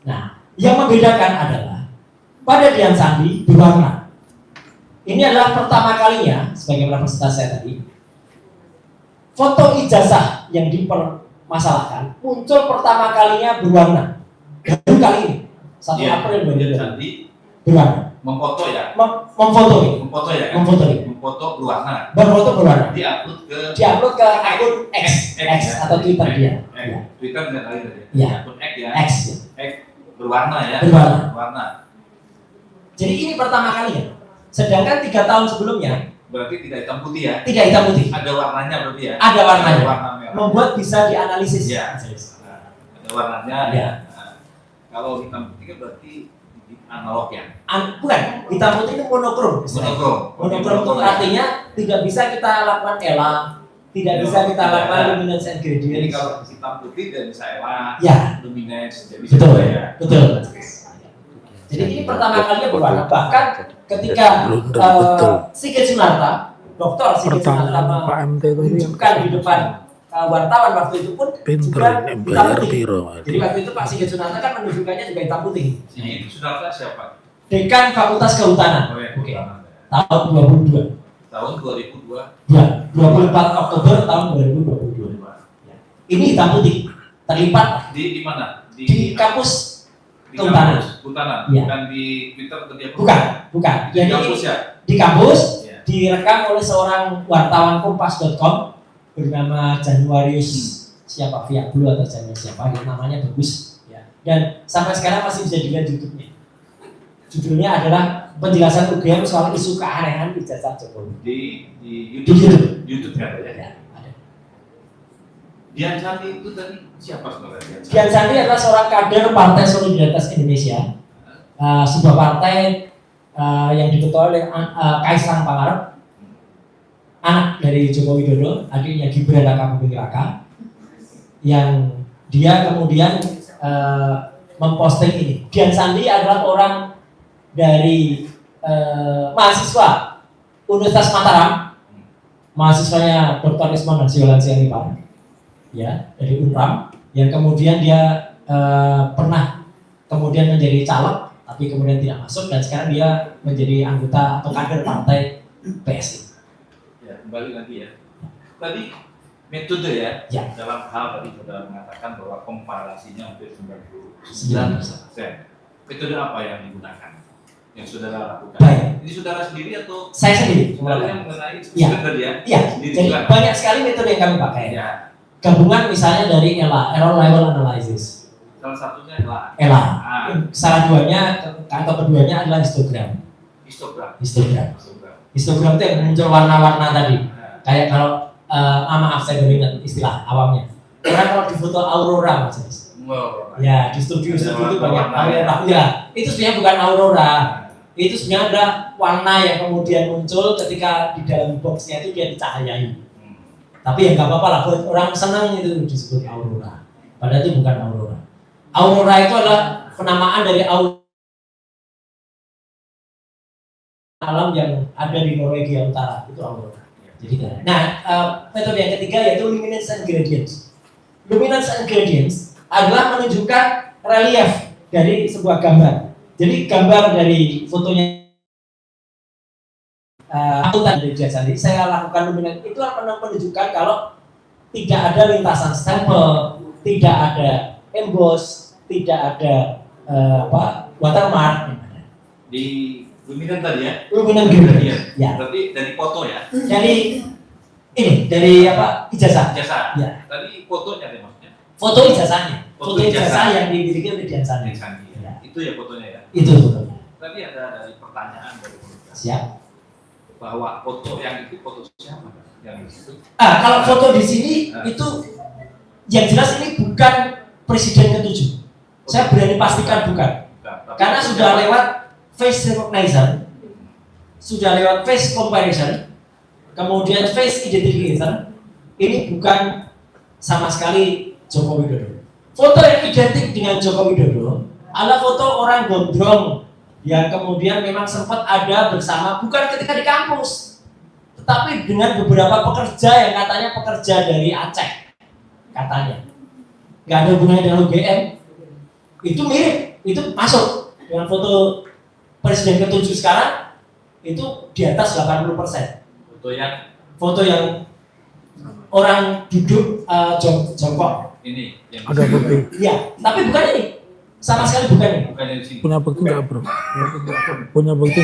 Nah, yang membedakan adalah pada Dian Sandi berwarna. Ini adalah pertama kalinya, sebagaimana presentasi saya tadi, foto ijazah yang dipermasalahkan muncul pertama kalinya berwarna. Baru kali ini, 1 April 2020. Sandi Berwarna. memfoto ya, Memfoto ya. memfoto berwarna, Berfoto berwarna. diupload Ke akun X atau Twitter dia. Ya. Twitter dan lain ya. Ya. Akun X ya. X. X berwarna ya. Berwarna. Jadi ini pertama kalinya. Sedangkan 3 tahun sebelumnya Berarti tidak hitam putih ya. tidak hitam putih. Ada warnanya berarti ya. Ada warnanya. Warna merah. Membuat bisa dianalisis. Ya. Ada warnanya. Ya. Nah, kalau hitam putih kan berarti analog ya. Bukan, hitam putih itu monokrom. Monokrom itu artinya tidak bisa kita lakukan ELA, tidak bisa kita lakukan luminance and Jadi gradient. kalau hitam putih tidak bisa ELA, Ya. luminance, jadi Betul, ya. betul. Jadi ini pertama kalinya berwarna. Bahkan ketika Sigit Sunarta, Dr. Sigit Sunarta menunjukkan di depan wartawan waktu itu pun juga hitam putih. Jadi waktu itu Pak Sigit Sunarta kan menunjukkannya juga hitam putih. Ini Sunarta siapa? Dekan Fakultas Kehutanan. Oke. Tahun 2002. Tahun 2002. Ya, 24 Oktober tahun 2022. Ini hitam putih, terlipat Di mana? di kampus di Kehutanan. Kehutanan. Ya. Bukan di Twitter atau di apa? Bukan. Di Jadi kampus ya. di kampus Ya. direkam oleh seorang wartawan kompas.com bernama Januarius siapa Fiablu atau siapa, yang namanya bagus ya. Dan sampai sekarang masih bisa dilihat di YouTube-nya. Judulnya adalah penjelasan UGM soal isu keanehan ijazah Jokowi. Di Di YouTube. YouTube kan ya. Ya, ada. Dian Sandi itu tadi siapa sebenarnya? Dian Sandi adalah seorang kader Partai Solidaritas Indonesia, sebuah partai yang diketuai oleh Kaisang Pangarep, anak dari Joko Widodo, adiknya Gibran Raka Buming Raka, yang dia kemudian memposting ini. Dian Sandi adalah orang dari mahasiswa Universitas Mataram, mahasiswanya Dr. Isman Hansiolan Sianipar, ya, dari UNRAM, yang kemudian dia pernah kemudian menjadi caleg, tapi kemudian tidak masuk, dan sekarang dia menjadi anggota atau kader partai PSI. Ya, kembali lagi ya. Tadi metode ya, Ya. dalam hal tadi saudara mengatakan bahwa komparasinya hampir 99%. 9%. Metode apa yang digunakan? Yang saudara lakukan? Baik. Ini saudara sendiri atau Saya sendiri. sebenarnya mengenai Ya. sebenarnya ya? Iya, Sendiri jadi juga. banyak sekali metode yang kami pakai. Ya. Gabungan misalnya dari ELA, Error Level Analysis. Salah satunya adalah ELA. Ah. Salah duanya atau keduanya adalah histogram. histogram. Histogram. Histogram. Histogram itu yang muncul warna-warna tadi. Nah, Kayak kalau maaf saya baru ingat istilah awamnya. Orang kalau di foto aurora Mas. wow. Ya, di studio itu banyak Warna-warna ya. aurora. Ya, itu sebenarnya bukan aurora. Itu sebenarnya ada warna yang kemudian muncul ketika di dalam boxnya itu dia dicahayai. Tapi ya nggak apa-apa lah, buat orang senang itu disebut aurora. Padahal itu bukan aurora. Aurora itu adalah penamaan dari alam yang ada di Norwegia Utara, itu aurora. Jadi, metode yang ketiga yaitu luminance and gradients. Luminance and gradients adalah menunjukkan relief dari sebuah gambar. Jadi gambar dari fotonya dari Dian Sandi, saya lakukan luminance itu akan menunjukkan kalau tidak ada lintasan stempel, tidak ada emboss, tidak ada watermark. Di luminan tadi ya. Luminance Iya. gradient. Ya. Berarti dari foto ya. Dari dari ijazah. Jasa. Ya. Tadi fotonya deh maksudnya. Foto ijazahnya. Foto Foto ijazah ijazah yang dimiliki oleh Dian Sandi. Dian Sandi. Ya. Itu ya fotonya ya. Itu fotonya. Tadi ada dari pertanyaan dari pemerintah Siap. bahwa foto yang itu foto siapa yang itu? Kalau foto di sini itu yang jelas ini bukan presiden ke-7. Saya berani pastikan bukan. Karena sudah lewat face recognition, sudah lewat face comparison, kemudian face identification, ini bukan sama sekali Joko Widodo. Foto yang identik dengan Joko Widodo adalah foto orang gondrong yang kemudian memang sempat ada bersama, bukan ketika di kampus, tetapi dengan beberapa pekerja yang katanya pekerja dari Aceh, katanya nggak ada hubungannya dengan UGM. Itu mirip, itu masuk dengan foto Presiden ke-7 sekarang, itu di atas 80%. Foto yang orang duduk jongkok. Ini yang Ada bukti. Iya, tapi bukan ini, sama sekali bukan ini. bukan yang di sini. Punya bukti nggak bro? Punya bukti